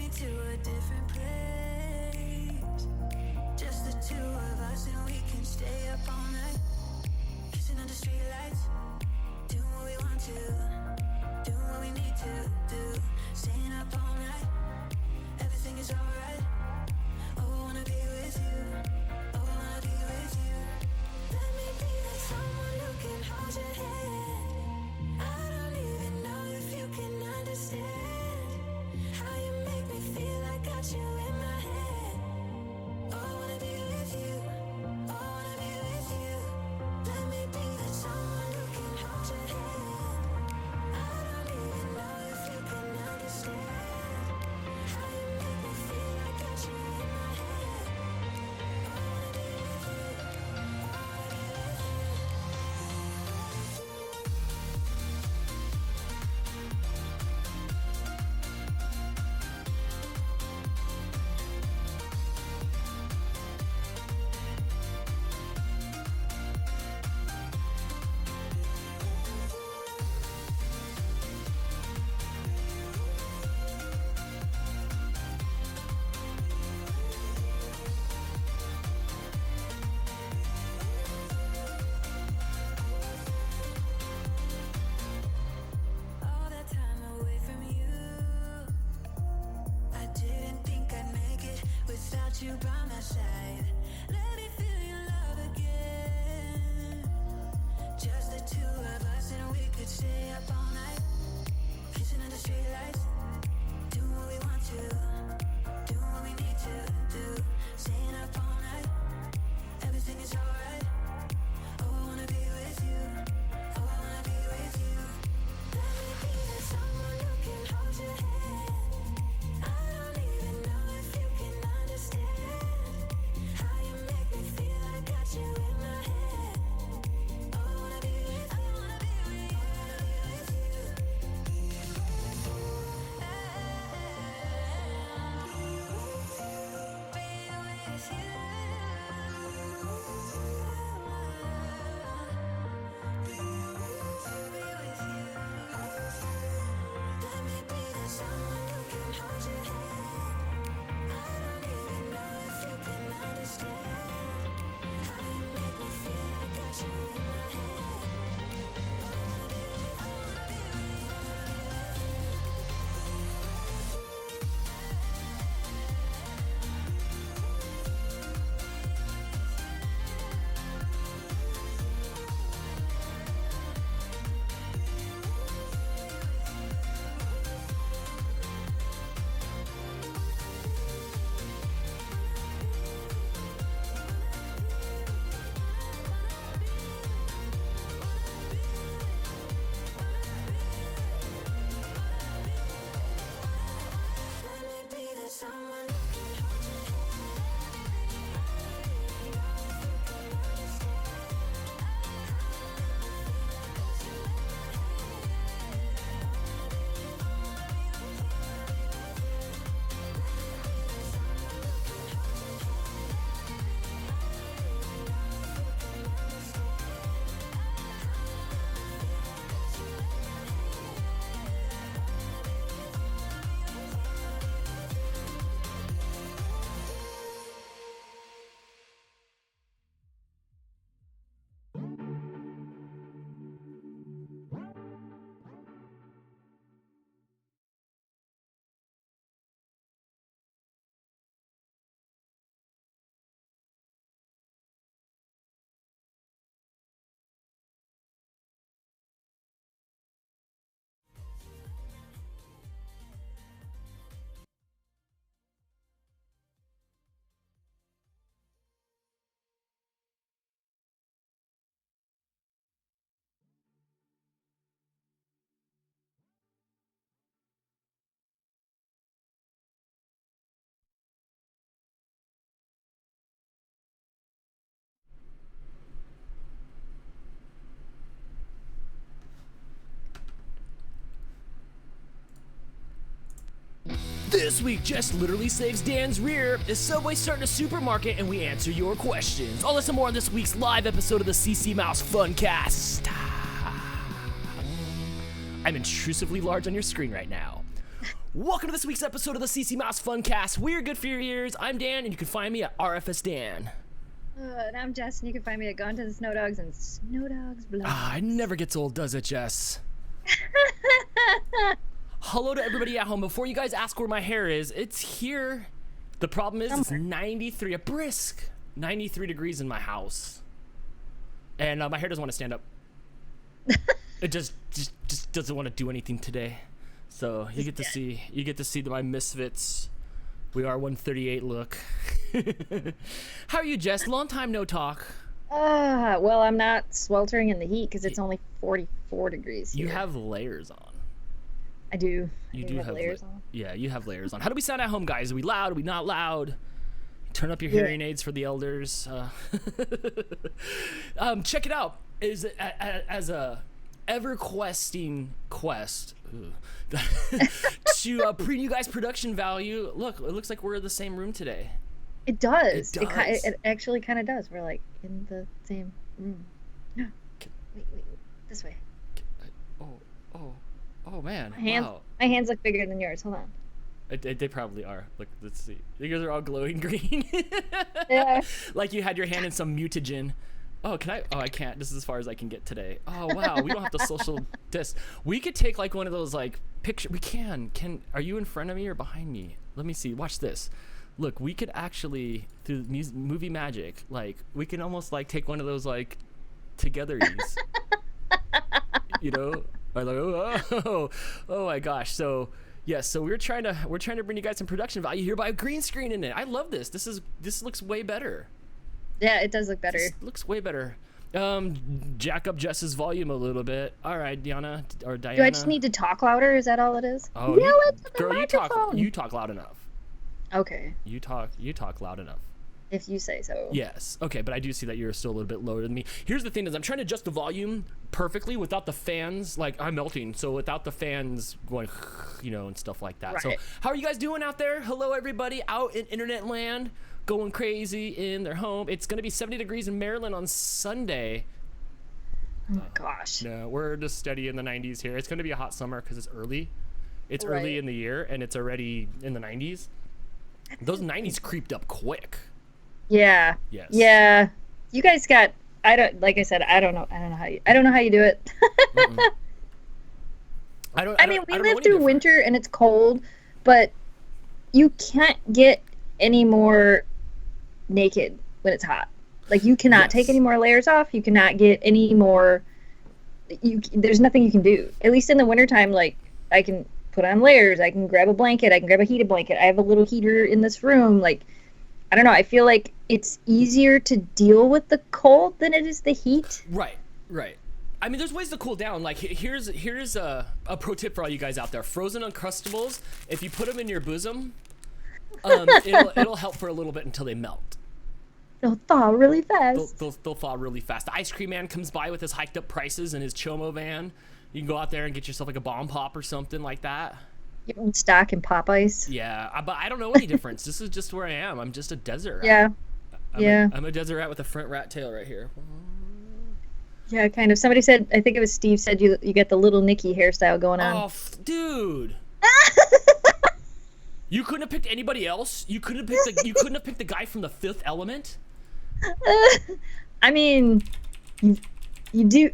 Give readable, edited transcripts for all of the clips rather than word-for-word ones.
me to a different place. Just the two of us and we can stay up all night. Kissing under streetlights, doing what we want to, doing what we need to do. Staying up all night, everything is alright. Oh, I wanna be with you, oh, I wanna be with you. Let me be that someone who can hold your hand. I don't even know if you can understand how you make me feel. I got you in my head. Oh, I wanna be with you, oh, I wanna be with you. Let me be that someone who can hold your hand. I don't even know if you can understand how you make me feel. I got you in my head. Oh, I wanna be with you, oh, I wanna be with you. All that time away from you, I didn't think I'd make it without you by my side. Let me feel your love again. Just the two of us and we could stay up all night. Kissing under streetlights, doing what we want to, doing what we need to do. Staying up all night, everything is alright. Oh, I wanna be with you, oh, I wanna be with you. Let me be that someone who can hold your hand. I don't even know if you can understand how you make me feel. I got you in my head. Oh, I wanna be with you, I wanna be with you, I wanna be with you. Be with you. Let me be that someone who can hold your hand. I don't even know if you can understand how you make me feel. I got you in my head. I wanna be with you, I wanna be with you, I wanna be with you. Let me be that someone who can hold your hand. I don't even know if you can understand how you make me feel. I got you in my This week, Jess literally saves Dan's rear. Is Subway starting a supermarket? And we answer your questions. All this and more on this week's live episode of the CCMouse Funcast. I'm intrusively large on your screen right now. Welcome to this week's episode of the CCMouse Funcast. We're good for your ears. I'm Dan, and you can find me at RFS Dan. And I'm Jess, and you can find me at Gone to the Snow Dogs and Snow Dogs Blood. It never gets old, does it, Jess? Hello to everybody at home. Before you guys ask where my hair is, it's here. The problem is it's 93, a brisk 93 degrees in my house. And my hair doesn't want to stand up. It just doesn't want to do anything today. So you get to see my misfits. We are 138 look. How are you, Jess? Long time no talk. Well, I'm not sweltering in the heat because it's only 44 degrees here. You have layers on. I do. You I do have layers on. Yeah, you have layers on. How do we sound at home, guys? Are we loud? Are we not loud? Turn up your hearing aids for the elders. Check it out. As a ever-questing quest to bring you guys production value. Look, it looks like we're in the same room today. It does. It does. It actually kind of does. We're like in the same room. No. Wait. This way. Oh man. My hands look bigger than yours. Hold on. They probably are. Look, let's see. You guys are all glowing green. Yeah. Like you had your hand in some mutagen. Oh, can I? Oh, I can't. This is as far as I can get today. Oh, wow. We don't have to social distance. We could take like one of those like picture. We can. Are you in front of me or behind me? Let me see. Watch this. Look, we could actually through movie magic, like we can almost like take one of those like togetheries. You know? Or like oh my gosh. So yes, so we're trying to bring you guys some production value here by green screen in it. I love this. This looks way better. Yeah, it does look better. This looks way better. Jack up Jess's volume a little bit. All right, Diana. Do I just need to talk louder? Is that all it is? Oh, girl, you talk loud enough. Okay. You talk loud enough. If you say so. Yes. Okay, but I do see that you're still a little bit lower than me. Here's the thing: is I'm trying to adjust the volume perfectly without the fans. Like I'm melting, so without the fans going, and stuff like that. Right. So, how are you guys doing out there? Hello, everybody out in internet land, going crazy in their home. It's gonna be 70 degrees in Maryland on Sunday. Oh my gosh. No, we're just steady in the 90s here. It's gonna be a hot summer because it's early. It's early in the year, and it's already in the 90s. Those 90s creeped up quick. Yeah. Yes. Yeah. You guys got. I don't know how you do it. We live through winter and it's cold, but you can't get any more naked when it's hot. Like you cannot take any more layers off. You cannot get any more. There's nothing you can do. At least in the wintertime, like I can put on layers. I can grab a blanket. I can grab a heated blanket. I have a little heater in this room. Like, I don't know. I feel like it's easier to deal with the cold than it is the heat. Right. I mean, there's ways to cool down. Like, here's a pro tip for all you guys out there. Frozen Uncrustables, if you put them in your bosom, it'll help for a little bit until they melt. They'll thaw really fast. They'll thaw really fast. The ice cream man comes by with his hiked up prices in his Chomo van. You can go out there and get yourself like a bomb pop or something like that. Get in stock and pop ice. Yeah, but I don't know any difference. This is just where I am. I'm just a desert rat. Yeah. I'm a desert rat with a front rat tail right here. Yeah, kind of. Somebody said, I think it was Steve said you get the little Nicky hairstyle going on. Oh, dude. You couldn't have picked anybody else? You couldn't have picked the guy from The Fifth Element? I mean, you do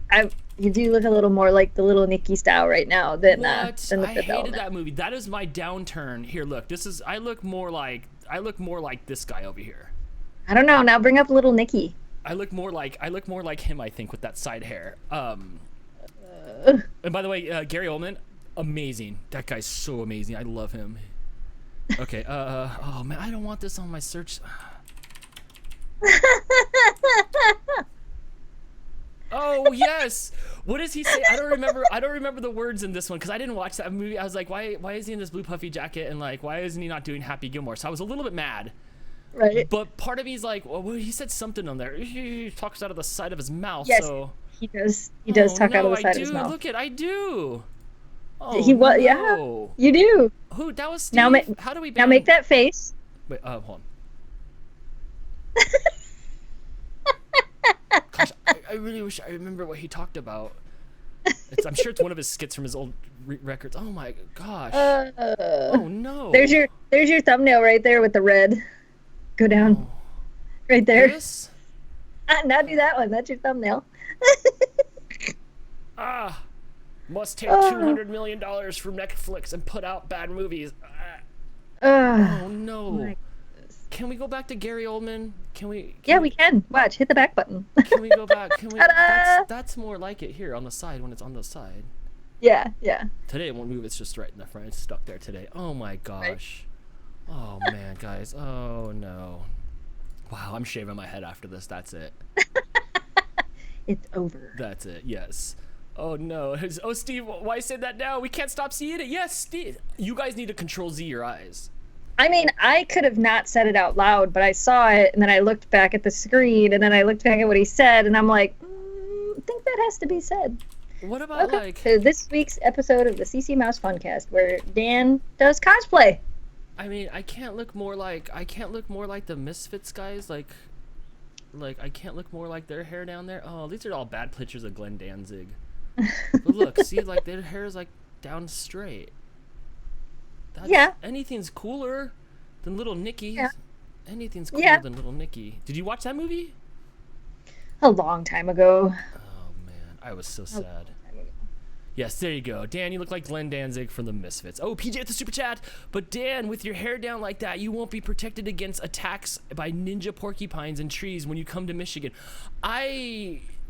look a little more like the little Nicky style right now than the Fifth Element. I hated that movie. That is my downturn. Here, look. I look more like this guy over here. I don't know. Now bring up little Nicky. I look more like him, I think, with that side hair. And by the way, Gary Oldman, amazing. That guy's so amazing. I love him. Okay. Oh man, I don't want this on my search. Oh yes. What does he say? I don't remember the words in this one because I didn't watch that movie. I was like, why is he in this blue puffy jacket and like why isn't he not doing Happy Gilmore? So I was a little bit mad. Right. But part of me's like, well, he said something on there. He talks out of the side of his mouth. Yes, so he does. He does talk out of the side of his mouth. Look, I do. Oh, Yeah, you do. Who? That was Steve. Now, how do we? Now make that face. Wait. Hold on. Gosh, I really wish I remember what he talked about. I'm sure it's one of his skits from his old records. Oh my gosh. Oh no. There's your thumbnail right there with the red. Go down. Oh. Right there. This? Not do that one. That's your thumbnail. Must take $200 million from Netflix and put out bad movies. Oh no. My Can we go back to Gary Oldman? We can. Watch. Hit the back button. Can we go back? Can we? That's more like it here on the side when it's on the side. Yeah. Today it won't move. It's just right in the front. It's stuck there today. Oh my gosh. Right. Oh man, guys. Oh no. Wow, I'm shaving my head after this. That's it. It's over. That's it. Yes. Oh no. Oh Steve, why say that now? We can't stop seeing it. Yes, Steve. You guys need to control Z your eyes. I mean, I could have not said it out loud, but I saw it, and then I looked back at the screen, and then I looked back at what he said, and I'm like, I think that has to be said. What about like so this week's episode of the CCMouse Funcast, where Dan does cosplay. I mean, I can't look more like the Misfits guys. Like I can't look more like their hair down there. Oh, these are all bad pictures of Glenn Danzig. But look, see, like their hair is like down straight. Anything's cooler than Little Nicky's. Yeah. Anything's cooler than Little Nicky. Did you watch that movie? A long time ago. Oh man, I was so sad. Yes, there you go. Dan, you look like Glenn Danzig from the Misfits. Oh, PJ with the super chat. But Dan, with your hair down like that, you won't be protected against attacks by ninja porcupines and trees when you come to Michigan.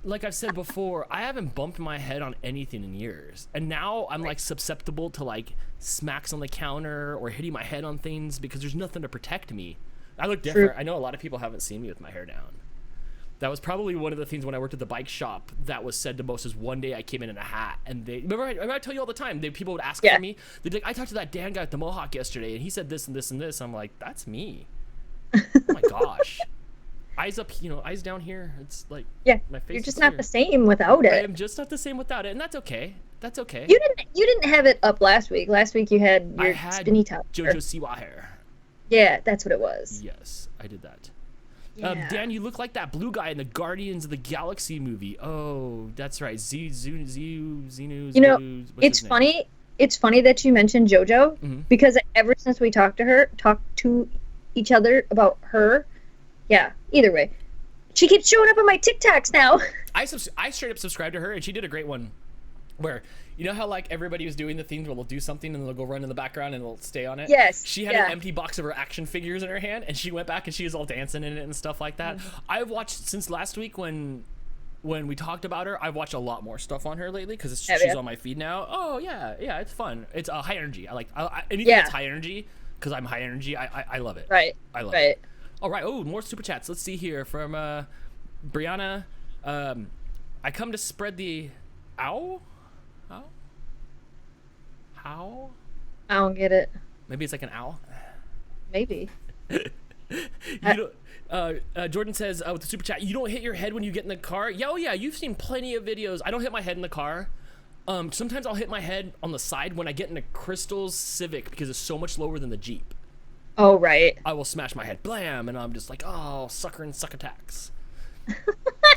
Like I've said before, I haven't bumped my head on anything in years. And now I'm like susceptible to like smacks on the counter or hitting my head on things because there's nothing to protect me. I look different. I know a lot of people haven't seen me with my hair down. That was probably one of the things when I worked at the bike shop that was said the most is one day I came in a hat and they remember I tell you all the time, people would ask for me. They'd be like, I talked to that Dan guy at the Mohawk yesterday and he said this and this and this. I'm like, that's me. Oh my gosh. Eyes up, eyes down here. It's like my face. You're just not the same without it. I am just not the same without it, and that's okay. That's okay. You didn't have it up last week. Last week you had your spinny top. JoJo Siwa hair. Yeah, that's what it was. Yes, I did that. Yeah. Dan, you look like that blue guy in the Guardians of the Galaxy movie. Oh, that's right. Xenu. It's funny. It's funny that you mentioned JoJo because ever since we talked to each other about her. Yeah, either way. She keeps showing up on my TikToks now. I straight up subscribed to her, and she did a great one where, you know how like everybody was doing the things where they'll do something and they'll go run in the background and they'll stay on it? Yes. She had an empty box of her action figures in her hand, and she went back and she was all dancing in it and stuff like that. I've watched since last week when we talked about her. I've watched a lot more stuff on her lately because she's on my feed now. Oh, yeah, it's fun. It's high energy. I like anything that's high energy because I'm high energy. I love it. Right. I love it. All right. Oh, more super chats. Let's see here from Brianna. I come to spread the How? I don't get it. Maybe it's like an owl. Maybe. Jordan says with the super chat, you don't hit your head when you get in the car. Yeah, you've seen plenty of videos. I don't hit my head in the car. Sometimes I'll hit my head on the side when I get in a Crystal's Civic because it's so much lower than the Jeep. Oh, right. I will smash my head, blam, and I'm just like, oh, sucker and suck attacks.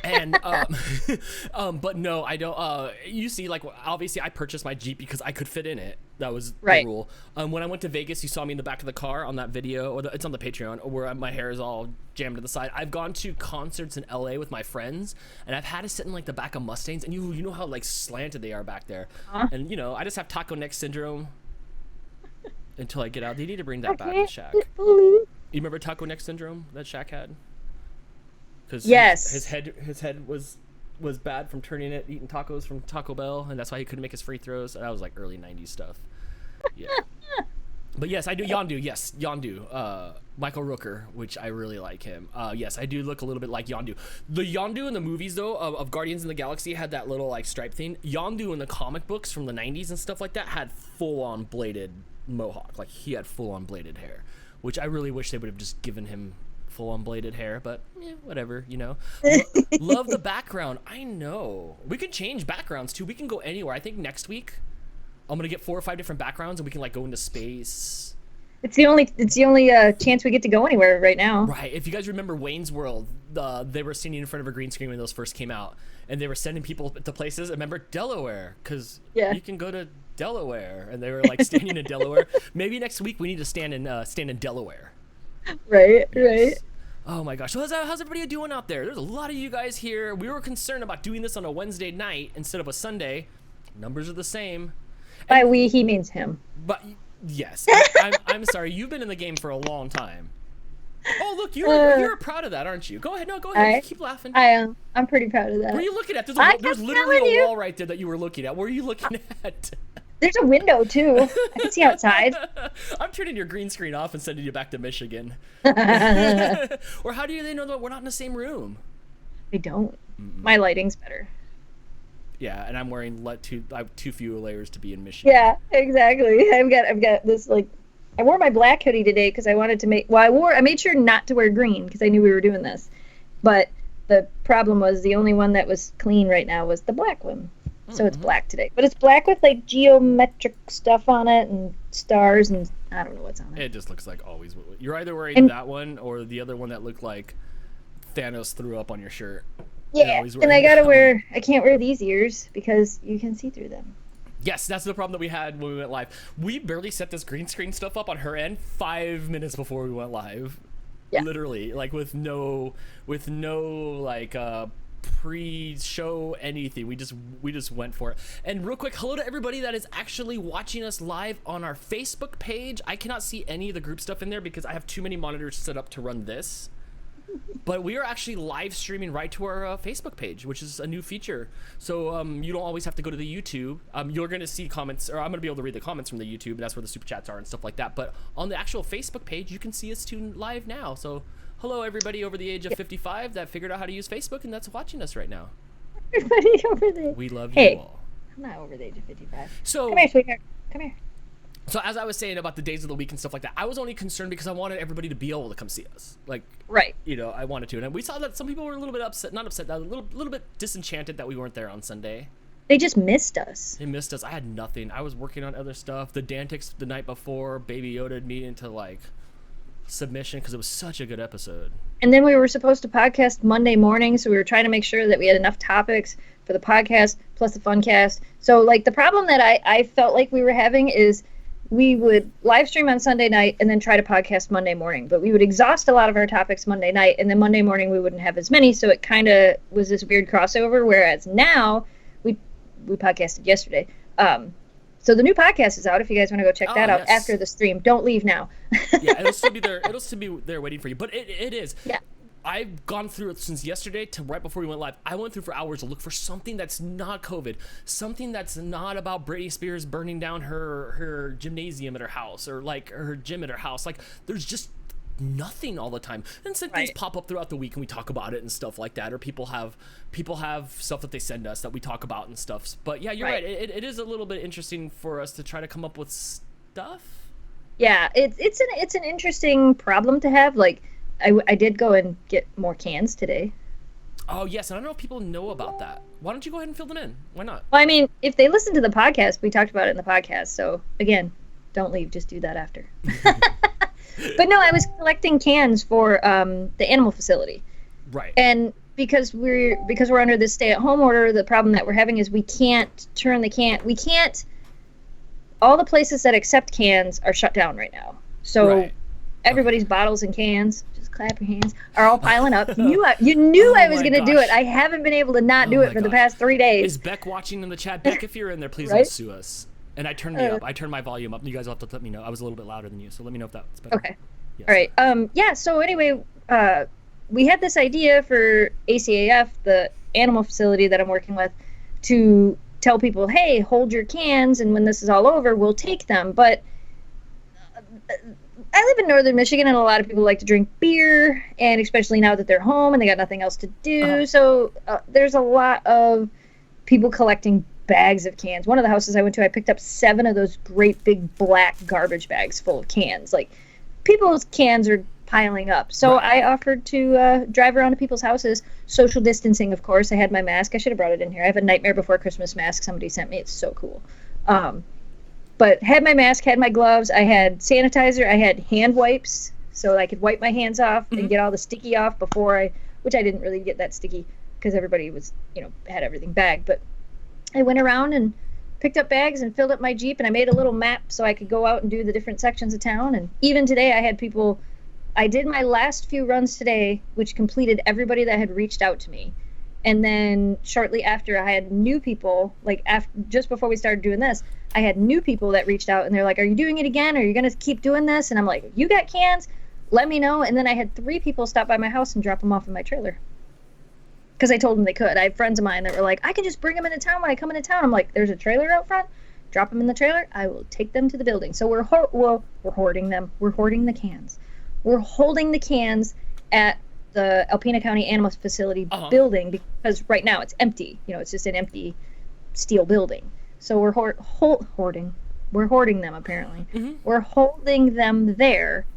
And but no, I don't. You see, like obviously, I purchased my Jeep because I could fit in it. That was the rule. When I went to Vegas, you saw me in the back of the car on that video, or it's on the Patreon, where my hair is all jammed to the side. I've gone to concerts in LA with my friends, and I've had to sit in like the back of Mustangs, and you know how like slanted they are back there, and I just have taco neck syndrome until I get out. They need to bring that back in Shaq. You remember taco neck syndrome that Shaq had? Yes. His head was bad from eating tacos from Taco Bell, and that's why he couldn't make his free throws. That was like early 90s stuff. Yeah. But yes, I do Yondu. Yes, Yondu. Michael Rooker, which I really like him. Yes, I do look a little bit like Yondu. The Yondu in the movies, though, of Guardians of the Galaxy had that little like stripe thing. Yondu in the comic books from the 90s and stuff like that had full-on bladed mohawk. Like, he had full-on bladed hair, which I really wish they would have just given him full-on bladed hair, but whatever, Love the background. I know. We can change backgrounds, too. We can go anywhere. I think next week I'm going to get 4 or 5 different backgrounds, and we can, like, go into space. It's the only chance we get to go anywhere right now. Right. If you guys remember Wayne's World, they were singing in front of a green screen when those first came out. and they were sending people to places. Remember Delaware, because you can go to Delaware, and they were like standing in Delaware. Maybe next week we need to stand in Delaware. Right, right. Oh my gosh. So how's everybody doing out there? There's a lot of you guys here. We were concerned about doing this on a Wednesday night instead of a Sunday. Numbers are the same. By we, he means him. But yes, I'm sorry. You've been in the game for a long time. Oh, look, you're proud of that, aren't you? Go ahead. No, go ahead. Keep laughing. I am. I'm pretty proud of that. What are you looking at? There's literally a wall right there that you were looking at. What are you looking at? There's a window, too. I can see outside. I'm turning your green screen off and sending you back to Michigan. Or how do they know that we're not in the same room? They don't. My lighting's better. Yeah, and I'm wearing too few layers to be in Michigan. Yeah, exactly. I've got this, like, I wore my black hoodie today because I wanted to I made sure not to wear green because I knew we were doing this. But the problem was the only one that was clean right now was the black one. So it's black today. But it's black with, like, geometric stuff on it and stars and I don't know what's on it. It just looks like always. You're either wearing that one or the other one that looked like Thanos threw up on your shirt. Yeah, and I can't wear these ears because you can see through them. Yes, that's the problem that we had when we went live. We barely set this green screen stuff up on her end 5 minutes before we went live. Yeah. Literally, like with no like pre-show anything. We just went for it. And real quick, hello to everybody that is actually watching us live on our Facebook page. I cannot see any of the group stuff in there because I have too many monitors set up to run this. But we are actually live streaming right to our Facebook page, which is a new feature. So you don't always have to go to the YouTube. You're going to see comments, or I'm going to be able to read the comments from the YouTube. That's where the super chats are and stuff like that. But on the actual Facebook page, you can see us tuned live now. So hello, everybody over the age of 55 that figured out how to use Facebook and that's watching us right now. Everybody over there. We love you all. I'm not over the age of 55. So come here, sweetheart. Come here. So as I was saying about the days of the week and stuff like that, I was only concerned because I wanted everybody to be able to come see us. Like, right. You know, I wanted to. And we saw that some people were a little bit upset, not upset, a little bit disenchanted that we weren't there on Sunday. They just missed us. They missed us. I had nothing. I was working on other stuff. The Dantics the night before, Baby Yoda'd me into, like, submission because it was such a good episode. And then we were supposed to podcast Monday morning, so we were trying to make sure that we had enough topics for the podcast plus the Funcast. So, like, the problem that I felt like we were having is we would live stream on Sunday night and then try to podcast Monday morning. But we would exhaust a lot of our topics Monday night, and then Monday morning we wouldn't have as many, so it kind of was this weird crossover, whereas now we podcasted yesterday. So the new podcast is out if you guys want to go check that out after the stream. Don't leave now. Yeah, it'll still be there. It'll still be there waiting for you. But it is. Yeah. I've gone through it since yesterday to right before we went live. I went through for hours to look for something that's not COVID, something that's not about Britney Spears burning down her gymnasium at her house or like her gym at her house. Like there's just nothing all the time. And some things pop up throughout the week and we talk about it and stuff like that. Or people have stuff that they send us that we talk about and stuff. But yeah, you're right. It is a little bit interesting for us to try to come up with stuff. Yeah, it's an interesting problem to have. Like, I did go and get more cans today. Oh, yes. And I don't know if people know about that. Why don't you go ahead and fill them in? Why not? Well, I mean, if they listen to the podcast, we talked about it in the podcast. So, again, don't leave. Just do that after. But no, I was collecting cans for the animal facility. Right. And because we're under this stay-at-home order, the problem that we're having is we can't turn the can. We can't. All the places that accept cans are shut down right now. So everybody's bottles and cans. Clap your hands. Are all piling up. You knew I was going to do it. I haven't been able to not do it for the past 3 days. Is Beck watching in the chat? Beck, if you're in there, please don't sue us. And I turned me up. I turned my volume up. You guys will have to let me know. I was a little bit louder than you, so let me know if that's better. Okay. Yes. All right. Yeah. So anyway, we had this idea for ACAF, the animal facility that I'm working with, to tell people, hey, hold your cans, and when this is all over, we'll take them. But I live in northern Michigan, and a lot of people like to drink beer, and especially now that they're home and they got nothing else to do. So there's a lot of people collecting bags of cans. One of the houses I went to, I picked up 7 of those great big black garbage bags full of cans. Like, people's cans are piling up. So I offered to drive around to people's houses, social distancing, of course. I had my mask. I should have brought it in here. I have a Nightmare Before Christmas mask somebody sent me. It's so cool. But had my mask, had my gloves, I had sanitizer, I had hand wipes so I could wipe my hands off and get all the sticky off before which I didn't really get that sticky because everybody was, had everything bagged. But I went around and picked up bags and filled up my Jeep, and I made a little map so I could go out and do the different sections of town. And even today I had people, I did my last few runs today, which completed everybody that had reached out to me. And then shortly after, I had new people, just before we started doing this, I had new people that reached out, and they're like, are you doing it again? Are you going to keep doing this? And I'm like, you got cans? Let me know. And then I had 3 people stop by my house and drop them off in my trailer. Because I told them they could. I have friends of mine that were like, I can just bring them into town when I come into town. I'm like, there's a trailer out front. Drop them in the trailer. I will take them to the building. So we're hoarding them. We're hoarding the cans. We're holding the cans at the Alpena County Animal Facility building because right now it's empty. It's just an empty steel building. So we're hoarding. We're hoarding them, apparently. Mm-hmm. We're holding them there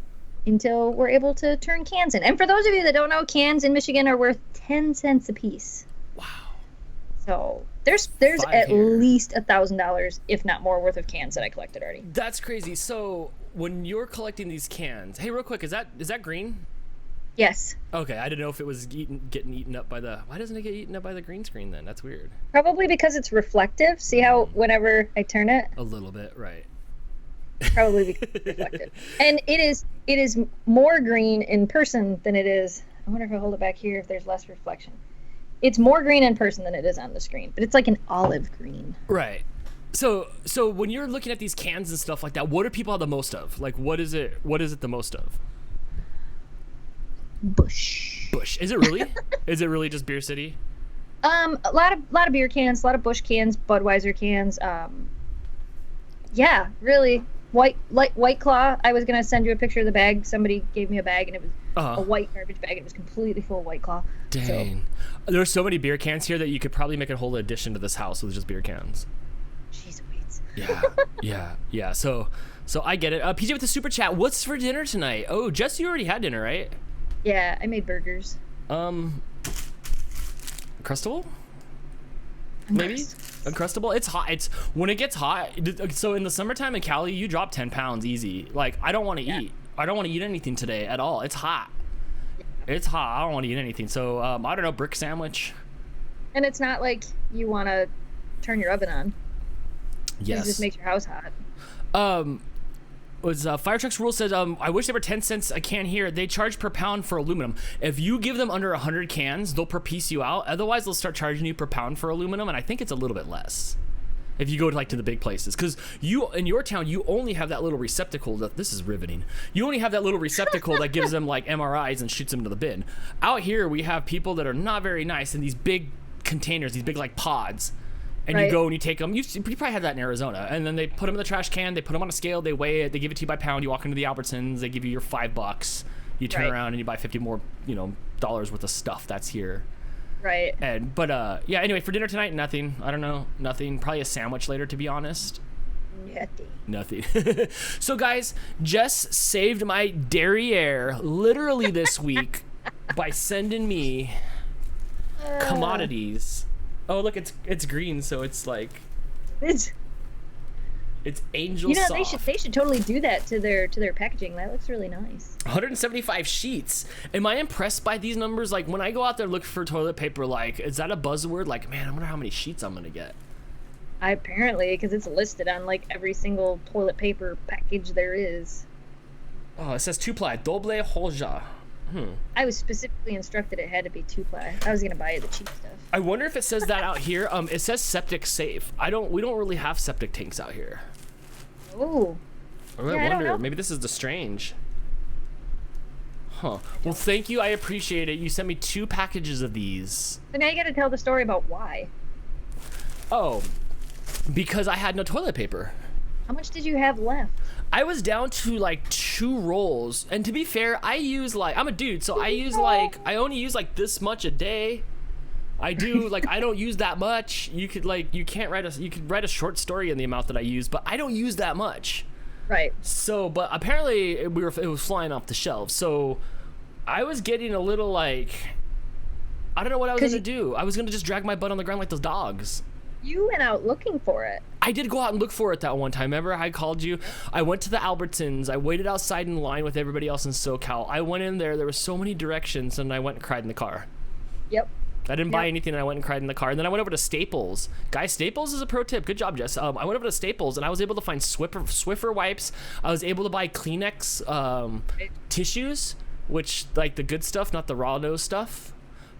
until we're able to turn cans in. And for those of you that don't know, cans in Michigan are worth 10 cents a piece. Wow. So there's at least $1,000, if not more, worth of cans that I collected already. That's crazy. So when you're collecting these cans, hey, real quick, is that green? Yes. Okay, I didn't know if it was getting eaten up by the... Why doesn't it get eaten up by the green screen then? That's weird. Probably because it's reflective. See how whenever I turn it? A little bit, right. Probably because it's reflective. And it is more green in person than it is... I wonder if I hold it back here if there's less reflection. It's more green in person than it is on the screen, but it's like an olive green. Right. So when you're looking at these cans and stuff like that, what do people have the most of? Like, what is it the most of? Bush. Is it really? Is it really just Beer City? A lot of beer cans, a lot of Bush cans, Budweiser cans. Yeah, really. White Claw. I was gonna send you a picture of the bag. Somebody gave me a bag, and it was a white garbage bag. And it was completely full of White Claw. Dang. So, there's so many beer cans here that you could probably make a whole addition to this house with just beer cans. Jeez Louise. Yeah. So I get it. PJ with the super chat. What's for dinner tonight? Oh, Jess, you already had dinner, right? Yeah, I made burgers. Uncrustable? Maybe? Uncrustable? It's hot. It's when it gets hot. So in the summertime in Cali, you drop 10 pounds easy. Like, I don't want to eat. I don't want to eat anything today at all. It's hot. It's hot. I don't want to eat anything. So, I don't know, brick sandwich. And it's not like you want to turn your oven on. Yes. It just makes your house hot. Fire Trucks Rule says, I wish they were 10 cents a can here. They charge per pound for aluminum. If you give them under 100 cans, they'll per piece you out. Otherwise, they'll start charging you per pound for aluminum, and I think it's a little bit less if you go to the big places. Because in your town, you only have that little receptacle. This is riveting. You only have that little receptacle that gives them like MRIs and shoots them into the bin. Out here, we have people that are not very nice in these big containers, these big like pods. And you go and you take them. You probably had that in Arizona. And then they put them in the trash can. They put them on a scale. They weigh it. They give it to you by pound. You walk into the Albertsons. They give you your $5. You turn around and you buy 50 more, dollars worth of stuff that's here. Right. But anyway, for dinner tonight, nothing. I don't know. Nothing. Probably a sandwich later, to be honest. Nothing. So, guys, Jess saved my derriere literally this week by sending me commodities. Oh, look, it's green, so it's like it's angel soft. They should totally do that to their packaging. That looks really nice. 175 sheets. Am I impressed by these numbers? Like, when I go out there looking for toilet paper, like, is that a buzzword? Like, man, I wonder how many sheets I'm gonna get. Apparently, because it's listed on like every single toilet paper package there is. Oh, it says 2-ply doble hoja. I was specifically instructed it had to be 2-ply. I was gonna buy the cheap stuff. I wonder if it says that out here. It says septic safe. We don't really have septic tanks out here. Oh. I wonder. Maybe this is the strange. Huh. Well, thank you. I appreciate it. You sent me 2 packages of these. So now you gotta tell the story about why. Oh, because I had no toilet paper. How much did you have left? I was down to like 2 rolls, and to be fair, I use like, I'm a dude, so I only use like this much a day. I do like, I don't use that much. You could write a short story in the amount that I use, but I don't use that much. Right. So, but apparently it was flying off the shelves. So I was getting a little like, I don't know what I was gonna do. I was gonna just drag my butt on the ground like those dogs. You went out looking for it. I did go out and look for it that one time. Remember, I called you. I went to the Albertsons. I waited outside in line with everybody else in SoCal. I went in there. There were so many directions, and I went and cried in the car. Yep. I didn't buy anything, and I went and cried in the car. And then I went over to Staples. Guys, Staples is a pro tip. Good job, Jess. I went over to Staples, and I was able to find Swiffer wipes. I was able to buy Kleenex tissues, which, like, the good stuff, not the raw nose stuff.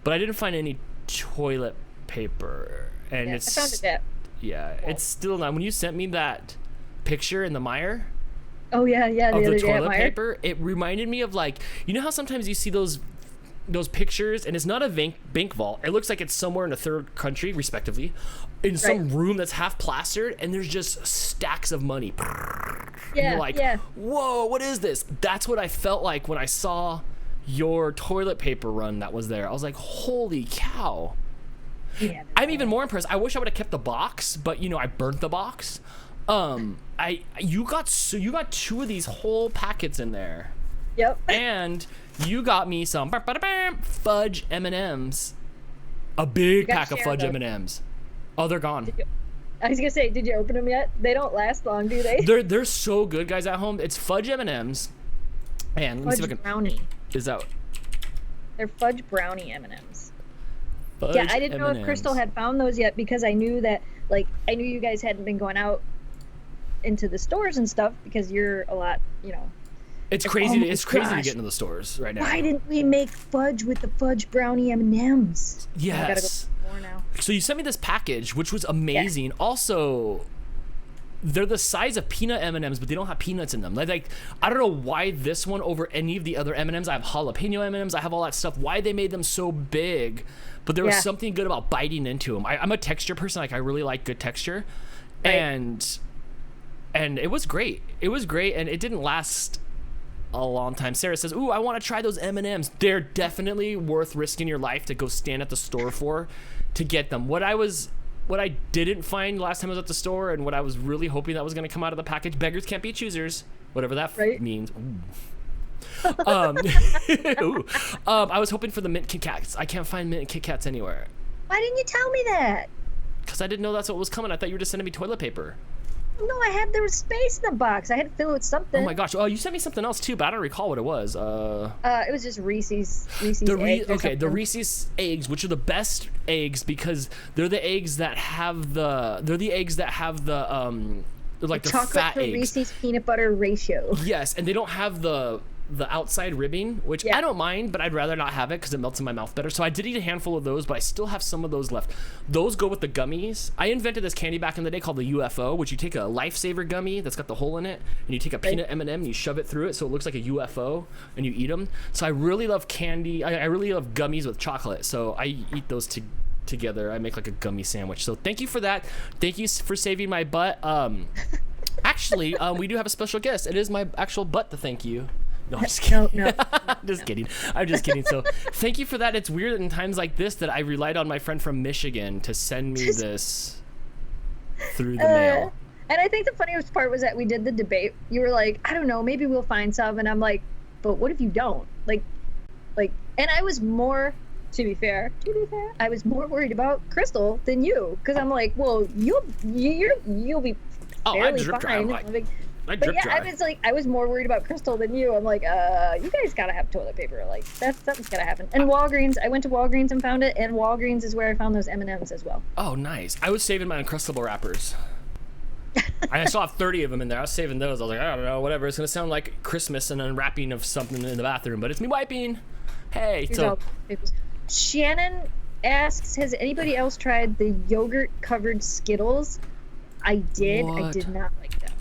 But I didn't find any toilet paper. And I found it at. Yeah, it's still not. When you sent me that picture in the mire. Oh, yeah, the of other the day at toilet Meijer. paper, it reminded me of, like, you know how sometimes you see those pictures and it's not a bank vault, it looks like it's somewhere in a third country respectively in some room that's half plastered and there's just stacks of money. And you're like, whoa, what is this? That's what I felt like when I saw your toilet paper run that was there. I was like, holy cow. I'm even more impressed. I wish I would have kept the box, but you know, I burnt the box. You got 2 of these whole packets in there. Yep. And you got me some Fudge MMs. A big pack of Fudge MMs. Oh, they're gone. I was gonna say, did you open them yet? They don't last long, do they? They're so good, guys, at home. It's Fudge MMs. And let me see if I can. Brownie. Is that? They're Fudge Brownie M&Ms. Fudge Yeah, I didn't know if M&Ms. Crystal had found those yet because I knew that, like, I knew you guys hadn't been going out into the stores and stuff because you're a lot, you know. It's crazy. It's crazy to get into the stores right now. Why didn't we make fudge with the Fudge Brownie M&Ms? Yes. I gotta go more now. So you sent me this package, which was amazing. Also, they're the size of peanut M&Ms, but they don't have peanuts in them. Like I don't know why this one over any of the other M&Ms. I have jalapeno M&Ms. I have all that stuff. Why they made them so big? But there was something good about biting into them. I'm a texture person. Like I really like good texture, and it was great. It was great, and it didn't last a long time. Sarah says, "Ooh, I want to try those M&Ms. They're definitely worth risking your life to go stand at the store for to get them." What I didn't find last time I was at the store, and what I was really hoping that was going to come out of the package, beggars can't be choosers, whatever that means. I was hoping for the mint Kit Kats. I can't find mint Kit Kats anywhere. Why didn't you tell me that? Because I didn't know that's what was coming. I thought you were just sending me toilet paper. No, there was space in the box. I had to fill it with something. Oh my gosh! Oh, you sent me something else too, but I don't recall what it was. It was just Reese's eggs. The Reese's eggs, which are the best eggs because they're the eggs that have the like the chocolate fat to eggs. Reese's peanut butter ratio. Yes, and they don't have the outside ribbing, which I don't mind, but I'd rather not have it because it melts in my mouth better. So I did eat a handful of those, but I still have some of those left. Those go with the gummies. I invented this candy back in the day called the UFO, which you take a Lifesaver gummy that's got the hole in it, and you take a peanut M&M and you shove it through it so it looks like a UFO, and you eat them. So I really love candy. I really love gummies with chocolate, so I eat those together. I make like a gummy sandwich. So thank you for that. Thank you for saving my butt. Actually, we do have a special guest. It is my actual butt to thank you. No, I'm just kidding. No. Just kidding. I'm just kidding. So thank you for that. It's weird in times like this that I relied on my friend from Michigan to send me this through the mail. And I think the funniest part was that we did the debate. You were like, I don't know, maybe we'll find some. And I'm like, but what if you don't? Like, and I was more, to be fair, I was more worried about Crystal than you. Because I'm like, well, you'll be fairly fine. I was more worried about Crystal than you. I'm like, you guys gotta have toilet paper. Like, something's gotta happen. And Walgreens, I went to Walgreens and found it, and Walgreens is where I found those M&Ms as well. Oh, nice. I was saving my Uncrustable wrappers. I saw 30 of them in there. I was saving those. I was like, I don't know, whatever. It's gonna sound like Christmas and unwrapping of something in the bathroom, but it's me wiping. Hey, so Shannon asks, has anybody else tried the yogurt-covered Skittles? I did. What? I did not like them.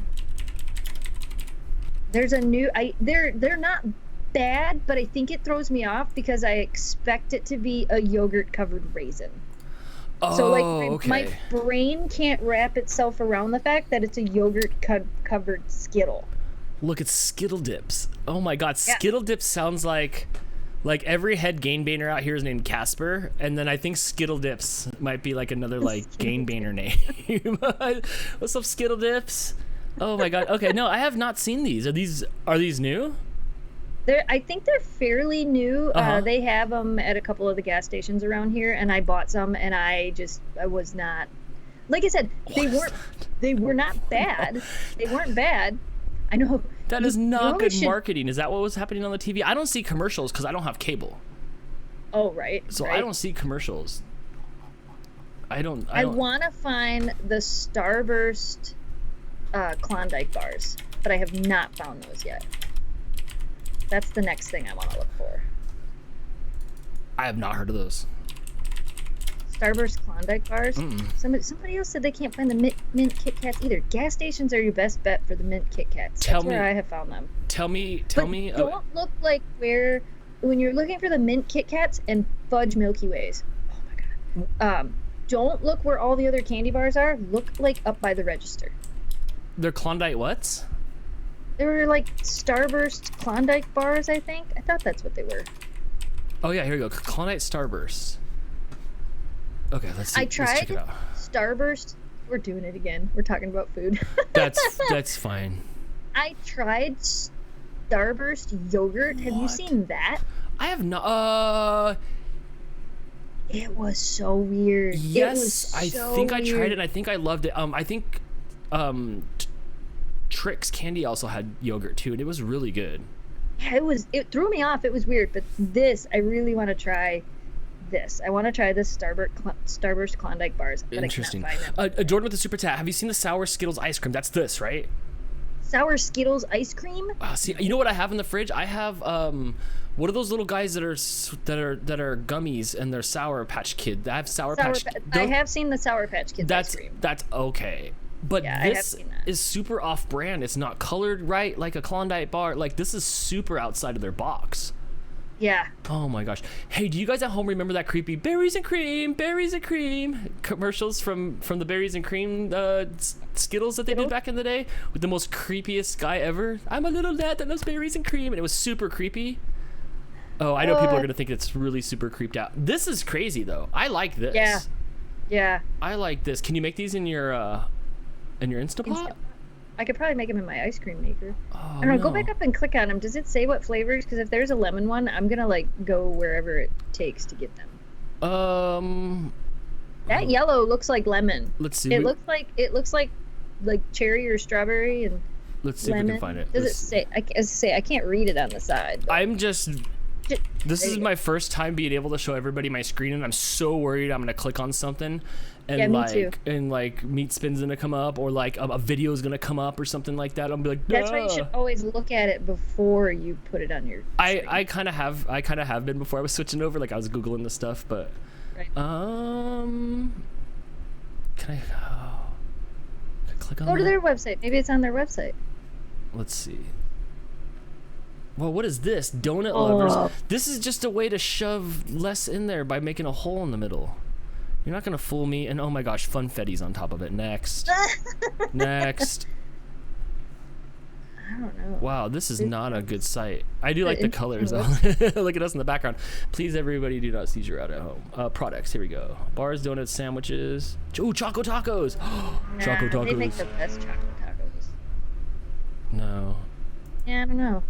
There's a new. They're not bad, but I think it throws me off because I expect it to be a yogurt-covered raisin. Oh, so like my brain can't wrap itself around the fact that it's a yogurt-covered Skittle. Look, it's Skittle Dips. Oh my God, Skittle Dips sounds like every head gain-bainer out here is named Casper, and then I think Skittle Dips might be like another like gain-bainer name. What's up, Skittle Dips? Oh my God. Okay, no, I have not seen these. Are these new? I think they're fairly new. They have them at a couple of the gas stations around here, and I bought some, and I was not. Like I said, they were not bad. They weren't bad. I know. That is not good marketing. Is that what was happening on the TV? I don't see commercials because I don't have cable. Oh, right. So right. I don't see commercials. I want to find the Starburst Klondike bars, but I have not found those yet. That's the next thing I want to look for. I have not heard of those. Starburst Klondike bars. Somebody else said they can't find the mint Kit Kats either. Gas stations are your best bet for the mint Kit Kats. That's where I have found them. Tell me. Don't look like when you're looking for the mint Kit Kats and Fudge Milky Ways. Oh my god. Don't look where all the other candy bars are. Look like up by the register. They're Klondike what's? They were like Starburst Klondike bars, I think. I thought that's what they were. Oh yeah, here we go. Klondike Starburst. Okay, let's see. I tried let's check it out. Starburst. We're doing it again. We're talking about food. That's fine. I tried Starburst yogurt. Have you seen that? I have not. It was so weird. Yes, I think I tried it. And I think I loved it. I think Trix Candy also had yogurt too, and it was really good. Yeah, it threw me off. It was weird, but I really want to try this. I want to try this Starburst Klondike bars. Interesting. But I cannot find them. Jordan with the super chat. Have you seen the sour Skittles ice cream? That's this, right? Sour Skittles ice cream? See, you know what I have in the fridge? I have what are those little guys that are gummies and they're Sour Patch Kid? I have Sour Patch. I have seen the Sour Patch Kids ice cream. That's okay. But yeah, this is super off-brand. It's not colored right like a Klondike bar. Like, this is super outside of their box. Yeah. Oh my gosh. Hey, do you guys at home remember that creepy berries and cream commercials from the berries and cream Skittles that they did back in the day with the most creepiest guy ever? I'm a little lad that loves berries and cream, and it was super creepy. Oh, I know people are gonna think it's really super creeped out. This is crazy though. I like this. Yeah. Yeah. I like this. Can you make these in your Instapot? I could probably make them in my ice cream maker. Oh, I don't know. Go back up and click on them. Does it say what flavors? Because if there's a lemon one, I'm gonna go wherever it takes to get them. That yellow looks like lemon. Let's see. It looks like cherry or strawberry and. Let's see lemon. if we can find it. Does it say? I can't read it on the side. This is my first time being able to show everybody my screen, and I'm so worried I'm gonna click on something, and me too. meat spin's gonna come up, or like a video is gonna come up or something like that. I'll be like, that's why you should always look at it before you put it on your screen. I kind of have been before I was switching over. Like I was googling this stuff, but right. Can I click on? Go to their website. Maybe it's on their website. Let's see. Well, what is this? Donut lovers. This is just a way to shove less in there by making a hole in the middle. You're not gonna fool me. And oh my gosh, funfetti's on top of it. Next. Next. I don't know. Wow, this is not a good site. I do like the colors. Look at us in the background. Please, everybody, do not seizure out at home. Products. Here we go. Bars, donuts, sandwiches. Ooh, Choco Tacos. Choco Tacos. They make the best Choco Tacos. No. Yeah, I don't know.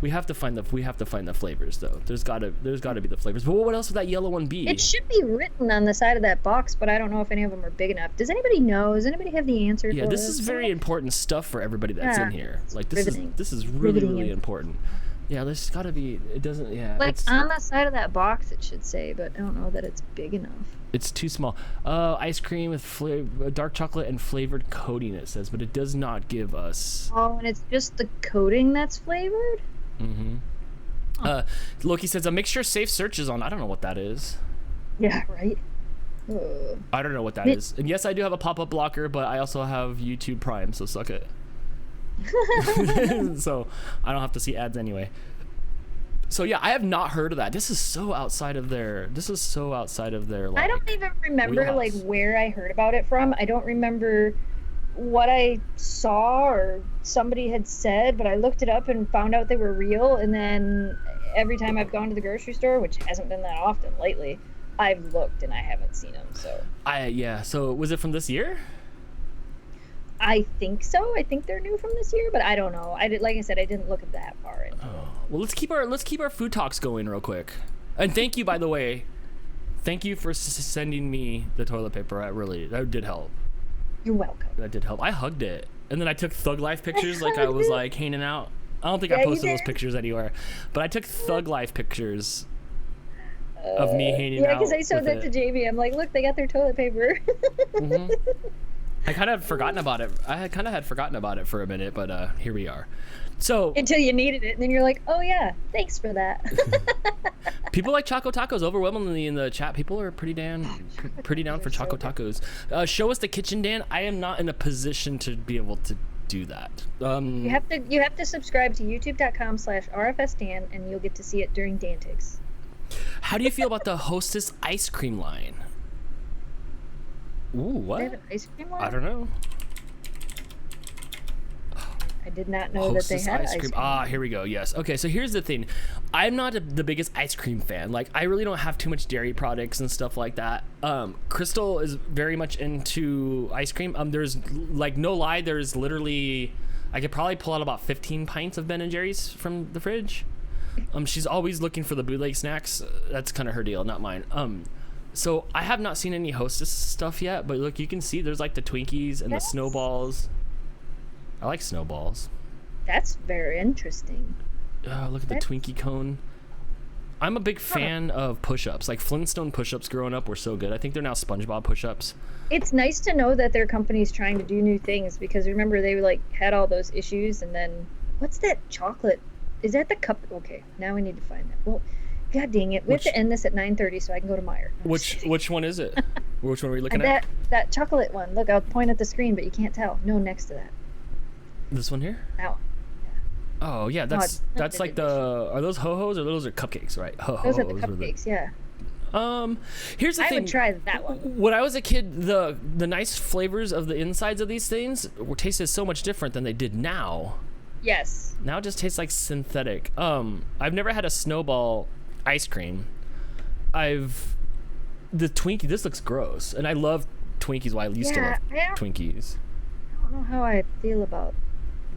We have to find the flavors though. There's gotta be the flavors. But what else would that yellow one be? It should be written on the side of that box, but I don't know if any of them are big enough. Does anybody know? Does anybody have the answer? Yeah, for this us? is very important stuff for everybody that's in here. Like this is really important. Yeah, there's gotta be. It doesn't. Yeah. Like on the side of that box, it should say, but I don't know that it's big enough. It's too small. Ice cream with dark chocolate and flavored coating. It says, but it does not give us. Oh, and it's just the coating that's flavored. Loki says a mixture of safe searches on. I don't know what that is. Yeah, right. I don't know what that is. And yes, I do have a pop-up blocker, but I also have YouTube Prime, so suck it. So I don't have to see ads anyway. So yeah, I have not heard of that. This is so outside of their. Like, I don't even remember wheelhouse. like where I heard about it from. I don't remember what I saw or somebody had said, but I looked it up and found out they were real. And then every time I've gone to the grocery store, which hasn't been that often lately, I've looked and I haven't seen them. So So was it from this year? I think so. I think they're new from this year, but I don't know. Like I said, I didn't look at that far into it. Well, let's keep our food talks going real quick. And thank you, by the way. Thank you for sending me the toilet paper. That did help. You're welcome. That did help. I hugged it, and then I took Thug Life pictures, like I was like hanging out. I don't think I posted those pictures anywhere, but I took Thug Life pictures. of me hanging out. Yeah, because I showed that to Jamie. I'm like, look, they got their toilet paper. Mm-hmm. I kind of had forgotten about it for a minute, but here we are. So until you needed it, and then you're like, oh yeah, thanks for that. People like Choco Tacos overwhelmingly in the chat. People are pretty down for Choco Tacos. Show us the kitchen, Dan. I am not in a position to be able to do that. You have to subscribe to youtube.com/rfsdan, and you'll get to see it during Dantics. How do you feel about the Hostess ice cream line? Ooh, what? They have an ice cream line? I don't know. I did not know Hostess that they had ice cream. Ah, here we go. Yes. Okay, so here's the thing. I'm not the biggest ice cream fan. Like, I really don't have too much dairy products and stuff like that. Crystal is very much into ice cream. There's, like, no lie, there's literally, I could probably pull out about 15 pints of Ben & Jerry's from the fridge. She's always looking for the bootleg snacks. That's kind of her deal, not mine. So I have not seen any Hostess stuff yet, but look, you can see there's, like, the Twinkies and the snowballs. I like snowballs. That's very interesting. Oh, look at the Twinkie cone. I'm a big fan of push-ups. Like Flintstone push-ups growing up were so good. I think they're now SpongeBob push-ups. It's nice to know that their company's trying to do new things, because remember they like had all those issues, and then what's that chocolate? Is that the cup? Okay, now we need to find that. Well, god dang it. We have to end this at 9:30 so I can go to Meijer. Which one is it? Which one are we looking at? That chocolate one. Look, I'll point at the screen, but you can't tell. No, next to that. This one here? That one. Yeah. Oh yeah, that's like the. Are those ho-hos or those are cupcakes, right? Ho-hos. Those are the cupcakes, yeah. Here's the thing. I would try that one. When I was a kid, the nice flavors of the insides of these things tasted so much different than they did now. Yes. Now it just tastes like synthetic. I've never had a snowball ice cream. The Twinkie. This looks gross, and I love Twinkies. Well, I used to love Twinkies. I don't know how I feel about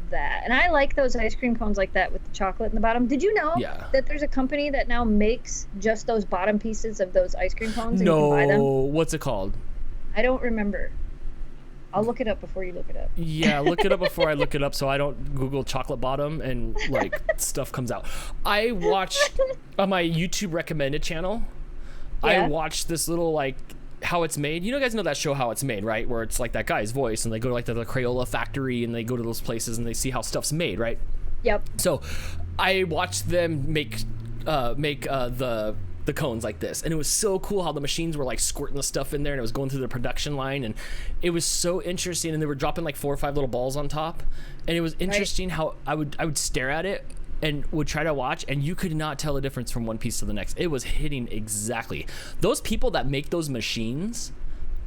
that. And I like those ice cream cones like that with the chocolate in the bottom. Did you know that there's a company that now makes just those bottom pieces of those ice cream cones and you can buy them? What's it called? I don't remember. I'll look it up before you look it up. Yeah, look it up before I look it up so I don't Google chocolate bottom and like stuff comes out. I watched on my YouTube recommended channel, I watched this little like how it's made. You guys know that show How It's Made, right? Where it's like that guy's voice and they go to like the Crayola factory and they go to those places and they see how stuff's made, right? Yep. So I watched them make the cones like this, and it was so cool how the machines were like squirting the stuff in there and it was going through the production line, and it was so interesting, and they were dropping like 4 or 5 little balls on top, and it was interesting how I would stare at it and would try to watch, and you could not tell the difference from one piece to the next. It was hitting exactly. Those people that make those machines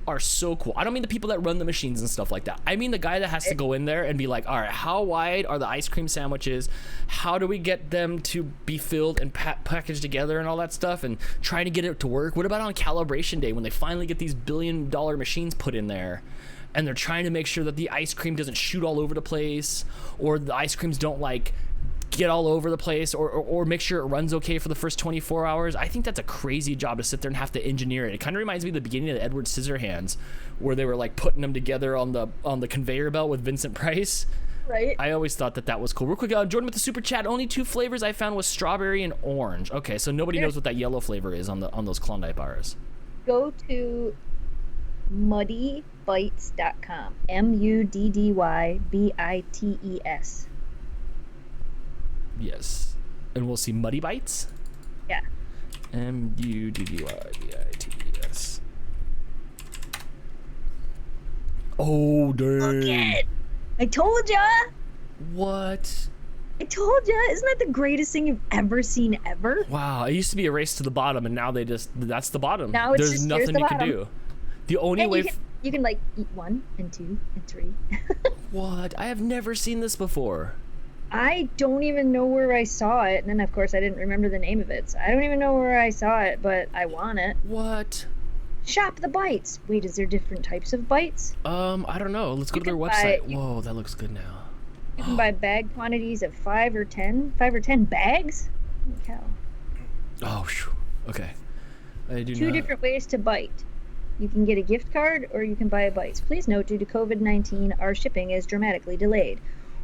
are so cool. I don't mean the people that run the machines and stuff like that. I mean the guy that has to go in there and be like, all right, how wide are the ice cream sandwiches? How do we get them to be filled and packaged together and all that stuff, and trying to get it to work? What about on calibration day when they finally get these billion-dollar machines put in there and they're trying to make sure that the ice cream doesn't shoot all over the place, or the ice creams don't like get all over the place, or make sure it runs okay for the first 24 hours. I think that's a crazy job to sit there and have to engineer it. It kind of reminds me of the beginning of the Edward Scissorhands, where they were like putting them together on the conveyor belt with Vincent Price. Right. I always thought that was cool. Real quick, Jordan with the super chat. Only 2 flavors I found was strawberry and orange. Okay, so nobody knows what that yellow flavor is on those Klondike bars. Go to muddybites.com. MUDDYBITES. Yes. And we'll see Muddy Bites? Yeah. MUDDYBITES. Oh, dang. Look it. I told ya. What? I told ya. Isn't that the greatest thing you've ever seen ever? Wow. It used to be a race to the bottom, and now that's the bottom. Now it's There's just, nothing you can do. The only way... You can like eat 1 and 2 and 3. What? I have never seen this before. I don't even know where I saw it, and then of course I didn't remember the name of it, so I don't even know where I saw it, but I want it. What? Shop the bites. Wait, is there different types of bites? I don't know. Let's go to their website. Whoa, that looks good now. You can buy bag quantities of 5 or 10 bags. Holy cow. Oh, okay. I do 2 different ways to bite. You can get a gift card or you can buy a bites. Please note, due to COVID-19, our shipping is dramatically delayed.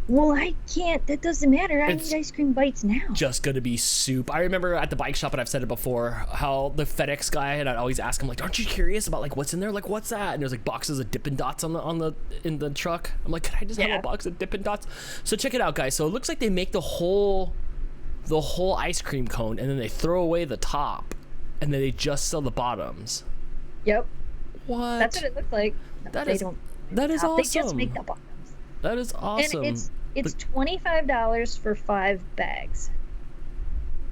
Well, I can't. That doesn't matter. I need ice cream bites now. Just gonna be soup. I remember at the bike shop, and I've said it before, how the FedEx guy, and I'd always ask him like, "Aren't you curious about like what's in there? Like what's that?" And there's like boxes of Dippin' Dots in the truck. I'm like, "Can I just have a box of Dippin' Dots?" So check it out, guys. So it looks like they make the whole ice cream cone, and then they throw away the top, and then they just sell the bottoms. Yep. What? That's what it looks like. No, that they is don't. That is awesome. They just make the bottoms. That is awesome. And it's $25 for 5 bags.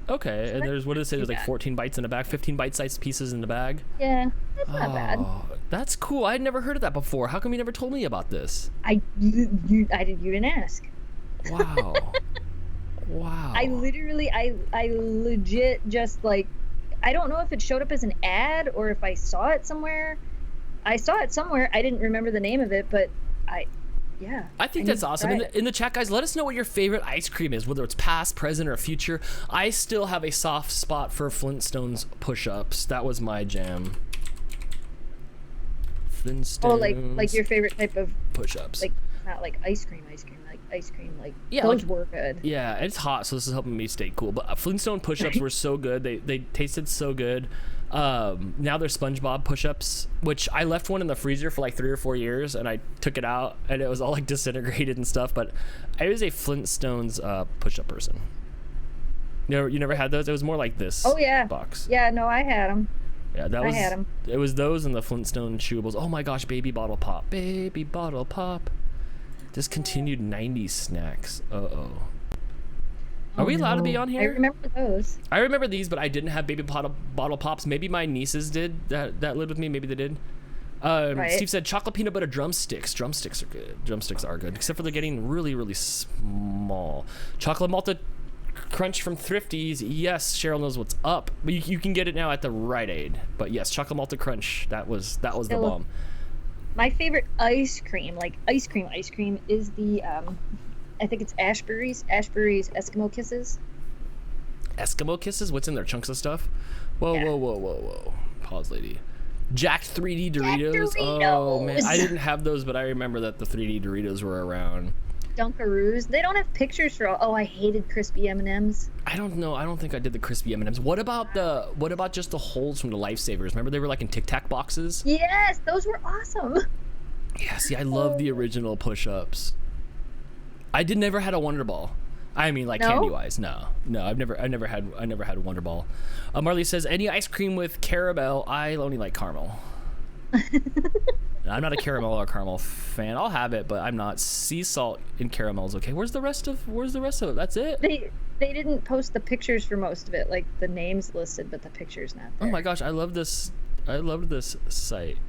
Okay, So and there's, what does it say? There's like bad. 14 bites in a bag, 15 bite-sized pieces in the bag. Yeah, that's not bad. That's cool. I had never heard of that before. How come you never told me about this? You didn't ask. Wow. Wow. I legit just like, I don't know if it showed up as an ad or if I saw it somewhere. I saw it somewhere. I didn't remember the name of it, but I think that's awesome. In the chat, guys, let us know what your favorite ice cream is, whether it's past, present, or future. I still have a soft spot for Flintstones push-ups. That was my jam. Flintstones. Oh, like your favorite type of push-ups. Like not like ice cream, like ice cream, like yeah, those like, were good. Yeah, it's hot, so this is helping me stay cool. But Flintstone push-ups were so good. They tasted so good. Now they're SpongeBob push-ups, which I left one in the freezer for like 3 or 4 years, and I took it out, and it was all like disintegrated and stuff. But I was a Flintstones push-up person. You never had those? It was more like this. Oh yeah. Box. Yeah, no, I had them. Yeah, I had them. It was those and the Flintstone chewables. Oh my gosh, baby bottle pop, baby bottle pop. Discontinued 90s snacks. Are we allowed to be on here? I remember those. I remember these, but I didn't have baby bottle pops. Maybe my nieces did that lived with me. Maybe they did. Right. Steve said chocolate peanut butter drumsticks. Drumsticks are good. Drumsticks are good, except for they're getting really, really small. Chocolate malted crunch from Thrifties. Yes, Cheryl knows what's up. But you can get it now at the Rite Aid. But yes, chocolate malted crunch. That was the bomb. My favorite ice cream, like ice cream, is the I think it's Ashbury's Eskimo Kisses. Eskimo Kisses? What's in there? Chunks of stuff? Whoa. Pause, lady. Jack 3D Doritos? Oh, man. I didn't have those, but I remember that the 3D Doritos were around. Dunkaroos. They don't have pictures for I hated crispy M&Ms. I don't know. I don't think I did the crispy M&Ms. What about just the holes from the Lifesavers? Remember they were like in Tic Tac boxes? Yes, those were awesome. Yeah, see, I love the original push-ups. I never had a Wonder Ball. I mean, like, candy-wise, no. I've never had a Wonder Ball. Marley says any ice cream with caramel. I only like caramel. I'm not a caramel or caramel fan. I'll have it, but I'm not. Sea salt and caramel is okay. Where's the rest of it? That's it. They didn't post the pictures for most of it. Like the names listed, but the pictures not there. Oh my gosh, I loved this site.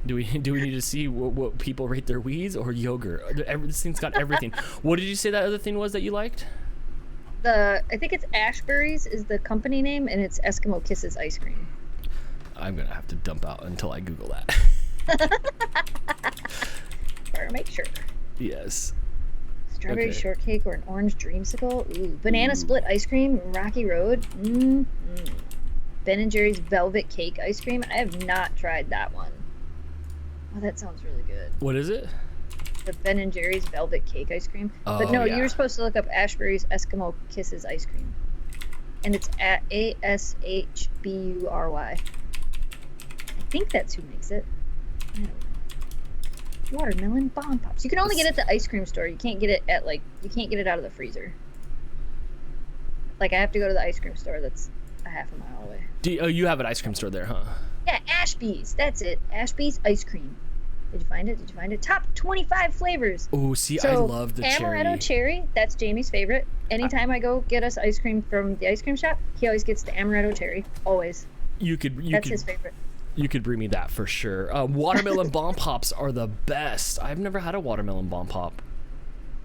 Do we need to see what people rate their weeds or yogurt? This thing's got everything. What did you say that other thing was that you liked? I think it's Ashbury's is the company name, and it's Eskimo Kisses ice cream. I'm gonna have to dump out until I Google that. Or make sure. Yes. Strawberry shortcake or an orange dreamsicle. Ooh. Banana split ice cream, Rocky Road. Ben and Jerry's velvet cake ice cream. I have not tried that one. Oh, that sounds really good. What is it? The Ben and Jerry's velvet cake ice cream. Oh, but no, yeah. you were supposed to look up Ashbury's Eskimo Kisses ice cream. And it's at Ashbury. I think that's who makes it. I don't know. Watermelon bomb pops. You can only get it at the ice cream store. You can't get it at you can't get it out of the freezer. Like I have to go to the ice cream store that's a half a mile away. You have an ice cream store there, huh? Yeah, Ashby's. That's it. Ashby's ice cream. Did you find it? Top 25 flavors. Oh, see, so, I love the amaretto cherry. That's Jamie's favorite. Anytime I go get us ice cream from the ice cream shop, he always gets the amaretto cherry. Always. That's his favorite. You could bring me that for sure. Watermelon bomb pops are the best. I've never had a watermelon bomb pop.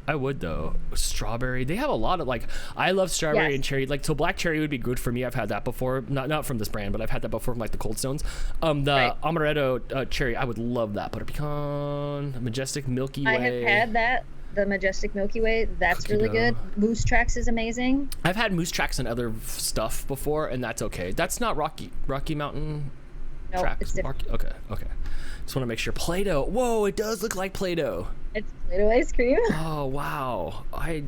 I would though. Strawberry. They have a lot of I love strawberry and cherry. So black cherry would be good for me. I've had that before. Not from this brand, but I've had that before from the Cold Stones. Amaretto cherry. I would love that. Butter pecan, majestic Milky Way. I have had that. The majestic Milky Way. That's really good. Moose Tracks is amazing. I've had Moose Tracks and other stuff before, and that's okay. That's not Rocky Mountain. No, Tracks. it's different. Okay. Just want to make sure. Play-Doh. Whoa, it does look like Play-Doh. It's Play-Doh ice cream. Oh wow, I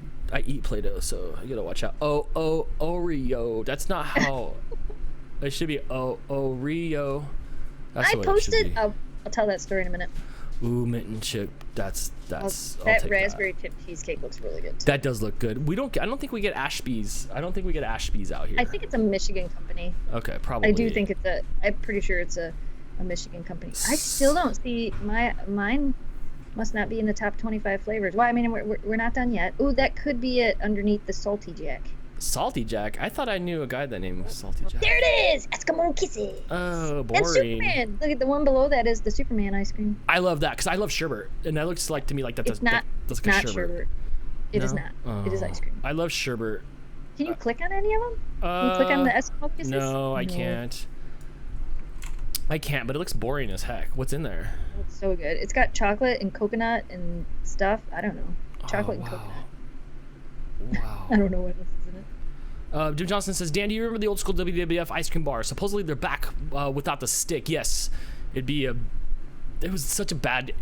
eat Play-Doh, so I gotta watch out. Oreo. That's not how. It should be Oreo. That's I what it should posted. be. I'll tell that story in a minute. Ooh, mint and chip. That's. I'll That take raspberry chip cheesecake looks really good. That does look good. I don't think we get Ashby's. I don't think we get Ashby's out here. I think it's a Michigan company. Okay, probably. I do think it's a. I'm pretty sure it's a Michigan company. I still don't see mine. Must not be in the top 25 flavors. Well, I mean, we're not done yet. Ooh, that could be it underneath the Salty Jack. Salty Jack? I thought I knew a guy that name was Salty Jack. There it is! Eskimo Kisses! Oh, boring. And Superman! Look at the one below that is the Superman ice cream. I love that because I love sherbet. And that looks like to me like that's It's not sherbet. It is not. It is ice cream. I love sherbet. Can you click on any of them? Can you click on the Eskimo Kisses? No, I can't. I can't, but it looks boring as heck. What's in there? It's so good. It's got chocolate and coconut and stuff. I don't know. Chocolate and coconut. Wow. I don't know what else is in it. Jim Johnson says, Dan, do you remember the old school WWF ice cream bar? Supposedly they're back without the stick. Yes, it was such a bad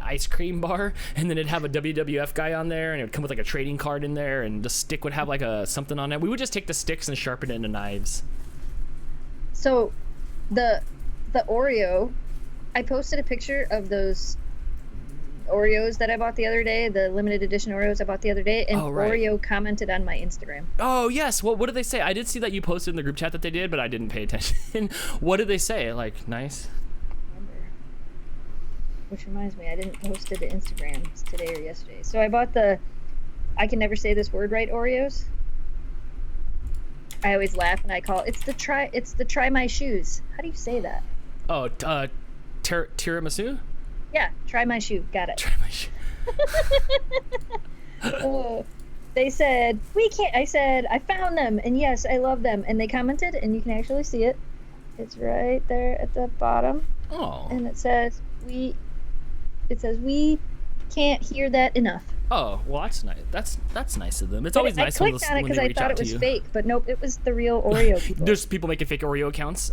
ice cream bar, and then it'd have a WWF guy on there, and it would come with like a trading card in there, and the stick would have like a something on it. We would just take the sticks and sharpen it into knives. So, the Oreo, I posted a picture of those Oreos that I bought the other day, the limited edition Oreos I bought the other day, and Oreo commented on my Instagram. Oh, yes. Well, what did they say? I did see that you posted in the group chat that they did, but I didn't pay attention. What did they say? Like, nice? Which reminds me, I didn't post it to Instagram today or yesterday. So I bought the, I can never say this word right, Oreos. I always laugh and I call it's the try my shoes. How do you say that? Oh, tiramisu? Yeah, try my shoe. Got it. Try my shoe. They said, we can't. I said, I found them, and yes, I love them. And they commented, and you can actually see it. It's right there at the bottom. Oh. And it says, we can't hear that enough. Oh, well, that's nice. That's nice of them. It's always nice when they reach out to you. I clicked on it because I thought it was fake, but nope, it was the real Oreo people. There's people making fake Oreo accounts?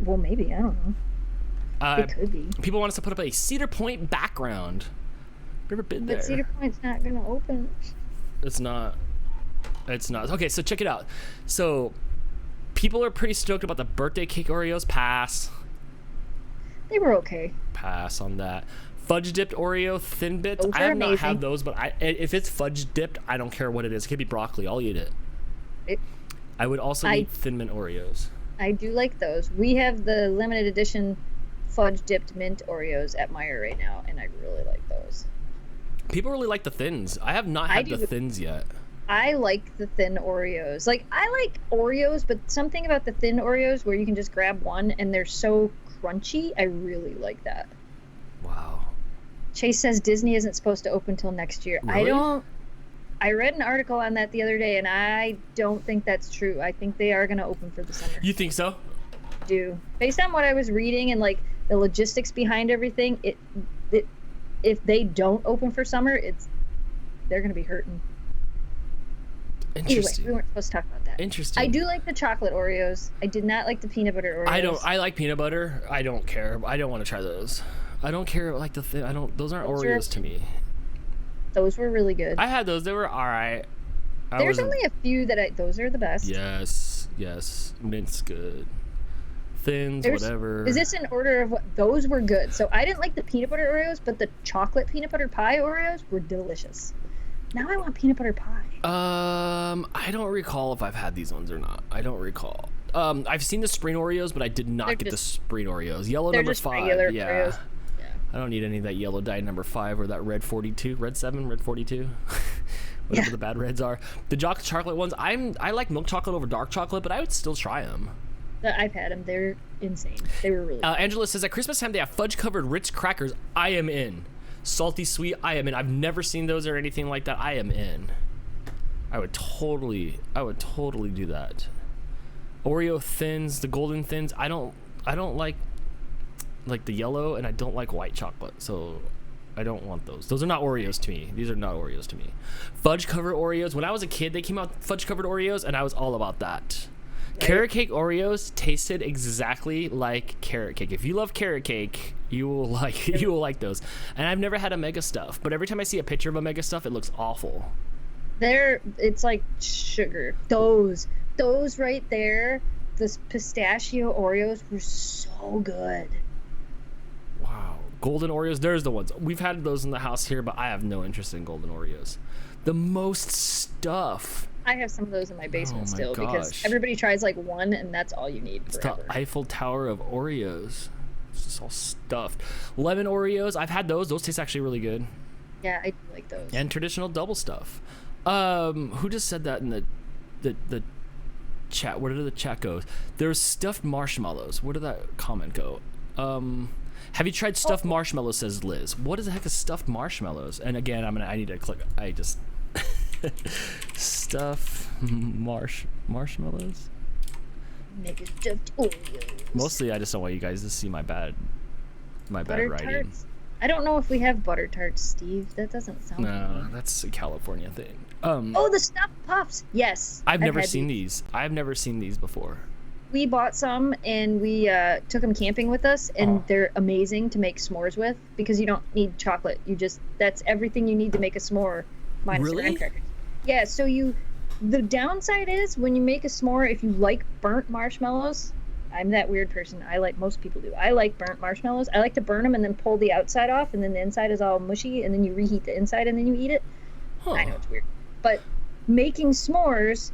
Well, maybe. I don't know. It could be. People want us to put up a Cedar Point background. Never been there. But Cedar Point's not going to open. It's not. Okay, so check it out. So, people are pretty stoked about the birthday cake Oreos. Pass. They were okay. Pass on that. Fudge dipped Oreo thin bits. Those I have are not amazing. had those, but if it's fudge dipped, I don't care what it is. It could be broccoli. I'll eat it. I would also eat Thin Mint Oreos. I do like those. We have the limited edition fudge dipped mint Oreos at Meijer right now, and I really like those. People really like the thins. I have not had the thins yet. I like the thin Oreos. Like, I like Oreos, but something about the thin Oreos where you can just grab one and they're so crunchy, I really like that. Wow. Chase says Disney isn't supposed to open till next year. Really? I read an article on that the other day, and I don't think that's true. I think they are going to open for the summer. You think so? I do. Based on what I was reading and, like, the logistics behind everything, if they don't open for summer, they're going to be hurting. Interesting. Anyway, we weren't supposed to talk about that. Interesting. I do like the chocolate Oreos. I did not like the peanut butter Oreos. I like peanut butter. I don't care. I don't want to try those. I don't care like the thing. Those aren't Oreos to me. Those were really good. I had those. They were all right. There's only a few that those are the best. Yes. Mint's good. Thins, whatever. Is this in order of what? Those were good. So I didn't like the peanut butter Oreos, but the chocolate peanut butter pie Oreos were delicious. Now I want peanut butter pie. I don't recall if I've had these ones or not. I don't recall. I've seen the spring Oreos, but I did not get the spring Oreos. Yellow number 5. Regular yeah. Oreos. I don't need any of that yellow dye number 5 or that red 42, red 7, red 42. Whatever the bad reds are. The chocolate ones, I like milk chocolate over dark chocolate, but I would still try them. I've had them. They're insane. They were really good. Angela says at Christmas time they have fudge covered Ritz crackers. I am in. Salty sweet, I am in. I've never seen those or anything like that. I am in. I would totally do that. Oreo thins, the golden thins. I don't like the yellow, and I don't like white chocolate, so I don't want those. Those are not Oreos to me. These are not Oreos to me. Fudge covered Oreos. When I was a kid, they came out fudge covered Oreos, and I was all about that. Carrot cake Oreos tasted exactly like carrot cake. If you love carrot cake, you will like those. And I've never had a Mega Stuff, but every time I see a picture of a Mega Stuff, it looks awful. It's like sugar. Those right there, the pistachio Oreos were so good. Wow. Golden Oreos, there's the ones. We've had those in the house here, but I have no interest in golden Oreos. The most stuff. I have some of those in my basement still gosh. because everybody tries like one and that's all you need forever. It's the Eiffel Tower of Oreos. It's just all stuffed. Lemon Oreos, I've had those. Those taste actually really good. Yeah, I do like those. And traditional double stuff. Who just said that in the chat? Where did the chat go? There's stuffed marshmallows. Where did that comment go? Have you tried stuffed marshmallows? Says Liz. What the heck is stuffed marshmallows? And again, I need to click. I just stuffed marshmallows. Make a stuffed Oreos. Mostly, I just don't want you guys to see my bad Butter writing. Tarts. I don't know if we have butter tarts, Steve. That doesn't sound. No, that's a California thing. Oh, the stuffed puffs. Yes. I've never seen these. I've never seen these before. We bought some and we took them camping with us, and they're amazing to make s'mores with because you don't need chocolate. That's everything you need to make a s'more. Minus the graham crackers. Yeah. So the downside is when you make a s'more, if you like burnt marshmallows. I'm that weird person. Most people do. I like burnt marshmallows. I like to burn them and then pull the outside off, and then the inside is all mushy, and then you reheat the inside, and then you eat it. I know it's weird. But making s'mores,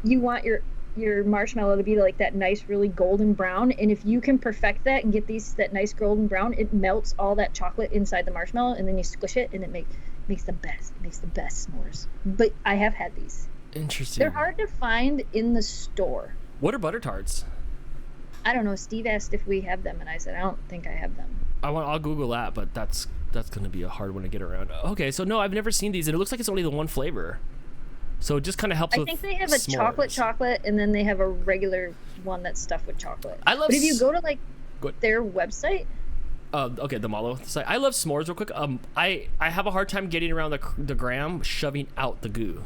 you want your marshmallow to be like that nice, really golden brown, and if you can perfect that and get that nice golden brown, it melts all that chocolate inside the marshmallow, and then you squish it, and it makes the best. It makes the best s'mores. But I have had these. Interesting. They're hard to find in the store. What are butter tarts? I don't know. Steve asked if we have them, and I said I don't think I have them. I'll Google that, but that's going to be a hard one to get around. Okay, so no, I've never seen these, and it looks like it's only the one flavor. So it just kind of helps with I think they have a s'mores. chocolate, and then they have a regular one that's stuffed with chocolate. But if you go to their website. Okay, the Malo site. I love s'mores real quick. I have a hard time getting around the graham, shoving out the goo.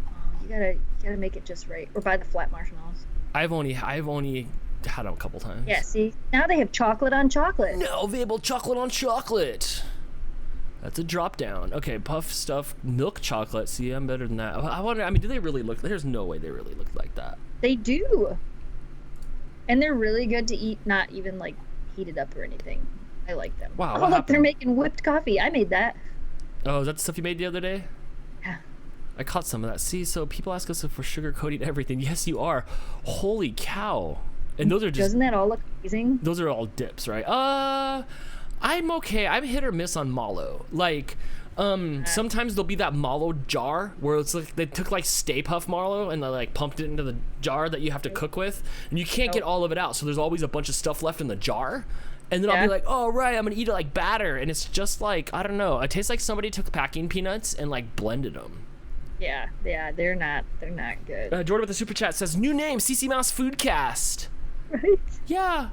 Oh, you gotta make it just right, or buy the flat marshmallows. I've only had them a couple times. Yeah, see? Now they have chocolate on chocolate. No, available chocolate on chocolate. That's a drop down. Okay, puff stuff, milk chocolate. See, I'm better than that. I wonder, do they really look? There's no way they really look like that. They do. And they're really good to eat, not even like heated up or anything. I like them. Wow. Oh, look, they're making whipped coffee. I made that. Oh, is that the stuff you made the other day? Yeah. I caught some of that. See, so people ask us if we're sugar coating everything. Yes, you are. Holy cow. And those are just... Doesn't that all look amazing? Those are all dips, right? I'm okay. I'm hit or miss on mallow. Like, sometimes there'll be that mallow jar where it's like they took like Stay Puft mallow and they like pumped it into the jar that you have to cook with, and you can't get all of it out. So there's always a bunch of stuff left in the jar. And then I'll be like, oh, right, I'm going to eat it like batter. And it's just like, I don't know. It tastes like somebody took packing peanuts and like blended them. Yeah, they're not good. Jordan with the super chat says, new name, CCMouse Foodcast. Right? Yeah.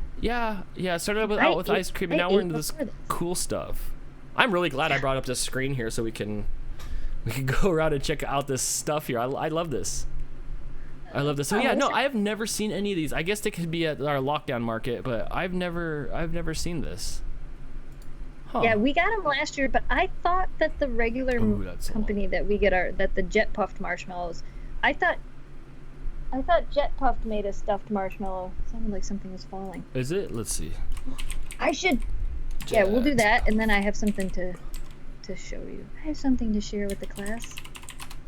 Started out with ice cream, and now we're into this cool stuff. I'm really glad I brought up this screen here so we can go around and check out this stuff here. I love this. I love this. So yeah, no, I have never seen any of these. I guess they could be at our lockdown market, but I've never seen this. Huh. Yeah, we got them last year, but I thought that the regular company that we get the Jet Puffed marshmallows, I thought Jet Puffed made a stuffed marshmallow. It sounded like something was falling. Is it? Let's see. I should. Yeah, we'll do that, and then I have something to show you. I have something to share with the class.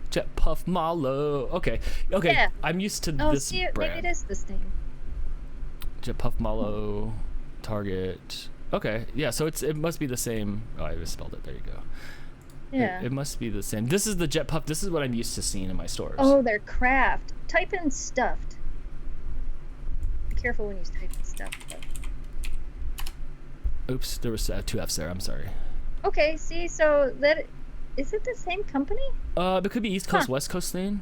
Jet Puff Mallow. Okay. Yeah. I'm used to this brand. Maybe it is this thing. Jet Puff Mallow, Target. Okay, yeah, so it must be the same. Oh, I misspelled it. There you go. Yeah. It must be the same. This is the Jet Puff. This is what I'm used to seeing in my stores. Oh, they're Kraft. Type in stuffed. Be careful when you type in stuffed, though. Oops, there was 2 F's there. I'm sorry. Okay, see, so is it the same company? It could be East Coast, West Coast thing.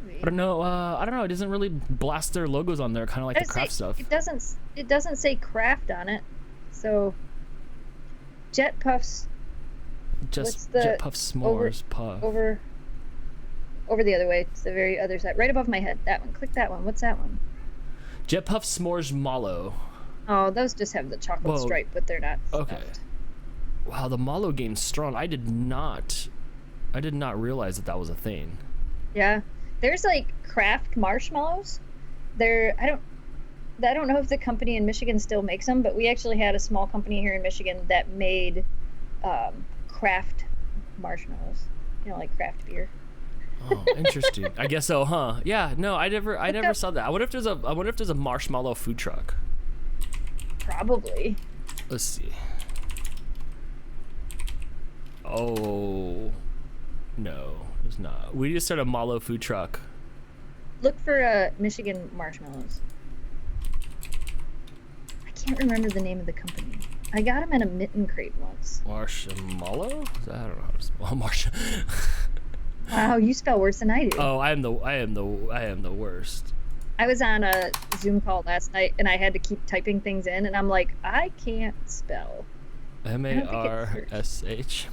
I don't know. It doesn't really blast their logos on there, kind of like the Kraft stuff. It doesn't say Kraft on it. So, Jet Puffs. Just Jet Puff S'mores Puff. over the other way. It's the very other side, right above my head. That one. Click that one. What's that one? Jet Puff S'mores Mallow. Oh, those just have the chocolate stripe, but they're not Okay. stuffed. Wow, the Mallow game's strong. I did not realize that was a thing. Yeah. There's like craft marshmallows. I don't know if the company in Michigan still makes them, but we actually had a small company here in Michigan that made craft marshmallows. You know, like craft beer. Oh, interesting. I guess so, huh? Yeah. No, I never saw that. I wonder if there's a marshmallow food truck. Probably. Let's see. Oh, no, there's not. We just started a Mallow food truck. Look for Michigan marshmallows. I can't remember the name of the company. I got them in a mitten crate once. Marshmallow? I don't know how to spell marsh. Wow, you spell worse than I do. Oh, I am the worst. I was on a Zoom call last night and I had to keep typing things in, and I'm like, I can't spell. M-A-R-S-H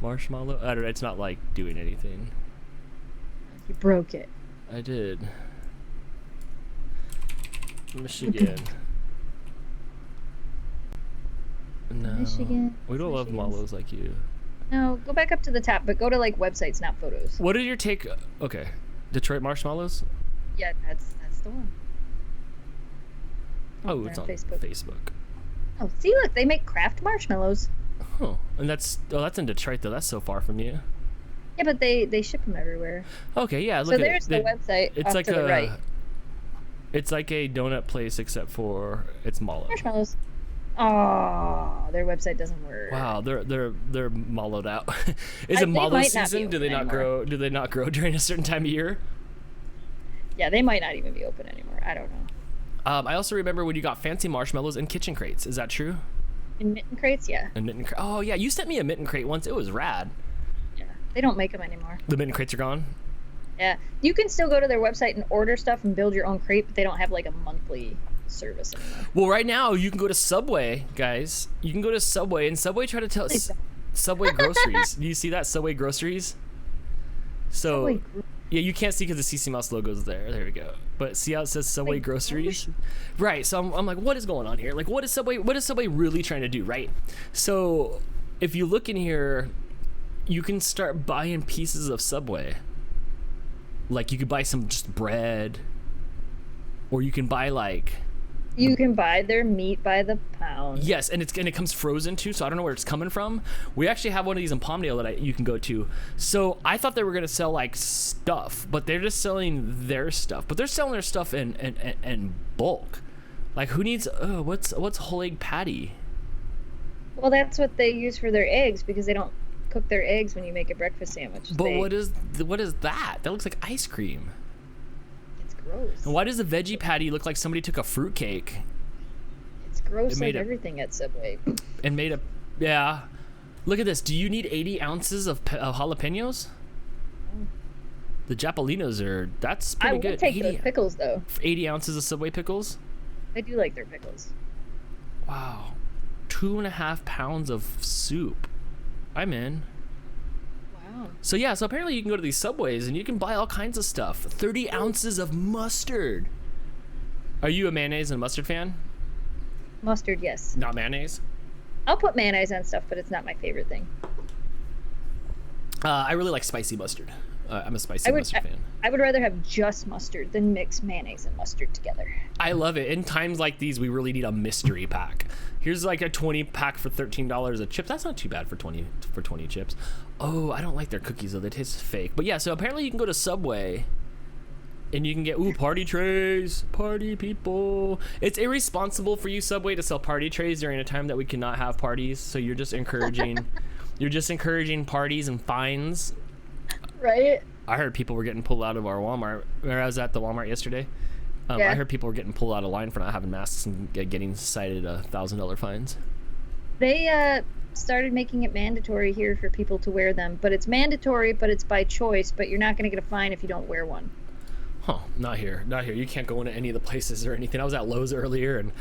marshmallow. I don't know. It's not like doing anything. You broke it. I did. Michigan. No. Michigan. We don't love Mallows like you. No, go back up to the top, but go to like websites, not photos. What are your take? Okay, Detroit marshmallows. Yeah, that's the one. Oh, it's on Facebook. Oh, see, look, they make craft marshmallows. Oh, and that's in Detroit though. That's so far from you. Yeah, but they ship them everywhere. Okay, yeah. Look so there's the website. It's off like to the right. It's like a donut place except for it's Mallow. Marshmallows. Oh, their website doesn't work. Wow, they're mallowed out. Is it mallow season? Do they not grow? Do they not grow during a certain time of year? Yeah, they might not even be open anymore. I don't know. I also remember when you got fancy marshmallows in kitchen crates. Is that true? In mitten crates, yeah. Oh yeah, you sent me a mitten crate once. It was rad. Yeah, they don't make them anymore. The mitten crates are gone. Yeah, you can still go to their website and order stuff and build your own crate, but they don't have like a monthly service anymore. Well, right now you can go to Subway, guys. You can go to Subway, and Subway try to tell us Subway groceries. Do you see that Subway groceries? So yeah, you can't see because the CCMouse logo is there. There we go. But see how it says Subway groceries? Right. So I'm like, what is going on here? Like, what is Subway really trying to do? Right. So if you look in here, you can start buying pieces of Subway. Like you could buy some just bread, or you can buy like. You can buy their meat by the pound. Yes, and it comes frozen too, so I don't know where it's coming from. We actually have one of these in Palmdale that you can go to. So I thought they were gonna sell like stuff, but they're just selling their stuff. But they're selling their stuff in bulk. Like who needs? What's whole egg patty? Well, that's what they use for their eggs because they don't cook their eggs when you make a breakfast sandwich. But what is that? That looks like ice cream. Gross. And why does the veggie patty look like somebody took a fruitcake? It's gross like everything at Subway. And made a, yeah. Look at this. Do you need 80 ounces of jalapenos? The Japalinos that's pretty good. I would take those pickles though. 80 ounces of Subway pickles? I do like their pickles. Wow. 2.5 pounds of soup. I'm in. So yeah, so apparently you can go to these Subways and you can buy all kinds of stuff. 30 ounces of mustard. Are you a mayonnaise and mustard fan? Mustard, yes. Not mayonnaise? I'll put mayonnaise on stuff, but it's not my favorite thing. I really like spicy mustard. I'm a spicy mustard fan. I would rather have just mustard than mix mayonnaise and mustard together. I love it. In times like these, we really need a mystery pack. Here's like a 20 pack for $13 of chips. That's not too bad for 20 chips. Oh, I don't like their cookies though. They taste fake. But yeah, so apparently you can go to Subway and you can get party trays, party people. It's irresponsible for you, Subway, to sell party trays during a time that we cannot have parties. So you're just encouraging parties and fines. Right. I heard people were getting pulled out of our Walmart. I was at the Walmart yesterday. Yeah. I heard people were getting pulled out of line for not having masks and getting cited $1,000 fines. They started making it mandatory here for people to wear them, but it's mandatory, but it's by choice. But you're not going to get a fine if you don't wear one. Huh? Not here. You can't go into any of the places or anything. I was at Lowe's earlier, and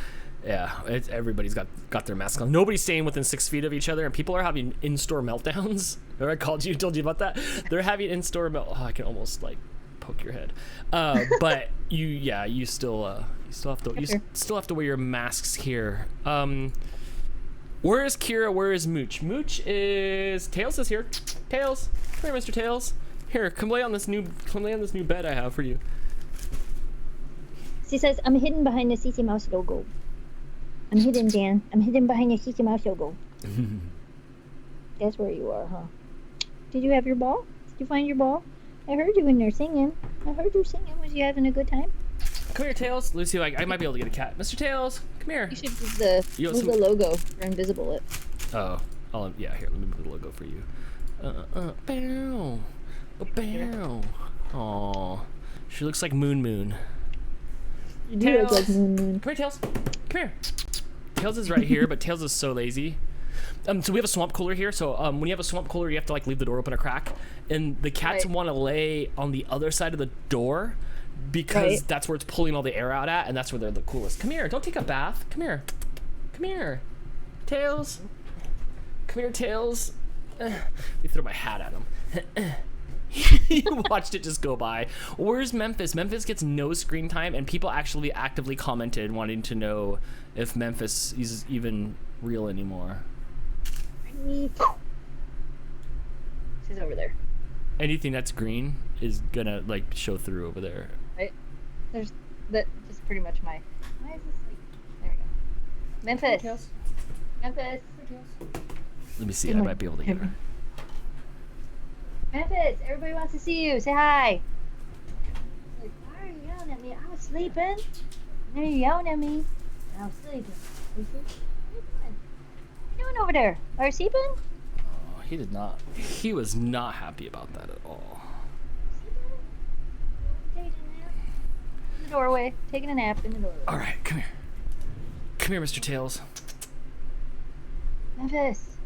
Yeah, everybody's got their mask on. Nobody's staying within 6 feet of each other, and people are having in-store meltdowns. Remember I told you about that? They're having in-store I can almost like poke your head. But you still have to wear your masks here. Where is Kira? Where is Mooch? Tails is here. Tails, come here, Mr. Tails. Here, come lay on this new bed I have for you. She says, I'm hidden behind the CCMouse logo. I'm hidden, Dan. I'm hidden behind the CCMouse logo. That's where you are, huh? Did you have your ball? Did you find your ball? I heard you in there singing. Was you having a good time? Come here, Tails. Let's see if I might be able to get a cat. Mr. Tails, come here. You should move the logo for invisible it. Oh, yeah, here, let me move the logo for you. Bow. Bow. Aw. She looks like Moon. You do look like Moon. Come here, Tails. Come here. Tails is right here, but Tails is so lazy. So we have a swamp cooler here. So when you have a swamp cooler, you have to like leave the door open a crack, and the cats want to lay on the other side of the door because that's where it's pulling all the air out at, and that's where they're the coolest. Come here, don't take a bath. Come here, Tails. Come here, Tails. Let me throw my hat at him. You watched it just go by. Where's Memphis? Memphis gets no screen time, and people actually actively commented wanting to know if Memphis is even real anymore. She's over there. Anything that's green is gonna like show through over there. Right. There's just pretty much my. Why is this like? There we go. Memphis. Memphis. Let me see. I might be able to get her. Memphis, everybody wants to see you. Say hi. Like, why are you yelling at me? I was sleeping. Now you're yelling at me. I was sleeping. What are you doing over there? Are you sleeping? Oh, he did not. He was not happy about that at all. Taking a nap in the doorway. Taking a nap in the doorway. All right, come here. Come here, Mr. Tails. Memphis.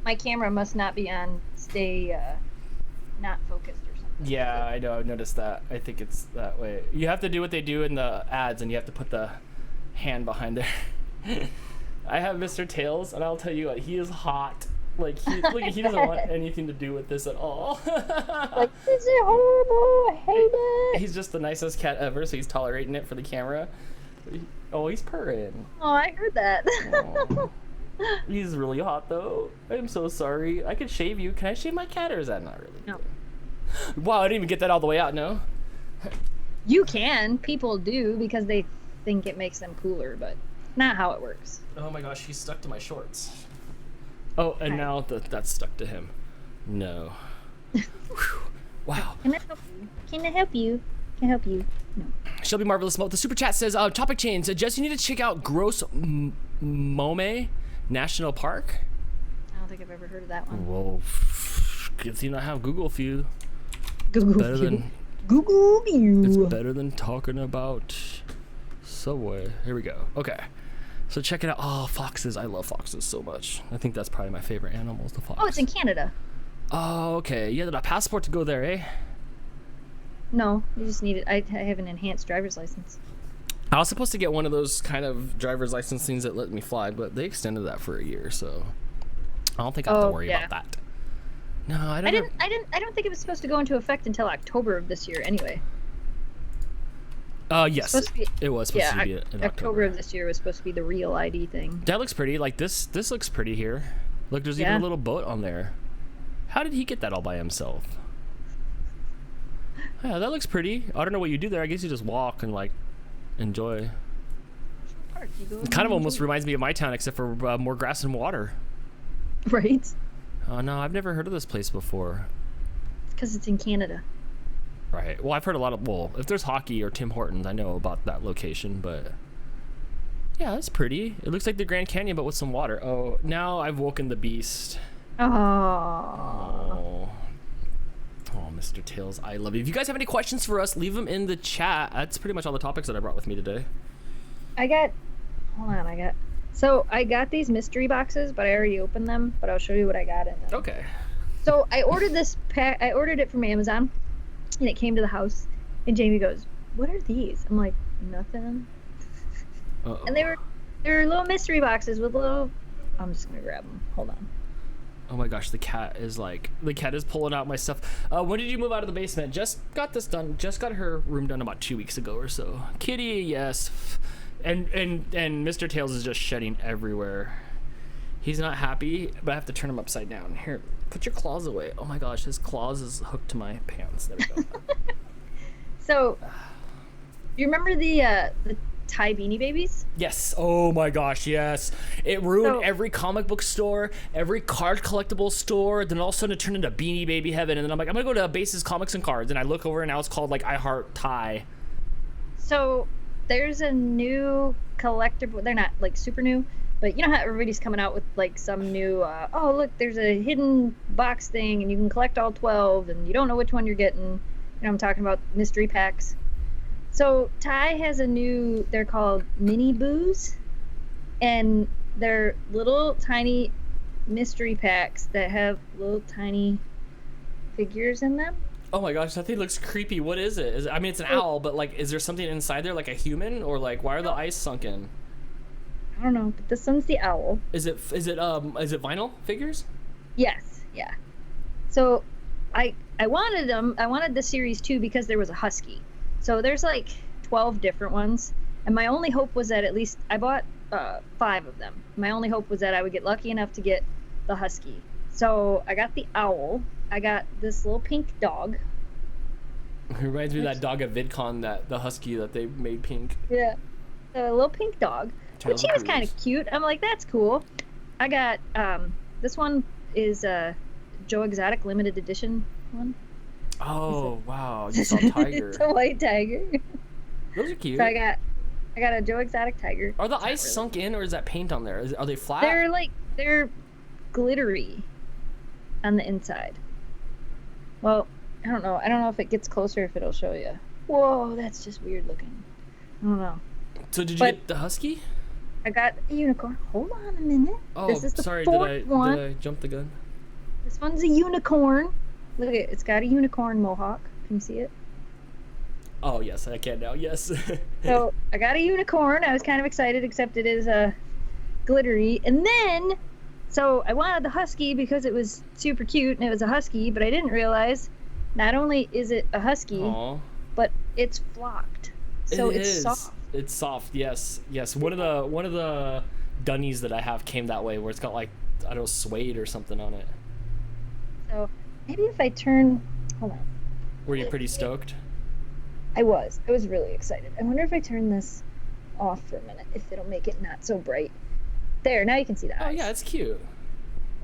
My camera must not be on, stay not focused or something. Yeah, I know. I've noticed that. I think it's that way. You have to do what they do in the ads, and you have to put the hand behind there. I have Mr. Tails, and I'll tell you what, he is hot. Like, he doesn't want anything to do with this at all. Like, this is horrible. I hate it. He's just the nicest cat ever, so he's tolerating it for the camera. Oh, he's purring. Oh, I heard that. He's really hot, though. I'm so sorry. I could shave you. Can I shave my cat, or is that not really? No. Wow, I didn't even get that all the way out, no? You can. People do because they think it makes them cooler, but not how it works. Oh my gosh, he's stuck to my shorts. Oh, and now that's stuck to him. No. Wow. Can I help you? Can I help you? Can I help you? No. Shelby Marvelous Smoke. The super chat says, topic change. Jess, you need to check out Gross Mome National Park. I don't think I've ever heard of that one. Whoa. Good thing I have Google View. Google View. It's better than talking about Subway. Here we go. Okay. So check it out. Oh, foxes. I love foxes so much. I think that's probably my favorite animal is the fox. Oh, it's in Canada. Oh, okay. You had a passport to go there, eh? No, you just need it. I have an enhanced driver's license. I was supposed to get one of those kind of driver's license things that let me fly, but they extended that for a year, so I don't think I have to worry about that. No, I don't think it was supposed to go into effect until October of this year anyway. Yes, it was supposed to be in October of this year was supposed to be the real ID thing. That looks pretty. Like this looks pretty here. Look, there's even a little boat on there. How did he get that all by himself? Yeah, that looks pretty. I don't know what you do there. I guess you just walk and like enjoy. It kind of almost reminds me of my town, except for more grass and water. Right. Oh no, I've never heard of this place before. It's because it's in Canada. Right. Well, I've heard a lot of. Well, if there's hockey or Tim Hortons, I know about that location, but yeah, that's pretty. It looks like the Grand Canyon, but with some water. Oh, now I've woken the beast. Oh, Mr. Tails, I love you. If you guys have any questions for us, leave them in the chat. That's pretty much all the topics that I brought with me today. I got these mystery boxes, but I already opened them, but I'll show you what I got in them. Okay. So I ordered this I ordered it from Amazon, and it came to the house, and Jamie goes, "What are these?" I'm like, nothing. Uh-oh. And they were little mystery boxes with little. I'm just gonna grab them. Hold on. Oh my gosh, the cat is pulling out my stuff. When did you move out of the basement? Just got this done. Just got her room done about 2 weeks ago or so. Kitty, yes. And Mr. Tails is just shedding everywhere. He's not happy, but I have to turn him upside down. Here, put your claws away. Oh my gosh, his claws is hooked to my pants. There we go. So, you remember the Thai Beanie Babies? Yes. Oh my gosh, yes. It ruined every comic book store, every card collectible store. Then all of a sudden it turned into Beanie Baby heaven. And then I'm like, I'm going to go to Bases Comics and Cards. And I look over and now it's called like I Heart Thai. So there's a new collectible. They're not like super new, but you know how everybody's coming out with like some new, oh look, there's a hidden box thing and you can collect all 12 and you don't know which one you're getting. You know, I'm talking about mystery packs. So Ty has a new, they're called Mini Boos, and they're little tiny mystery packs that have little tiny figures in them. Oh my gosh, that thing looks creepy. What is it? I mean, it's an owl, but like, is there something inside there, like a human, or like, why are the eyes sunken? I don't know, but this one's the owl. Is it vinyl figures? Yes, yeah. So I wanted them. I wanted the series 2 because there was a husky. So there's like 12 different ones, and my only hope was that at least I bought 5 of them. My only hope was that I would get lucky enough to get the husky. So I got the owl. I got this little pink dog. It reminds me of that dog at VidCon, the husky that they made pink. Yeah, a little pink dog, which he was kind of cute. I'm like, that's cool. I got this one is Joe Exotic limited edition one. Oh wow! You saw tiger. It's a white tiger. Those are cute. So I got a Joe Exotic tiger. Are the eyes sunk in, or is that paint on there? Are they flat? They're glittery on the inside. Well, I don't know. I don't know if it gets closer, if it'll show you. Whoa, that's just weird looking. I don't know. So did you get the husky? I got a unicorn. Hold on a minute. Oh, this is the sorry. fourth one. Did I jump the gun? This one's a unicorn. Look at it. It's got a unicorn mohawk. Can you see it? Oh, yes. I can now. Yes. So I got a unicorn. I was kind of excited, except it is glittery. And then, so I wanted the husky because it was super cute and it was a husky, but I didn't realize not only is it a husky, but it's flocked. So it's soft. It's soft. Yes. Yes. One of the dunnies that I have came that way, where it's got like, I don't know, suede or something on it. So maybe if I turn, hold on. Were you pretty stoked? I was really excited. I wonder if I turn this off for a minute, if it'll make it not so bright. There, now you can see the eyes. Oh yeah, it's cute.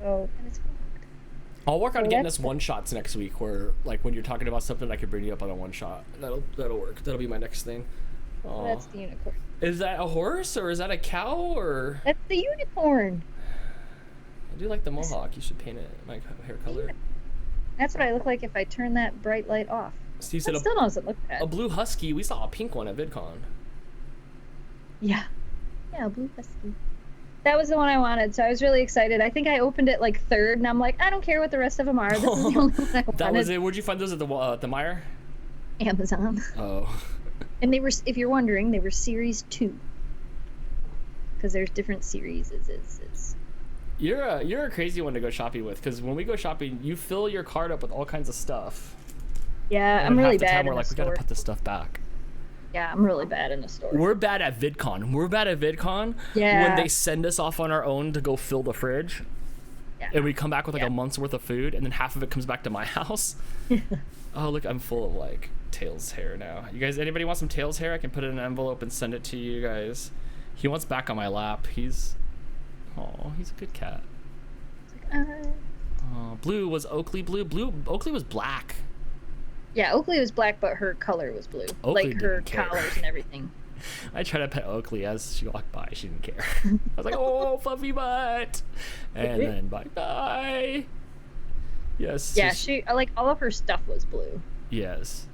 Oh, and it's flocked. I'll work on getting us one-shots next week, where like when you're talking about something, I can bring you up on a one-shot. That'll work. That'll be my next thing. Oh, that's the unicorn. Is that a horse or is that a cow or? That's the unicorn. I do like the mohawk. You should paint it my hair color. That's what I look like if I turn that bright light off. Steve said still doesn't look bad. A blue husky. We saw a pink one at VidCon. Yeah, a blue husky. That was the one I wanted, so I was really excited. I think I opened it like third, and I'm like, I don't care what the rest of them are. This is the only one I wanted. That was it. Where'd you find those at the Meijer? Amazon. Oh. And they were, if you're wondering, they were series 2. Because there's different series. You're a crazy one to go shopping with, because when we go shopping, you fill your cart up with all kinds of stuff. Yeah, I'm really bad in we're like, we gotta put this stuff back. Yeah, I'm really bad in the store. We're bad at VidCon. Yeah. When they send us off on our own to go fill the fridge. Yeah. And we come back with like a month's worth of food, and then half of it comes back to my house. Oh, look, I'm full of like Tails hair now. You guys, anybody want some Tails hair? I can put it in an envelope and send it to you guys. He wants back on my lap. He's a good cat. Blue was Oakley blue. Oakley was black. Yeah, Oakley was black, but her color was blue. Oakley like her collars and everything. I tried to pet Oakley as she walked by. She didn't care. I was like, oh, fluffy butt. And then bye. Yes. Yeah, she like all of her stuff was blue. Yes.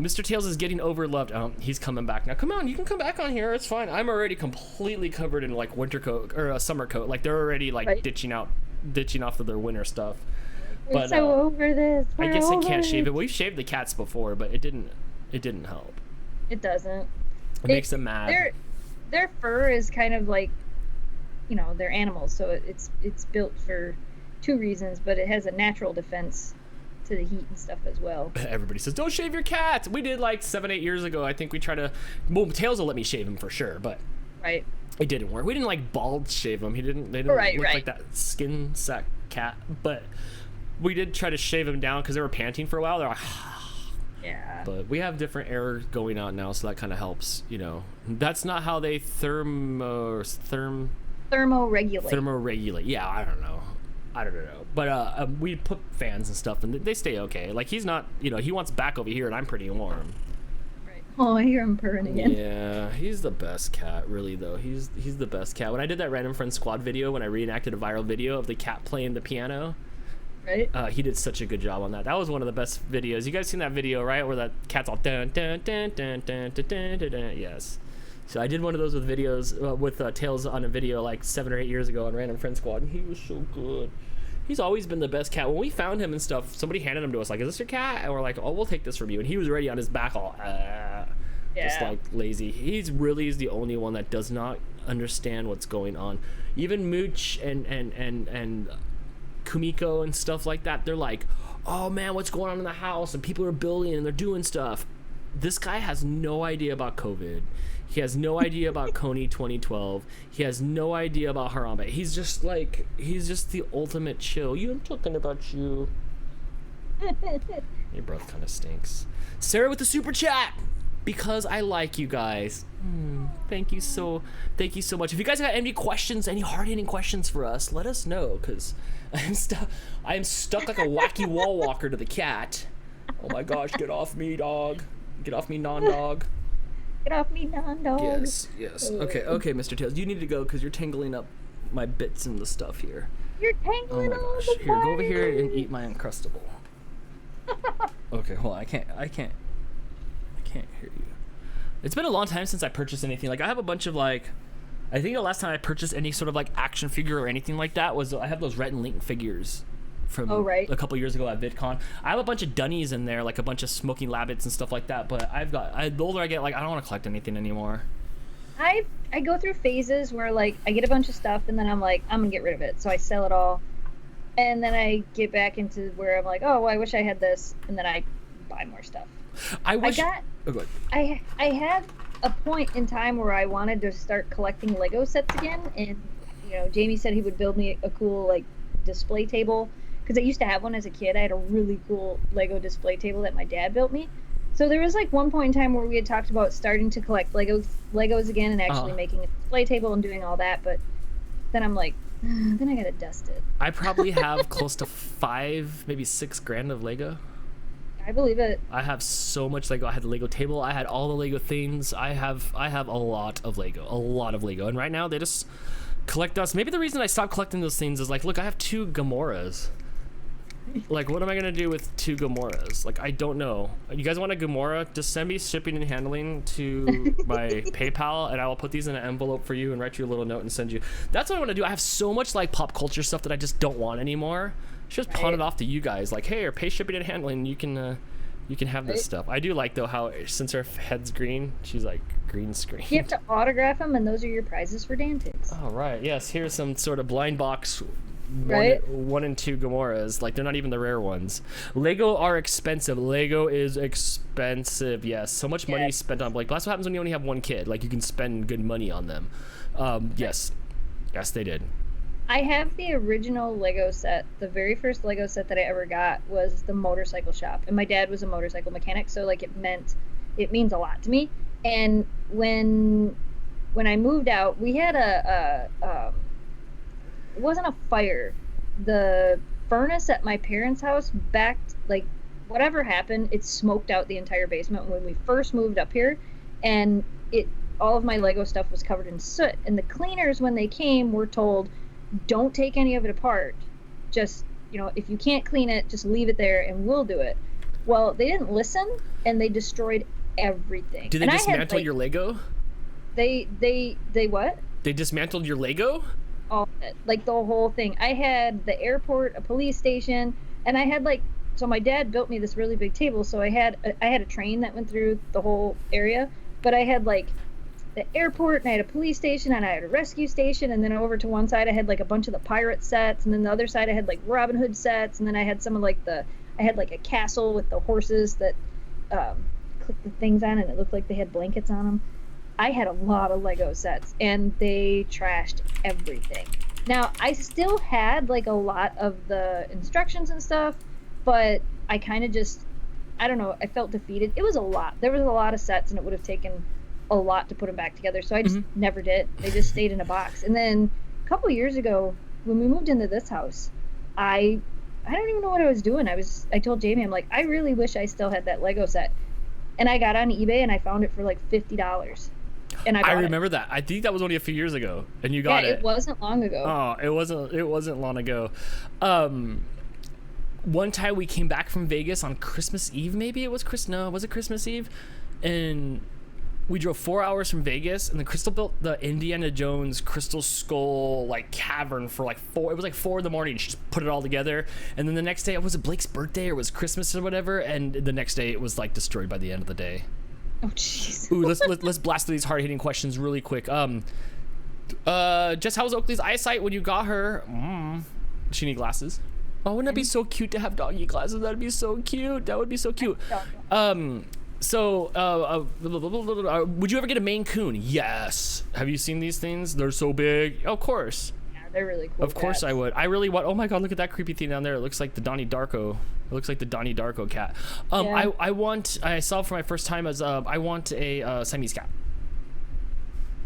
Mr. Tails is getting overloved. He's coming back now. Come on, you can come back on here. It's fine. I'm already completely covered in like winter coat or a summer coat. Like they're already like ditching off of their winter stuff. We're so over this. I guess I can't shave it. We've shaved the cats before, but it didn't help. It doesn't. It makes them mad. Their fur is kind of like, they're animals, so it's built for 2 reasons, but it has a natural defense to the heat and stuff as well. Everybody says, don't shave your cat. We did like 7-8 years ago. I think we tried to, well, Tails will let me shave him for sure, but right, it didn't work. We didn't like bald shave him. They didn't look like that skin sack cat, but we did try to shave him down because they were panting for a while. They're like, yeah. But we have different air going on now, so that kind of helps, That's not how they thermoregulate. Thermoregulate. Yeah, I don't know. But we put fans and stuff, and they stay okay. Like, he's not, he wants back over here, and I'm pretty warm. Right. Oh, I hear him purring again. Yeah, he's the best cat, really, though. He's the best cat. When I did that Random Friends Squad video, when I reenacted a viral video of the cat playing the piano, right? He did such a good job on that. That was one of the best videos. You guys seen that video, right? Where that cat's all dun dun dun dun dun dun dun dun dun. Yes. So I did one of those with videos with Tails on a video like 7 or 8 years ago on Random Friend Squad, and he was so good. He's always been the best cat. When we found him and stuff, somebody handed him to us like, "Is this your cat?" And we're like, "Oh, we'll take this from you." And he was already on his back all just like lazy. He's really is the only one that does not understand what's going on. Even Mooch and Kumiko and stuff like that, they're like, "Oh man, what's going on in the house?" And people are building and they're doing stuff. This guy has no idea about COVID. He has no idea about Kony 2012. He has no idea about Harambe. He's just the ultimate chill. I'm talking about you. Your breath kind of stinks. Sarah with the super chat. Because I like you guys. Thank you so much. If you guys got any questions, any hard-hitting questions for us, let us know, because I am stuck like a wacky wall walker to the cat. Oh my gosh, get off me, dog. Get off me, non-dog. Get off me, non-dog. Yes. Okay, Mr. Tails, you need to go because you're tangling up my bits and the stuff here. You're tangling all the Here, go over here and eat my Uncrustable. Okay, hold on. I can't hear you. It's been a long time since I purchased anything. Like, I have a bunch of, like, I think the last time I purchased any sort of, like, action figure or anything like that was, I have those Rhett and Link figures from a couple years ago at VidCon. I have a bunch of Dunnies in there, like a bunch of Smoking Labbits and stuff like that, but the older I get, like, I don't want to collect anything anymore. I go through phases where, like, I get a bunch of stuff and then I'm like, I'm gonna get rid of it, so I sell it all, and then I get back into where I'm like, oh, well, I wish I had this, and then I buy more stuff. I had a point in time where I wanted to start collecting Lego sets again, and Jamie said he would build me a cool, like, display table, because I used to have one as a kid. I had a really cool Lego display table that my dad built me. So there was, like, one point in time where we had talked about starting to collect Legos again and actually making a display table and doing all that, but then I'm like, then I gotta dust it. I probably have close to 5, maybe 6 grand of Lego. I believe it. I have so much Lego. I had the Lego table. I had all the Lego things. I have a lot of Lego. And right now they just collect dust. Maybe the reason I stopped collecting those things is like, look, I have 2 Gamoras. Like, what am I gonna do with 2 Gamoras? Like, I don't know. You guys want a Gamora? Just send me shipping and handling to my PayPal, and I will put these in an envelope for you and write you a little note and send you. That's what I want to do. I have so much, like, pop culture stuff that I just don't want anymore. Just pawn it off to you guys, like, hey, or pay shipping and handling, you can have this stuff. I do like, though, how since her head's green, she's like green screen. You have to autograph them, and those are your prizes for Dantics. Oh, right. Yes, here's some sort of blind box 1 and 2 Gamoras. Like, they're not even the rare ones. Lego are expensive. Lego is expensive, yes. So much money spent on Blake. But that's what happens when you only have 1 kid. Like, you can spend good money on them. Yes, they did. I have the original Lego set. The very first Lego set that I ever got was the motorcycle shop, and my dad was a motorcycle mechanic, so like it means a lot to me. And when I moved out, we had it wasn't a fire. The furnace at my parents' house backed, like, whatever happened, it smoked out the entire basement when we first moved up here, and all of my Lego stuff was covered in soot. And the cleaners, when they came, were told, don't take any of it apart. Just, if you can't clean it, just leave it there and we'll do it. Well, they didn't listen, and they destroyed everything. Did they dismantle your Lego? They what? They dismantled your Lego? All of it. Like, the whole thing. I had the airport, a police station, and I had, like, so my dad built me this really big table, so I had a train that went through the whole area, but I had, like, the airport, and I had a police station, and I had a rescue station, and then over to one side I had like a bunch of the pirate sets, and then the other side I had like Robin Hood sets, and then I had some of like I had like a castle with the horses that clicked the things on, and it looked like they had blankets on them. I had a lot of Lego sets, and they trashed everything. Now, I still had like a lot of the instructions and stuff, but I kind of just, I don't know, I felt defeated. It was a lot. There was a lot of sets, and it would have taken a lot to put them back together, so I just never did. They just stayed in a box. And then a couple of years ago, when we moved into this house, I don't even know what I was doing. I told Jamie, I'm like, I really wish I still had that Lego set. And I got on eBay, and I found it for like $50. And I remember that. I think that was only a few years ago, and you got it. It wasn't long ago. Oh, it wasn't long ago. One time we came back from Vegas on Christmas Eve, maybe it was was it Christmas Eve? And we drove 4 hours from Vegas, and the Crystal built the Indiana Jones Crystal Skull like cavern for like 4. It was like 4 in the morning. She just put it all together, and then the next day, was it Blake's birthday or was Christmas or whatever? And the next day, it was like destroyed by the end of the day. Oh jeez. Ooh, let's blast through these hard hitting questions really quick. Jess, how was Oakley's eyesight when you got her? Does she need glasses? Oh, wouldn't that be so cute to have doggy glasses? That'd be so cute. That would be so cute. Would you ever get a Maine Coon? Yes. Have you seen these things? They're so big. Of course. Yeah, they're really cool. Of course I would. I really want. Oh my God, look at that creepy thing down there. It looks like the Donnie Darko. It looks like the Donnie Darko cat. Yeah. I saw for my first time as I want a Siamese cat.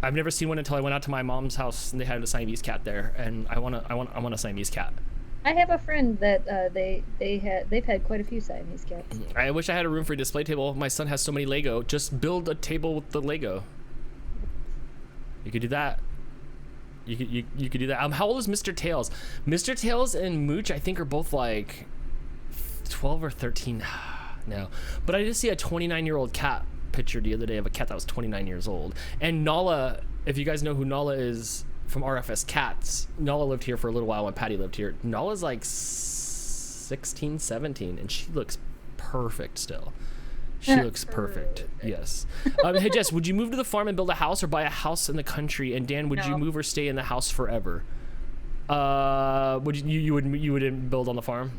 I've never seen one until I went out to my mom's house and they had a Siamese cat there, and I want a Siamese cat. I have a friend that they've had quite a few Siamese cats. I wish I had a room for a display table. My son has so many Lego. Just build a table with the Lego. You could do that. You could do that. How old is Mr. Tails? Mr. Tails and Mooch, I think, are both like 12 or 13. No, but I did see a 29-year-old cat picture the other day of a cat that was 29 years old. And Nala, if you guys know who Nala is from RFS Cats, Nala lived here for a little while when Patty lived here. Nala's like 16, 17, and she looks perfect still. She looks perfect. Yes. Hey Jess, would you move to the farm and build a house, or buy a house in the country? And Dan, would you move or stay in the house forever? Would you wouldn't build on the farm?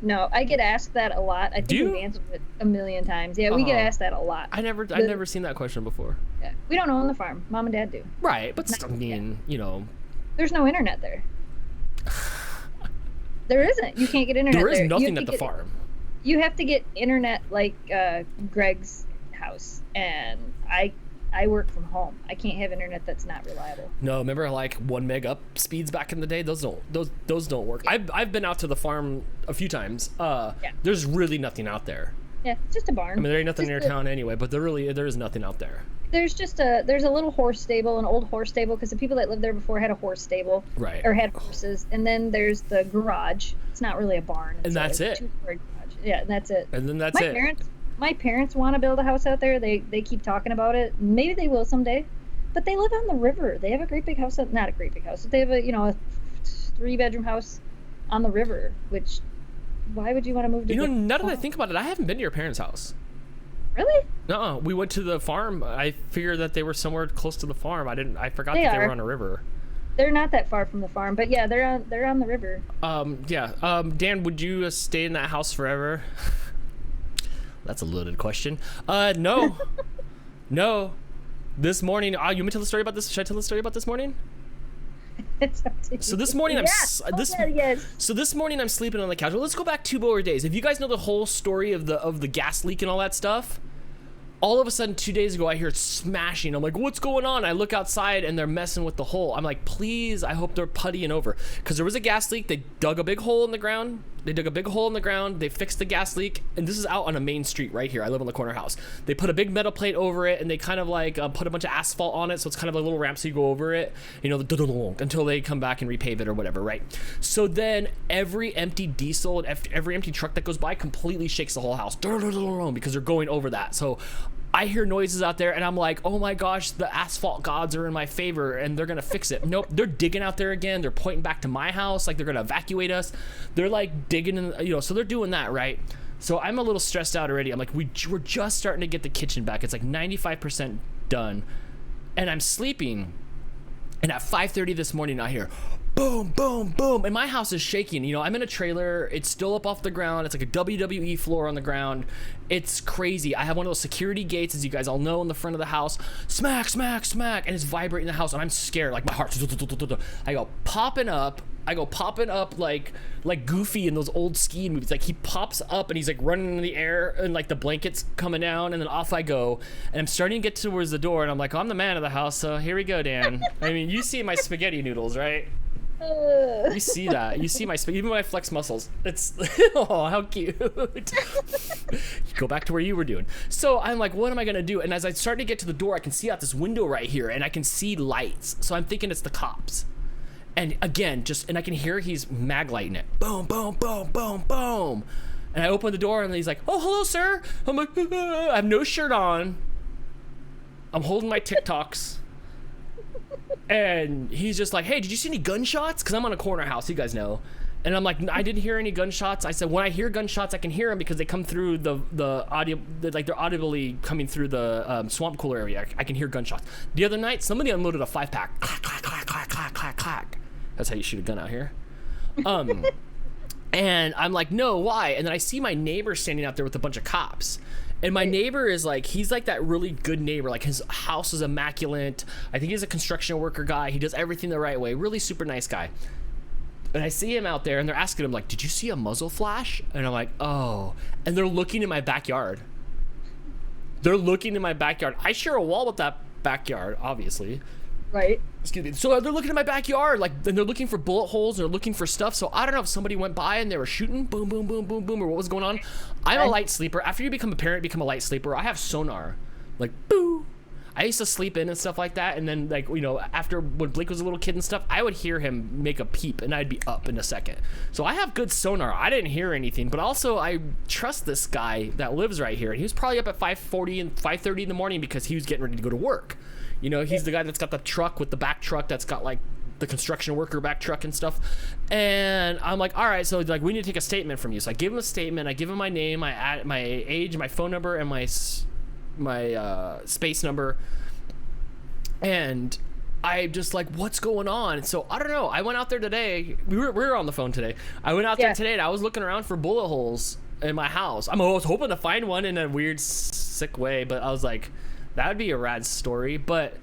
No. I get asked that a lot. I think we've answered it a million times. Yeah, we get asked that a lot. I've never seen that question before. Yeah. We don't own the farm. Mom and Dad do. Right, but still, I mean, you know. There's no internet there. There isn't. You can't get internet there. There is nothing at the farm. You have to get internet like Greg's house, and I work from home. I can't have internet that's not reliable. No, remember like 1 meg up speeds back in the day? Those don't work. Yeah. I've been out to the farm a few times. There's really nothing out there. Yeah, it's just a barn. I mean, there ain't nothing near town anyway, but there is nothing out there. There's a little horse stable, an old horse stable, because the people that lived there before had a horse stable, right? Or had horses. And then there's the garage. It's not really a barn. And that's it. Two-story garage. Yeah, and that's it. And then that's it. My parents want to build a house out there. They keep talking about it. Maybe they will someday. But they live on the river. They have a great big house. Not a great big house. But they have a 3-bedroom house on the river. Which, why would you want to move to? Now that I think about it, I haven't been to your parents' house. Really? No, we went to the farm. I figured that they were somewhere close to the farm. I forgot that they were on a river. They're not that far from the farm, but yeah, they're on the river. Dan, would you stay in that house forever? That's a loaded question. No. No. This morning, you want me to tell the story about this? Should I tell the story about this morning? It's up to you. So this morning So this morning I'm sleeping on the couch. Well, let's go back 2 more days. If you guys know the whole story of the gas leak and all that stuff, all of a sudden 2 days ago I hear it smashing. I'm like, what's going on? I look outside and they're messing with the hole. I'm like, please, I hope they're puttying over, because there was a gas leak. They dug a big hole in the ground. They fixed the gas leak, and this is out on a main street right here. I live on the corner house. They put a big metal plate over it, and they kind of like put a bunch of asphalt on it, so it's kind of a little ramp so you go over it, until they come back and repave it or whatever, right? So then every empty diesel and every empty truck that goes by completely shakes the whole house because they're going over that. So I hear noises out there, and I'm like, oh my gosh, the asphalt gods are in my favor, and they're gonna fix it. Nope, they're digging out there again. They're pointing back to my house, like they're gonna evacuate us. They're like digging in, so they're doing that, right? So I'm a little stressed out already. I'm like, we're just starting to get the kitchen back. It's like 95% done. and I'm sleeping, and at 5:30 this morning I hear boom, boom, boom, and my house is shaking. You know, I'm in a trailer. It's still up off the ground. It's like a WWE floor on the ground. It's crazy. I have one of those security gates, as you guys all know, in the front of the house. Smack, smack, smack, and it's vibrating the house, and I'm scared. Like my heart. I go popping up like Goofy in those old skiing movies. Like he pops up and he's like running in the air and like the blanket's coming down, and then off I go, and I'm starting to get towards the door, and I'm like, oh, I'm the man of the house, so here we go, Dan. I mean, you see my spaghetti noodles, right? You see that. You see my even when I flex muscles. It's oh, how cute. Go back to where you were doing. So I'm like, what am I gonna do? And as I start to get to the door, I can see out this window right here, and I can see lights. So I'm thinking it's the cops. And again, and I can hear he's mag lighting it. Boom, boom, boom, boom, boom. And I open the door, and he's like, oh, hello, sir. I'm like, I have no shirt on. I'm holding my TikToks. And he's just like, hey, did you see any gunshots? Because I'm on a corner house, you guys know. And I'm like, I didn't hear any gunshots. I said, when I hear gunshots, I can hear them because they come through the audio, like they're audibly coming through the swamp cooler area. I can hear gunshots. The other night, somebody unloaded a 5-pack. Clack, clack, clack, clack, clack, clack, clack. That's how you shoot a gun out here. And I'm like, no, why? And then I see my neighbor standing out there with a bunch of cops. And my neighbor is like, he's like that really good neighbor. Like his house is immaculate. I think he's a construction worker guy. He does everything the right way. Really super nice guy. And I see him out there, and they're asking him like, did you see a muzzle flash? And I'm like, oh. And they're looking in my backyard. They're looking in my backyard. I share a wall with that backyard, obviously. Right. Excuse me. So they're looking at my backyard, like, and they're looking for bullet holes, and they're looking for stuff. So I don't know if somebody went by and they were shooting, boom, boom, boom, boom, boom, or what was going on. I'm a light sleeper. After you become a parent, become a light sleeper. I have sonar, like, boo. I used to sleep in and stuff like that, and then, like, you know, after when Blake was a little kid and stuff, I would hear him make a peep, and I'd be up in a second. So I have good sonar. I didn't hear anything, but also I trust this guy that lives right here, and he was probably up at 5:40 and 5:30 in the morning because he was getting ready to go to work. You know, he's the guy that's got the truck with the back truck that's got like the construction worker back truck and stuff. And I'm like, all right, so like we need to take a statement from you. So I give him a statement. I give him my name, my age, my phone number, and my space number. And I just like, what's going on? So I don't know. I went out there today. We were on the phone today. I went out there today, and I was looking around for bullet holes in my house. I was hoping to find one in a weird, sick way, but I was like, that would be a rad story. But,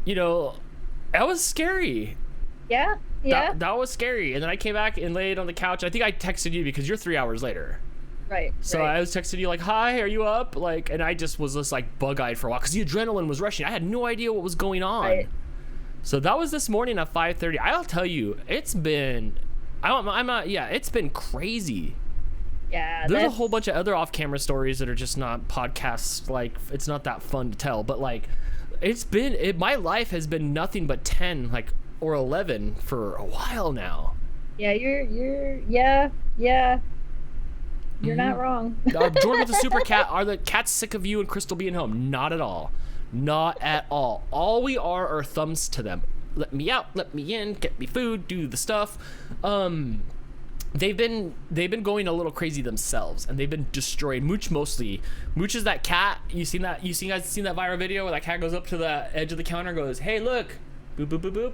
you know, that was scary. Yeah. That was scary. And then I came back and laid on the couch. I think I texted you because you're 3 hours later. Right. So I was texting you like, hi, are you up? Like, and I just was just like bug-eyed for a while because the adrenaline was rushing. I had no idea what was going on. Right. So that was this morning at 5:30. I'll tell you, it's been, it's been crazy. Yeah, there's a whole bunch of other off-camera stories that are just not podcasts. Like, it's not that fun to tell, but like, my life has been nothing but 10, like, or 11 for a while now. Yeah, you're not wrong. Jordan with the super cat. Are the cats sick of you and Crystal being home? Not at all. Not at all. All we are thumbs to them. Let me out, let me in, get me food, do the stuff. They've been going a little crazy themselves, and they've been destroying Mooch mostly. Mooch is that cat. You guys seen that viral video where that cat goes up to the edge of the counter and goes, hey, look, boop, boop, boop, boop.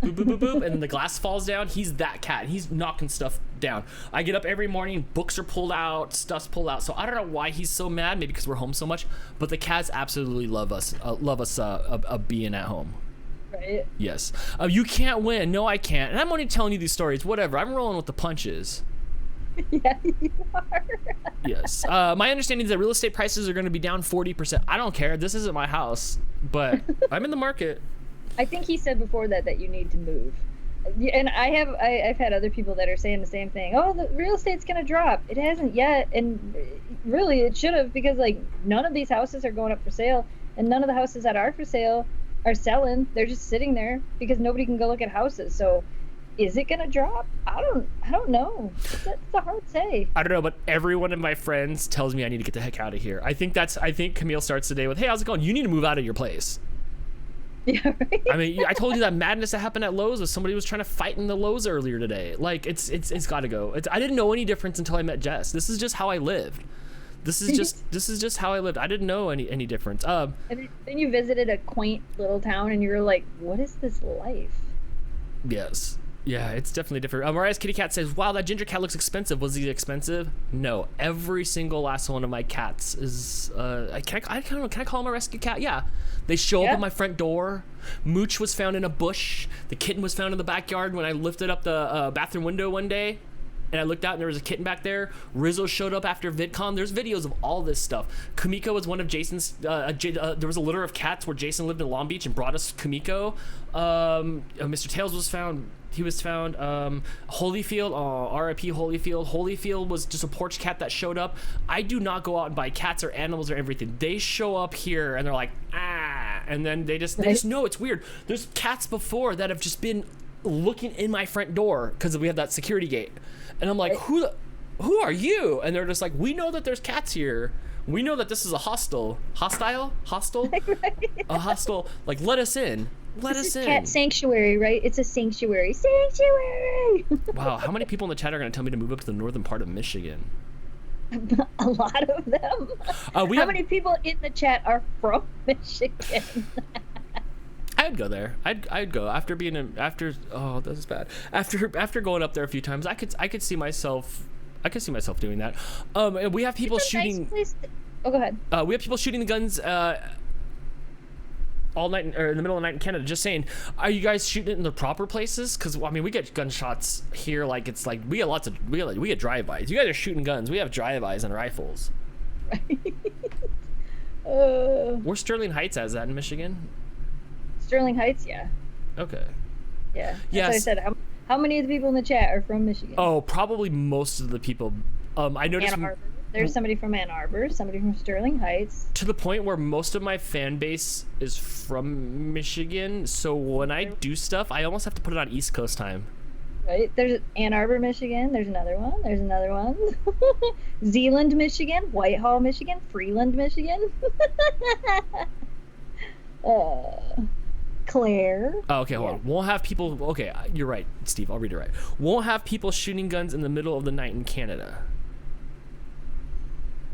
Boop, boop, boop, boop, and then the glass falls down. He's that cat. He's knocking stuff down. I get up every morning, books are pulled out, stuff's pulled out. So I don't know why he's so mad, maybe because we're home so much, but the cats absolutely love us being at home. Right. Yes. You can't win. No, I can't. And I'm only telling you these stories. Whatever. I'm rolling with the punches. Yeah, you are. Yes. My understanding is that real estate prices are going to be down 40%. I don't care. This isn't my house, but I'm in the market. I think he said before that you need to move. And I've had other people that are saying the same thing. Oh, the real estate's going to drop. It hasn't yet. And really, it should have, because like none of these houses are going up for sale, and none of the houses that are for sale are selling. They're just sitting there because nobody can go look at houses. So is it gonna drop? I don't know. It's a hard say. I don't know, but every one of my friends tells me I need to get the heck out of here. I think Camille starts the day with, hey, how's it going? You need to move out of your place. Yeah, right? I mean, I told you that madness that happened at Lowe's. Somebody was trying to fight in the Lowe's earlier today. Like, it's got to go. I didn't know any difference until I met Jess. This is just how I lived. This is just how I lived. I didn't know any difference. And then you visited a quaint little town, and you were like, "What is this life?" Yes. Yeah, it's definitely different. Mariah's Kitty Cat says, "Wow, that ginger cat looks expensive. Was he expensive?" No. Every single last one of my cats is. Can I call him a rescue cat? Yeah. They show up at my front door. Mooch was found in a bush. The kitten was found in the backyard when I lifted up the bathroom window one day. And I looked out and there was a kitten back there. Rizzo showed up after VidCon. There's videos of all this stuff. Kumiko was one of Jason's. There was a litter of cats where Jason lived in Long Beach and brought us Kumiko. Mr. Tails was found. He was found. Holyfield, R.I.P. Holyfield. Holyfield was just a porch cat that showed up. I do not go out and buy cats or animals or everything. They show up here and they're like, and then they just know it's weird. There's cats before that have just been looking in my front door because we have that security gate. And I'm like, who are you? And they're just like, we know that there's cats here. We know that this is a hostile, a hostile. Like, let us in. Let us in. Cat sanctuary, right? It's a sanctuary. Wow, how many people in the chat are going to tell me to move up to the northern part of Michigan? A lot of them. How many people in the chat are from Michigan? I'd go there. I'd go after oh, this is bad. After going up there a few times, I could see myself doing that. And we have people shooting. Nice go ahead. We have people shooting the guns all night or in the middle of the night in Canada. Just saying, are you guys shooting it in the proper places? Because I mean, we get gunshots here. Like it's like we get drive-bys. You guys are shooting guns. We have drive-bys and rifles. Right. Where Sterling Heights has that in Michigan? Sterling Heights, yeah. Okay. Yeah. Yes. What I said. How many of the people in the chat are from Michigan? Oh, probably most of the people. I noticed. Ann Arbor. There's somebody from Ann Arbor, somebody from Sterling Heights. To the point where most of my fan base is from Michigan, so when I do stuff, I almost have to put it on East Coast time. Right. There's Ann Arbor, Michigan. There's another one. There's another one. Zeeland, Michigan. Whitehall, Michigan. Freeland, Michigan. Claire. Oh, okay, hold on. Won't have people. Okay, you're right, Steve. I'll read it right. Won't have people shooting guns in the middle of the night in Canada.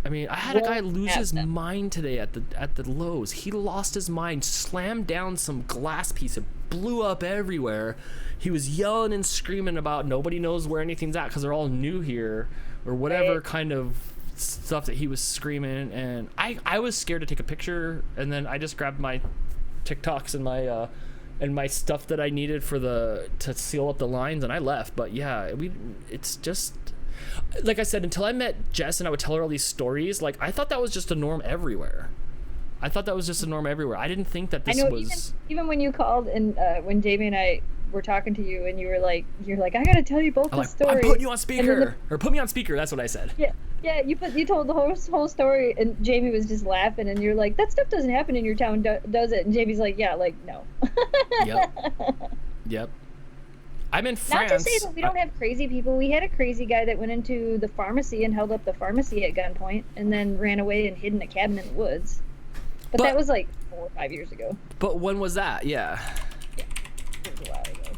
I mean, I had a guy lose his mind today at the Lowe's. He lost his mind, slammed down some glass piece, it blew up everywhere. He was yelling and screaming about nobody knows where anything's at because they're all new here or whatever kind of stuff that he was screaming. And I was scared to take a picture, and then I just grabbed my TikToks and my stuff that I needed to seal up the lines, and I left. But yeah, it's just like I said, until I met Jess and I would tell her all these stories, like I thought that was just a norm everywhere. I didn't think that this was even when you called and when Jamie and I were talking to you and you're like I gotta tell you both the stories. I'm putting you on speaker, or put me on speaker. That's what I said. Yeah, you told the whole story, and Jamie was just laughing, and you're like, that stuff doesn't happen in your town, does it? And Jamie's like, yeah, like, no. Yep. I'm in France. Not to say that we don't have crazy people. We had a crazy guy that went into the pharmacy and held up the pharmacy at gunpoint, and then ran away and hid in a cabin in the woods. But that was like 4 or 5 years ago. But when was that? Yeah. It was a while ago.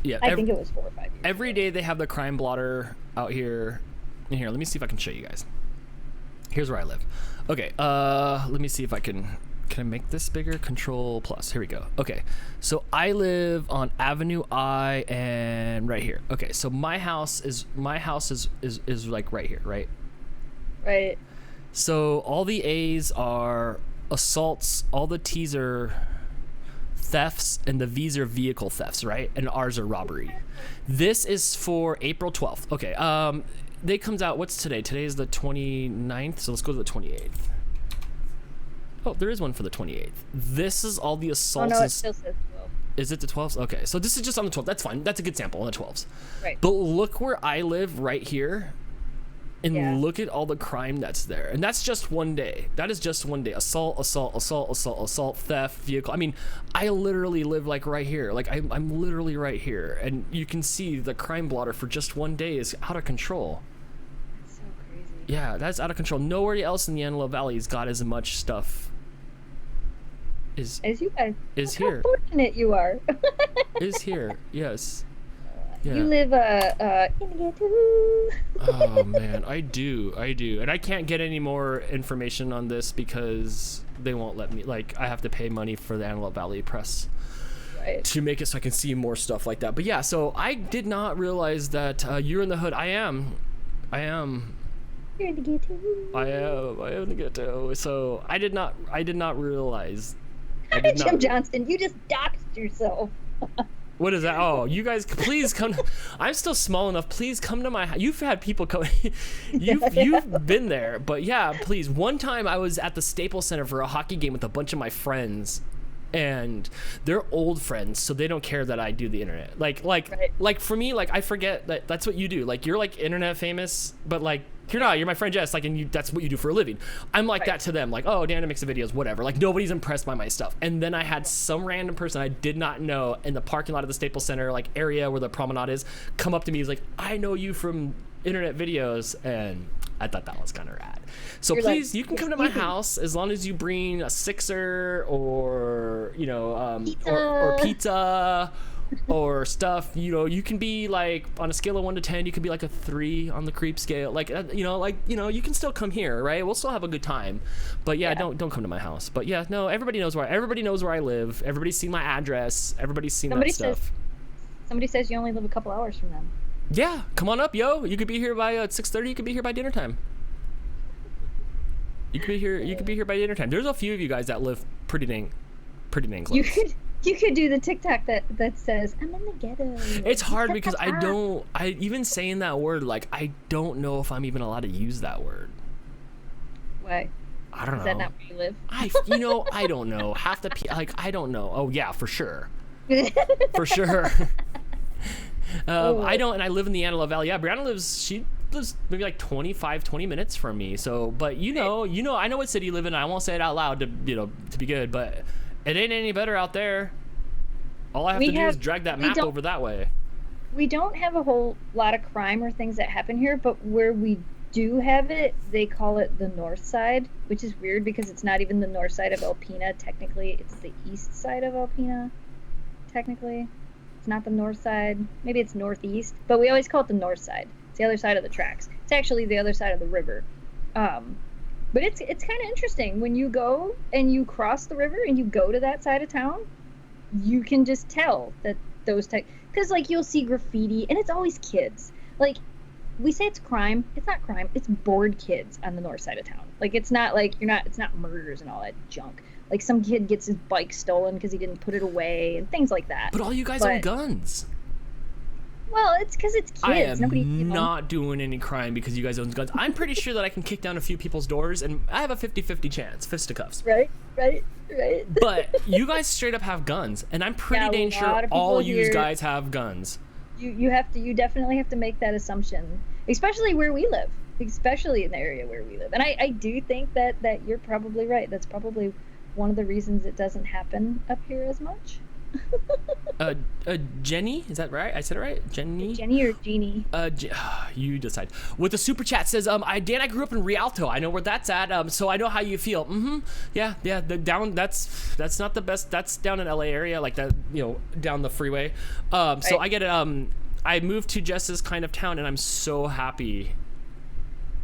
Yeah. I think it was 4 or 5 years Every day they have the crime blotter out here. Here, let me see if I can show you guys. Here's where I live. Okay, let me see if I can I make this bigger? Control plus. Here we go. Okay, so I live on Avenue I and right here. Okay, so my house is like right here, right? Right. So all the A's are assaults, all the T's are thefts, and the V's are vehicle thefts, right? And R's are robbery. This is for April 12th. Okay, Day comes out, what's today? Today is the 29th, so let's go to the 28th. Oh, there is one for the 28th. This is all the assaults. Oh, no, it still says 12. Is it the 12th? Okay, so this is just on the 12th. That's fine. That's a good sample on the 12th. Right. But look where I live right here, and look at all the crime that's there. And that's just one day. That is just one day. Assault, theft, vehicle. I mean, I literally live like right here. Like I'm literally right here. And you can see the crime blotter for just one day is out of control. That's so crazy. Yeah, that's out of control. Nowhere else in the Antelope Valley has got as much stuff as you guys. Is here. How fortunate you are. Is here, yes. Yeah. You live in the ghetto. Oh man, I do, and I can't get any more information on this because they won't let me. Like, I have to pay money for the Antelope Valley Press to make it so I can see more stuff like that. But yeah, so I did not realize that you're in the hood. I am. You're in the ghetto. I am in the ghetto. So I did not realize. Jim Johnston, you just doxed yourself. What is that? Oh, you guys, please come. I'm still small enough. Please come to my house. You've had people come. You've been there. But yeah, please. One time I was at the Staples Center for a hockey game with a bunch of my friends. And they're old friends, so they don't care that I do the internet. Like for me, like I forget that that's what you do. Like you're like internet famous, but like you're not. You're my friend Jess. Like, and that's what you do for a living. I'm like that to them. Like, oh, Dan makes the videos, whatever. Like nobody's impressed by my stuff. And then I had some random person I did not know in the parking lot of the Staples Center, like area where the promenade is, come up to me. He's like, I know you from internet videos, and I thought that was kind of rad. So you're please, like, you can come to my house as long as you bring a Sixer or pizza. Or pizza or stuff. You can be like on a scale of 1 to 10, you can be like a 3 on the creep scale. Like you can still come here, right? We'll still have a good time. But yeah. don't come to my house. But yeah, no, everybody knows where I live. Everybody's seen my address. Everybody's seen that stuff. Somebody says you only live a couple hours from them. Yeah, come on up, yo. You could be here by 6:30. You could be here by dinner time. You could be here by dinner time. There's a few of you guys that live pretty dang close. You could do the TikTok that says I'm in the ghetto. It's hard because I even saying that word, like I don't know if I'm even allowed to use that word. Why? I don't know. Is that not where you live? I don't know. Half the I don't know. Oh yeah, for sure. For sure. I don't, and I live in the Antelope Valley. Yeah, Brianna lives maybe like 20 minutes from me. So, but I know what city you live in. I won't say it out loud to be good, but it ain't any better out there. All I have to do is drag that map over that way. We don't have a whole lot of crime or things that happen here, but where we do have it, they call it the north side, which is weird because it's not even the north side of Alpena. Technically, it's the east side of Alpena. Technically. It's not the north side. Maybe it's northeast, but we always call it the north side. It's the other side of the tracks. It's actually the other side of the river. But it's kind of interesting when you go and you cross the river and you go to that side of town. You can just tell that those because like you'll see graffiti and it's always kids. Like we say it's crime. It's not crime. It's bored kids on the north side of town. Like it's not like it's not murders and all that junk. Like some kid gets his bike stolen because he didn't put it away and things like that. But all you guys own guns. Well, it's because it's kids. I am not doing any crime because you guys own guns. I'm pretty sure that I can kick down a few people's doors, and I have a 50-50 chance. Fisticuffs. Right. But you guys straight up have guns, and I'm pretty dang sure all you guys have guns. You definitely have to make that assumption, especially where we live, especially in the area where we live. And I do think that you're probably right. That's probably one of the reasons it doesn't happen up here as much. Jenny, is that right? I said it right? Jenny or Jeannie? You decide. With the super chat says, I grew up in Rialto. I know where that's at. So I know how you feel. Yeah. That's not the best. That's down in LA area, like that, down the freeway. So I get it. I moved to Jess's kind of town, and I'm so happy.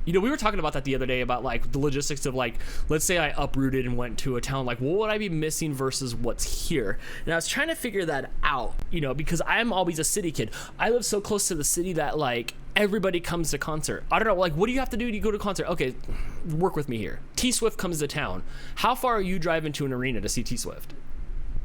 We were talking about that the other day about like the logistics of like, let's say I uprooted and went to a town, like what would I be missing versus what's here? And I was trying to figure that out, because I'm always a city kid. I live so close to the city that like everybody comes to concert. I don't know, like what do you have to do to go to concert? Okay, work with me here. T-Swift comes to town. How far are you driving to an arena to see T-Swift?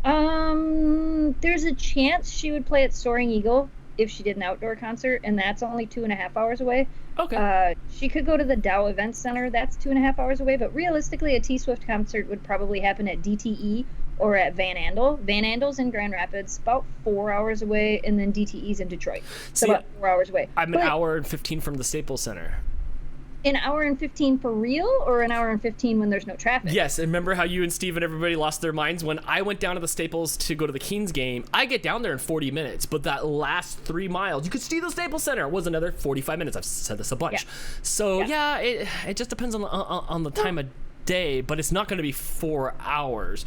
There's a chance she would play at Soaring Eagle if she did an outdoor concert, and that's only 2.5 hours away. Okay. She could go to the Dow Event Center. That's 2.5 hours away. But realistically, a T-Swift concert would probably happen at DTE or at Van Andel. Van Andel's in Grand Rapids, about 4 hours away, and then DTE's in Detroit. So about 4 hours away. I'm an hour and 15 from the Staples Center. An hour and 15 for real, or an hour and 15 when there's no traffic? Yes, and remember how you and Steve and everybody lost their minds when I went down to the Staples to go to the Kings game? I get down there in 40 minutes, but that last 3 miles, you could see the Staples Center, was another 45 minutes. I've said this a bunch. Yeah. So yeah, it just depends on the time of day, but it's not going to be 4 hours.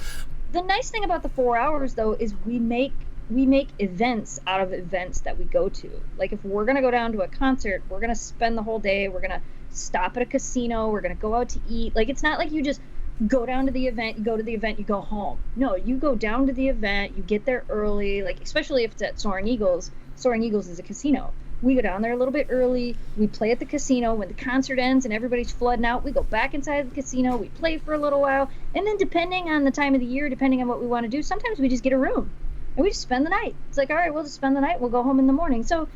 The nice thing about the 4 hours, though, is we make we make events out of events that we go to. Like if we're gonna go down to a concert, we're gonna spend the whole day. We're gonna stop at a casino. We're gonna go out to eat. Like it's not like you just go down to the event, you go to the event, you go home. No, you go down to the event, you get there early. Like especially if it's at Soaring Eagles. Soaring Eagles is a casino. We go down there a little bit early. We play at the casino. When the concert ends and everybody's flooding out, we go back inside the casino. We play for a little while. And then depending on the time of the year, depending on what we want to do, sometimes we just get a room. And we just spend the night. It's like, all right, we'll just spend the night. We'll go home in the morning. So,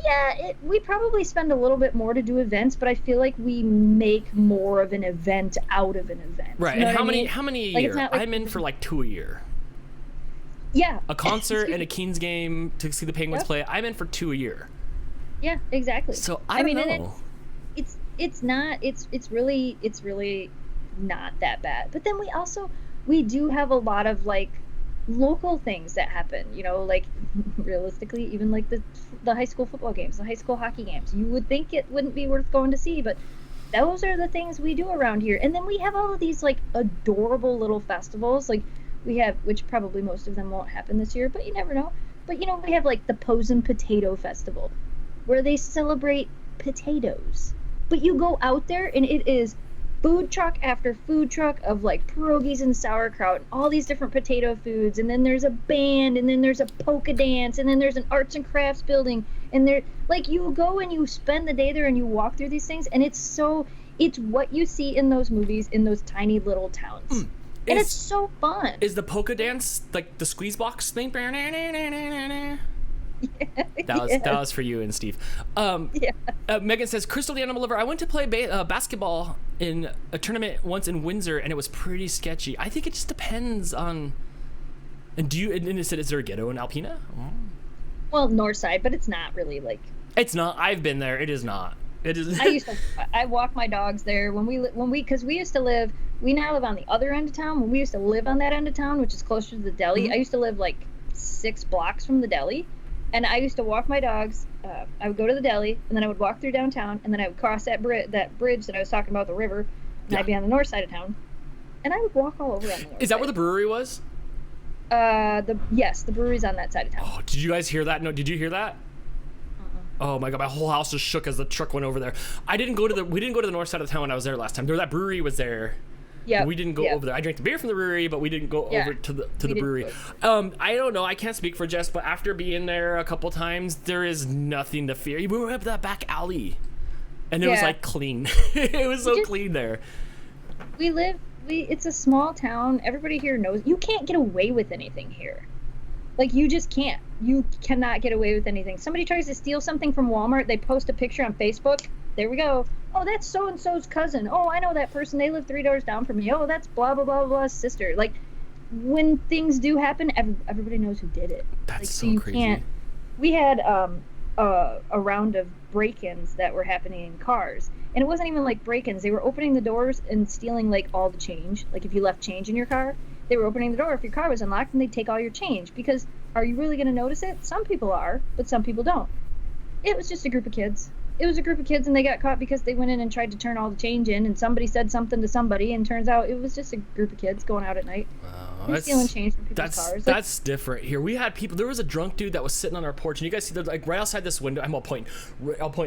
yeah, we probably spend a little bit more to do events, but I feel like we make more of an event out of an event. Right. You know and what how many a Like, year? it's not like- I'm in for like 2 a year. Yeah. A concert and a Kings game to see the Penguins Yep. play. I'm in for 2 a year. Yeah, exactly. So I don't mean, know. And it's really not that bad. But then we do have a lot of like local things that happen, you know, like realistically, even like the high school football games, the high school hockey games. You would think it wouldn't be worth going to see, but those are the things we do around here. And then we have all of these like adorable little festivals, like we have, which probably most of them won't happen this year, but you never know. But you know, we have like the Posen Potato Festival, where they celebrate potatoes. But you go out there and it is food truck after food truck of like pierogies and sauerkraut and all these different potato foods, and then there's a band, and then there's a polka dance, and then there's an arts and crafts building, and there, like, you go and you spend the day there and you walk through these things, and it's what you see in those movies in those tiny little towns. And it's so fun. Is the polka dance like the squeeze box thing? That was for you and Steve. Megan says, Crystal the Animal Lover, I went to play basketball in a tournament once in Windsor, and it was pretty sketchy. I think it just depends on. And it said, is there a ghetto in Alpena? Well, north side, but it's not really like. It's not. I've been there. It is not. It is. I walk my dogs there because we used to live. We now live on the other end of town. When we used to live on that end of town, which is closer to the deli, Mm-hmm. I used to live like 6 blocks from the deli. And I used to walk my dogs. I would go to the deli, and then I would walk through downtown, and then I would cross that bridge that I was talking about, the river, and I'd be on the north side of town. And I would walk all over on the north Is that side. where the brewery was? Yes, the brewery's on that side of town. Oh, did you guys hear that? No, did you hear that? Oh my god, my whole house just shook as the truck went over there. We didn't go to the north side of town when I was there last time. That brewery was there. Yeah. We didn't go over there. I drank the beer from the brewery, but we didn't go over to the brewery. I don't know. I can't speak for Jess, but after being there a couple times, there is nothing to fear. We were up that back alley, and it was like clean. It was so clean there. It's a small town. Everybody here knows you can't get away with anything here. Like, you just can't. You cannot get away with anything. Somebody tries to steal something from Walmart, they post a picture on Facebook. There we go. Oh, that's so-and-so's cousin. Oh, I know that person. They live 3 doors down from me. Oh, that's blah, blah, blah, blah's sister. Like, when things do happen, everybody knows who did it. That's so crazy. We had a round of break-ins that were happening in cars. And it wasn't even like break-ins. They were opening the doors and stealing, like, all the change. Like, if you left change in your car, they were opening the door if your car was unlocked, and they'd take all your change. Because are you really going to notice it? Some people are, but some people don't. It was just a group of kids. It was a group of kids, and they got caught because they went in and tried to turn all the change in, and somebody said something to somebody, and turns out it was just a group of kids going out at night. They're stealing change from people's cars. That's different here. We had people. There was a drunk dude that was sitting on our porch, and you guys see, like, right outside this window. I'll point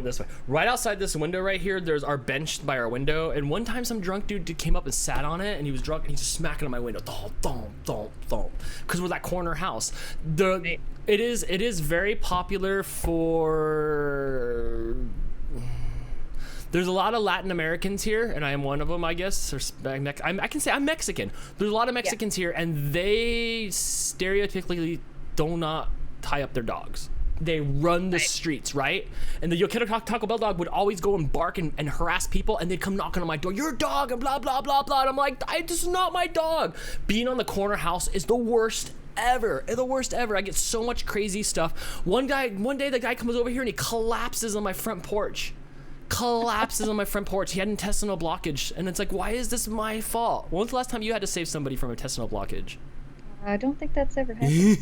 this way. Right outside this window right here, there's our bench by our window. And one time, some drunk dude came up and sat on it, and he was drunk, and he's just smacking on my window, because we're that corner house. It is very popular for. There's a lot of Latin Americans here, and I am one of them, I guess. I can say I'm Mexican. There's a lot of Mexicans here, and they stereotypically do not tie up their dogs. They run the streets, right? And the Yo Quiero Taco Bell dog would always go and bark and harass people, and they'd come knocking on my door, your dog, and blah, blah, blah, blah. And I'm like, this is not my dog. Being on the corner house is the worst ever. The worst ever. I get so much crazy stuff. One day the guy comes over here and he collapses on my front porch. He had intestinal blockage, and it's like, why is this my fault? When was the last time you had to save somebody from intestinal blockage? I don't think that's ever happened.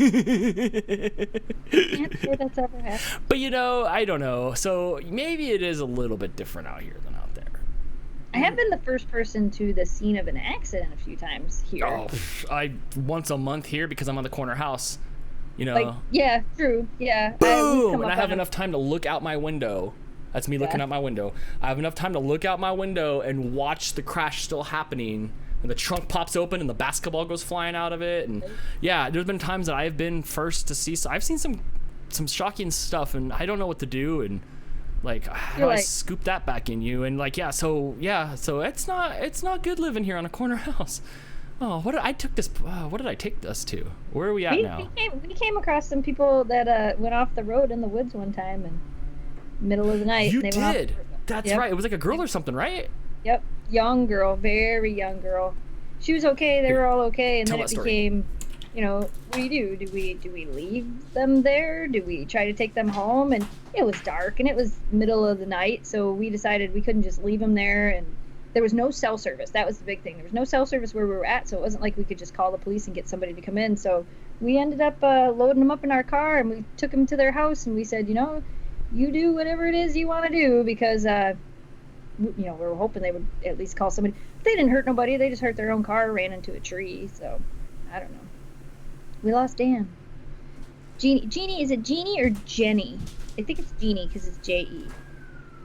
Can't say that's ever happened. But I don't know. So maybe it is a little bit different out here than out there. I have been the first person to the scene of an accident a few times here. Oh, I once a month here because I'm on the corner house. You know? Like, yeah, true. Yeah. Boom! And I have enough time to look out my window. That's me looking out my window. I have enough time to look out my window and watch the crash still happening. And the trunk pops open and the basketball goes flying out of it. And yeah, there's been times that I've been first to see. So I've seen some shocking stuff, and I don't know what to do. And like, how do I scoop that back in you? And like, so it's not good living here on a corner house. Oh, what did I take us to? Where are we at now? We came across some people that went off the road in the woods one time and middle of the night. You did. That's right. It was like a girl or something, right? Yep. Young girl, very young girl. She was okay. They were all okay, and then it became, what do you do? Do we leave them there? Do we try to take them home? And it was dark and it was middle of the night, so we decided we couldn't just leave them there. And there was no cell service. That was the big thing. There was no cell service where we were at, so it wasn't like we could just call the police and get somebody to come in. So we ended up loading them up in our car, and we took them to their house, and we said, you do whatever it is you want to do, because we were hoping they would at least call somebody. But they didn't hurt nobody. They just hurt their own car, ran into a tree. So I don't know. We lost Dan. Jeannie, is it Jeannie or Jenny? I think it's Jeannie because it's J-E.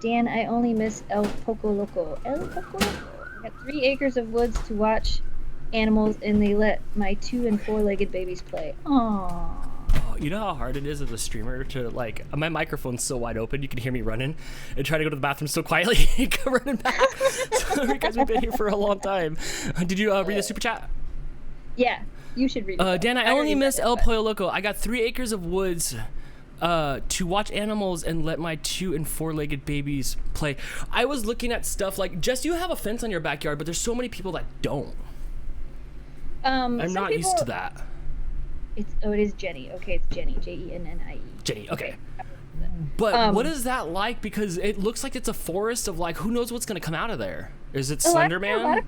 Dan, I only miss El Poco Loco. El Poco Loco. I got 3 acres of woods to watch animals, and they let my 2- and 4-legged babies play. Aww. Oh, you know how hard it is as a streamer to, like, my microphone's so wide open, you can hear me running and try to go to the bathroom so quietly and come running back. So, because we've been here for a long time. Did you read the super chat? Yeah, you should read it. Dan, I only miss El Pollo Loco. I got 3 acres of woods to watch animals and let my 2- and 4-legged babies play. I was looking at stuff like, Jess, you have a fence on your backyard, but there's so many people that don't. I'm not used to that. It is Jenny. Okay, it's Jenny. Jennie. Jenny, okay. But what is that like? Because it looks like it's a forest of, like, who knows what's going to come out of there? Is it Slender Man?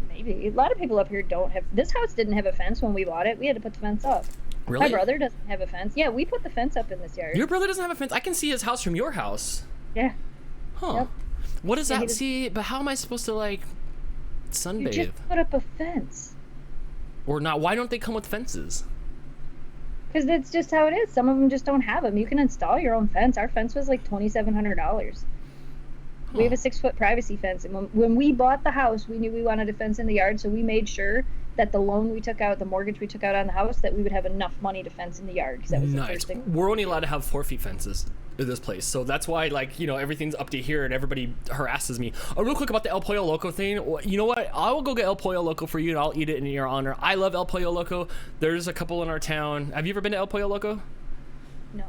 Maybe. A lot of people up here don't have... This house didn't have a fence when we bought it. We had to put the fence up. Really? My brother doesn't have a fence. Yeah, we put the fence up in this yard. Your brother doesn't have a fence? I can see his house from your house. Yeah. Huh. Yep. What does that see? But how am I supposed to, like, sunbathe? You just put up a fence. Or not. Why don't they come with fences? Because that's just how it is. Some of them just don't have them. You can install your own fence. Our fence was like $2,700. Huh. We have a 6-foot privacy fence. And when we bought the house, we knew we wanted a fence in the yard, so we made sure that the loan we took out, the mortgage we took out on the house, that we would have enough money to fence in the yard. Because that was the first thing. We're only allowed to have 4 feet fences in this place, so that's why, like, everything's up to here and everybody harasses me. Real quick about the El Pollo Loco thing. You know what? I will go get El Pollo Loco for you and I'll eat it in your honor. I love El Pollo Loco. There's a couple in our town. Have you ever been to El Pollo Loco? No.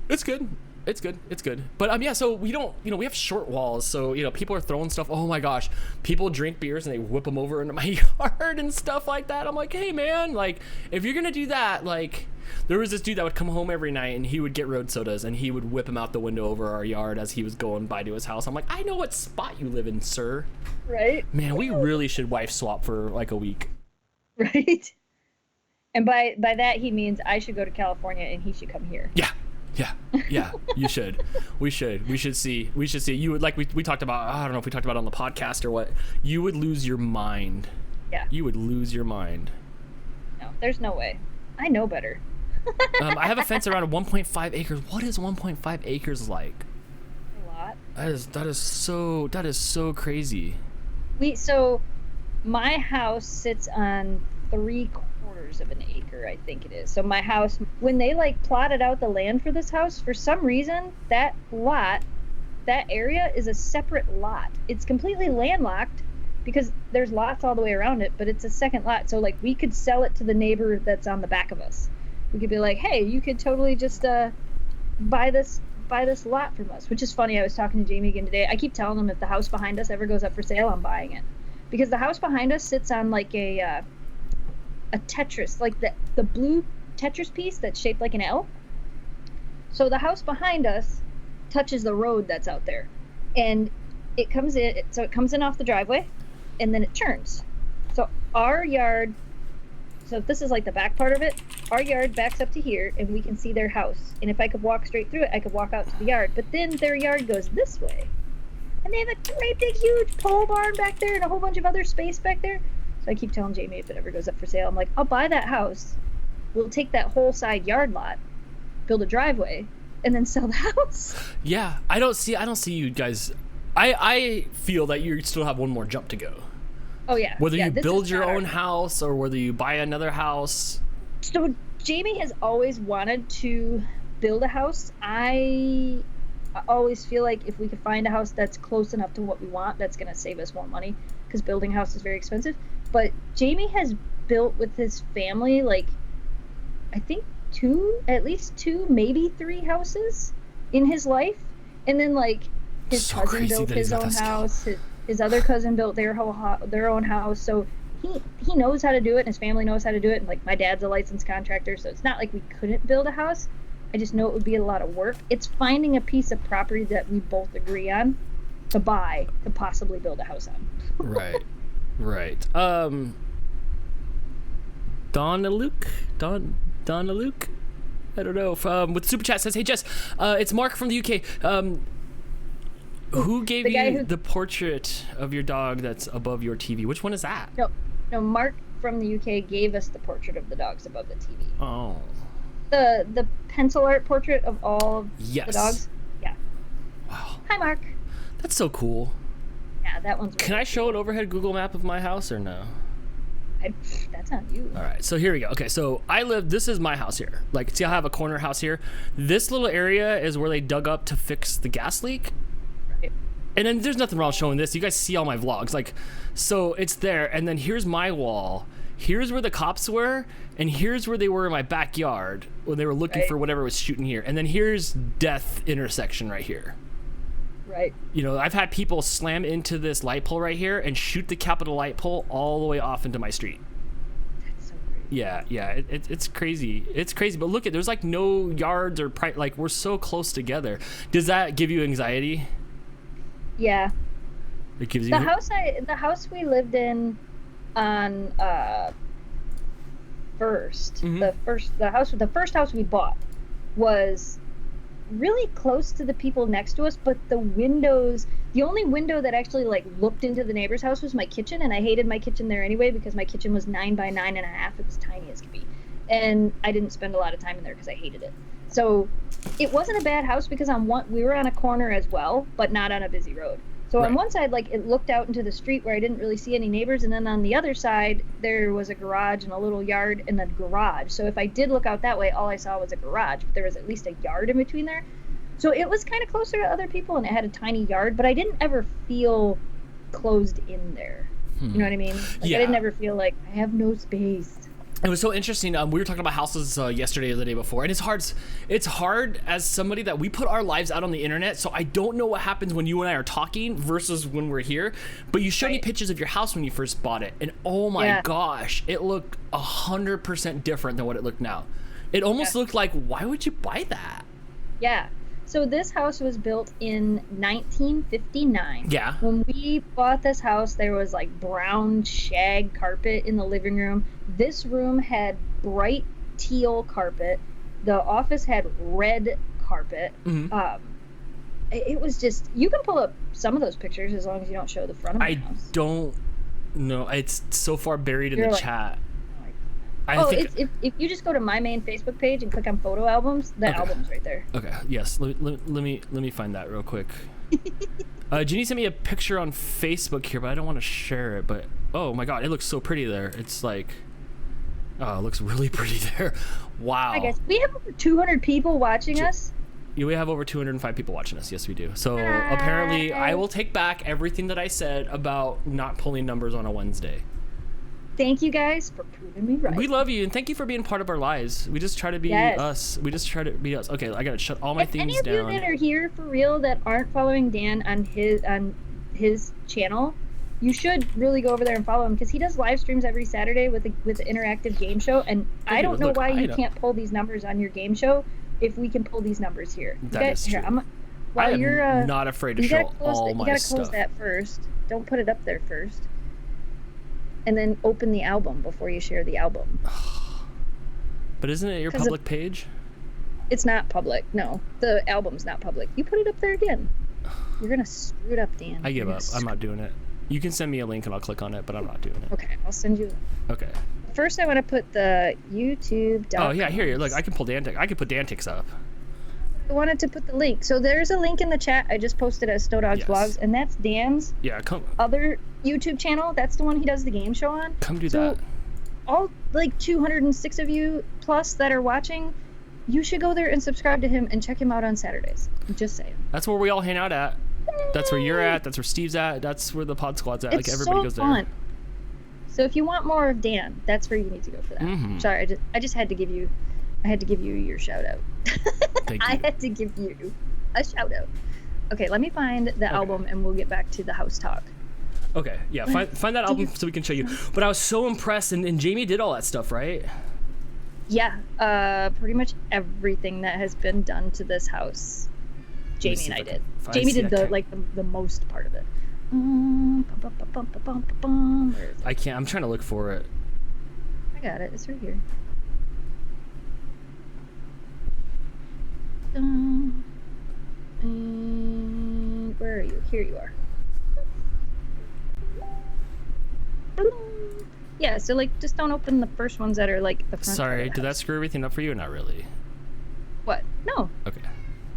It's good. It's good. But yeah, so we don't, we have short walls, so people are throwing stuff. Oh my gosh, people drink beers and they whip them over into my yard and stuff like that. I'm like, hey man, like, if you're gonna do that, like, there was this dude that would come home every night and he would get road sodas and he would whip them out the window over our yard as he was going by to his house. I'm like, I know what spot you live in, sir. Right. Man, we really should wife swap for like a week. Right. And by that he means I should go to California and he should come here. Yeah, you should. We should see. You would, like, we talked about, I don't know if we talked about it on the podcast or what. You would lose your mind. Yeah. You would lose your mind. No, there's no way. I know better. I have a fence around 1.5 acres. What is 1.5 acres like? A lot. That is so crazy. So my house sits on 3/4 of an acre, I think it is. So my house, when they like plotted out the land for this house, for some reason that area is a separate lot. It's completely landlocked because there's lots all the way around it, but it's a second lot. So like we could sell it to the neighbor that's on the back of us. We could be like, hey, you could totally just buy this lot from us, which is funny. I was talking to Jamie again today. I keep telling him if the house behind us ever goes up for sale, I'm buying it, because the house behind us sits on like a Tetris, like the blue Tetris piece that's shaped like an L. So the house behind us touches the road that's out there, and it comes in off the driveway, and then it turns. So our yard, so if this is like the back part of it, our yard backs up to here, and we can see their house. And if I could walk straight through it, I could walk out to the yard. But then their yard goes this way, and they have a great big huge pole barn back there and a whole bunch of other space back there. So I keep telling Jamie if it ever goes up for sale, I'm like, I'll buy that house we'll take that whole side yard lot, build a driveway, and then sell the house. Yeah, I don't see you guys. I feel that you still have one more jump to go. Oh yeah. Whether yeah, you build your own our... house or whether you buy another house. So Jamie has always wanted to build a house. I always feel like if we could find a house that's close enough to what we want, that's going to save us more money, because building a house is very expensive. But Jamie has built with his family, like, I think at least two, maybe 3 houses in his life. And then, like, his cousin built his own house. His other cousin built their own house. So he knows how to do it, and his family knows how to do it. And, like, my dad's a licensed contractor, so it's not like we couldn't build a house. I just know it would be a lot of work. It's finding a piece of property that we both agree on to buy to possibly build a house on. Right. Donna Luke? I don't know. With Super Chat says, hey, Jess, it's Mark from the UK. Who gave you the portrait of your dog that's above your TV? Which one is that? No, Mark from the UK gave us the portrait of the dogs above the TV. Oh. The pencil art portrait of all of the dogs? Yeah. Wow. Hi, Mark. That's so cool. Yeah, that one's really Can I show an overhead Google map of my house or no? That's on you. All right, so here we go. Okay, so this is my house here. Like, see, I have a corner house here. This little area is where they dug up to fix the gas leak. Right. And then there's nothing wrong showing this. You guys see all my vlogs. Like, so it's there, and then here's my wall. Here's where the cops were, and here's where they were in my backyard when they were looking for whatever was shooting here. And then here's Death intersection right here. Right. You know, I've had people slam into this light pole right here and shoot the Capitol light pole all the way off into my street. That's so crazy. Yeah, it's crazy. It's crazy, but look, there's like no yards or like we're so close together. Does that give you anxiety? Yeah. It gives you the house we lived in on first. Mm-hmm. The first house we bought was really close to the people next to us, but the only window that actually like looked into the neighbor's house was my kitchen, and I hated my kitchen there anyway because my kitchen was 9 by 9.5. It was tiny as could be, and I didn't spend a lot of time in there because I hated it. So it wasn't a bad house because we were on a corner as well, but not on a busy road. So on one side, like, it looked out into the street where I didn't really see any neighbors, and then on the other side there was a garage and a little yard and a garage. So if I did look out that way, all I saw was a garage, but there was at least a yard in between there. So it was kind of closer to other people, and it had a tiny yard, but I didn't ever feel closed in there. You know what I mean? Like, I didn't ever feel like I have no space. It was so interesting. We were talking about houses yesterday or the day before, and it's hard as somebody that we put our lives out on the internet, so I don't know what happens when you and I are talking versus when we're here. But you showed me pictures of your house when you first bought it, and oh my gosh, it looked 100% different than what it looked now. It almost looked like, why would you buy that? Yeah. So this house was built in 1959. Yeah. When we bought this house, there was like brown shag carpet in the living room. This room had bright teal carpet. The office had red carpet. Mm-hmm. It was just, you can pull up some of those pictures as long as you don't show the front of the house. I don't know. It's so far buried in the chat. If you just go to my main Facebook page and click on photo albums, the album's right there. Okay. Yes. Let me find that real quick. Jeannie sent me a picture on Facebook here, but I don't want to share it. But oh my god, it looks so pretty there. It's like, it looks really pretty there. Wow. I guess we have over 200 people watching us. Yeah, we have over 205 people watching us. Yes, we do. So apparently, I will take back everything that I said about not pulling numbers on a Wednesday. Thank you guys for proving me right. We love you, and thank you for being part of our lives. We just try to be us. We just try to be us. Okay, I gotta shut all my things down. Any of you that are here for real that aren't following Dan on his channel, you should really go over there and follow him, because he does live streams every Saturday with an interactive game show. And I don't know why you can't pull these numbers on your game show if we can pull these numbers here. That is true. I'm not afraid to show all my stuff. You gotta close that first. Don't put it up there first. And then open the album before you share the album. But isn't it your public page? It's not public. No, the album's not public. You put it up there again. You're gonna screw it up, Dan. I give up. I'm not doing it. You can send me a link and I'll click on it, but I'm not doing it. Okay, I'll send you. Okay. first I want to put the YouTube. Oh yeah, here. Look, I can pull Dantix. I can put Dantix up. I wanted to put the link. So there's a link in the chat. I just posted as Stow Dogs Vlogs, and that's Dan's other YouTube channel. That's the one he does the game show on. Come do that. All like 206 of you plus that are watching, you should go there and subscribe to him and check him out on Saturdays. I'm just saying. That's where we all hang out at. That's where you're at. That's where Steve's at. That's where the Pod Squad's at. Like everybody goes there. Fun. So if you want more of Dan, that's where you need to go for that. Mm-hmm. Sorry, I just had to give you, your shout out. Thank you. I had to give you a shout out. Okay, let me find the album and we'll get back to the house talk. Okay, yeah, find that album so we can show you. But I was so impressed, and Jamie did all that stuff, right? Yeah, pretty much everything that has been done to this house, Jamie and I did. Jamie did the most part of it. I can't. I'm trying to look for it. I got it. It's right here. And where are you? Here you are. Yeah, so like just don't open the first ones that are like the front. Sorry, did that screw everything up for you or not really? What? No.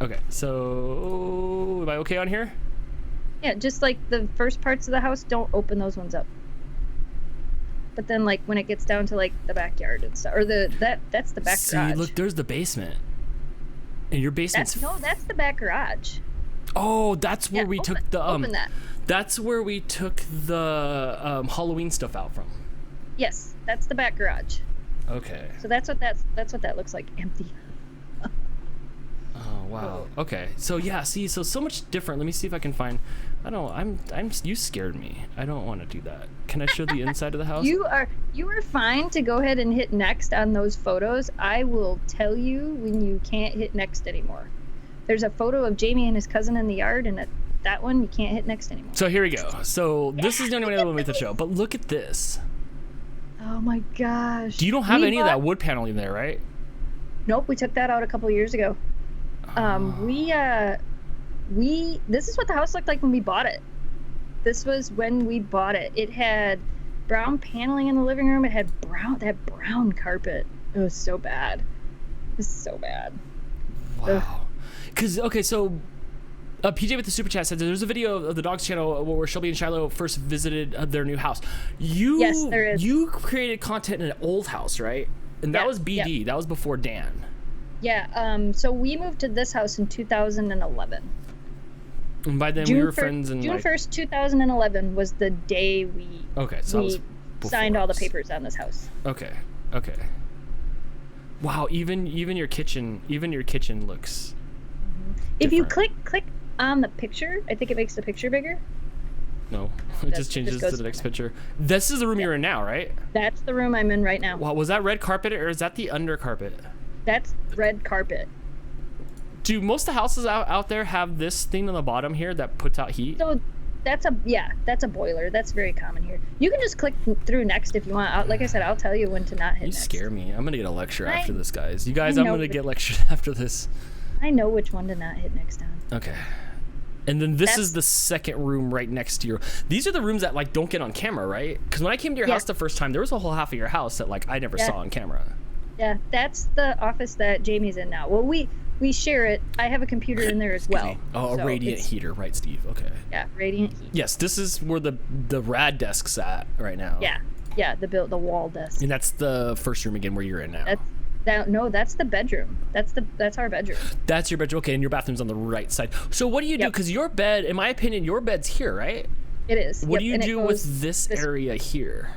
Okay, so am I okay on here? Yeah, just like the first parts of the house, don't open those ones up. But then like when it gets down to like the backyard and stuff, or that's the back garage. See, look, there's the basement. And your basement's... that's the back garage. Oh, that's where we took the... Open that. That's where we took the Halloween stuff out from. Yes, that's the back garage. Okay. So that's what that looks like, empty. Oh wow. Okay. So yeah, see, so much different. Let me see if I can find. You scared me. I don't want to do that. Can I show the inside of the house? You are fine to go ahead and hit next on those photos. I will tell you when you can't hit next anymore. There's a photo of Jamie and his cousin in the yard, and that one you can't hit next anymore. So here we go. So this is the only way I'll make the show. But look at this. Oh my gosh. You don't have any of that wood paneling there, right? Nope, we took that out a couple years ago. This is what the house looked like when we bought it. This was when we bought it. It had brown paneling in the living room. It had that brown carpet. It was so bad. It was so bad. Wow. So PJ with the super chat said there's a video of the Dogs channel where Shelby and Shiloh first visited their new house. Yes, there is. You created content in an old house, right? And that was BD. That was before Dan. Yeah, so we moved to this house in 2011. And by then we were friends and June 1st, 2011 was the day we signed all the papers on this house. Okay. Wow, even your kitchen looks If you click on the picture, I think it makes the picture bigger. No, it just changes to the next picture. This is the room you're in now, right? That's the room I'm in right now. Wow, was that red carpet or is that the under carpet? That's red carpet. Do most of the houses out there have this thing on the bottom here that puts out heat? So that's a boiler. That's very common here. You can just click through next if you want. Like I said, I'll tell you when to not hit next. You scare me. I'm gonna get a lecture after this, guys. You guys, I'm gonna get lectured after this. I know which one to not hit next on. Okay. And then this is the second room right next to your... These are the rooms that like don't get on camera, right? Because when I came to your house the first time, there was a whole half of your house that like I never saw on camera. Yeah, that's the office that Jamie's in now. Well, we share it. I have a computer in there as well. Oh, a radiant heater, right, Steve? Okay. Yeah, radiant heat. Yes, this is where the rad desk's at right now. Yeah, the wall desk. And that's the first room again where you're in now. That's the bedroom. That's our bedroom. That's your bedroom. Okay, and your bathroom's on the right side. So what do you do? Because your bed, in my opinion, your bed's here, right? It is. What do you do with this area here?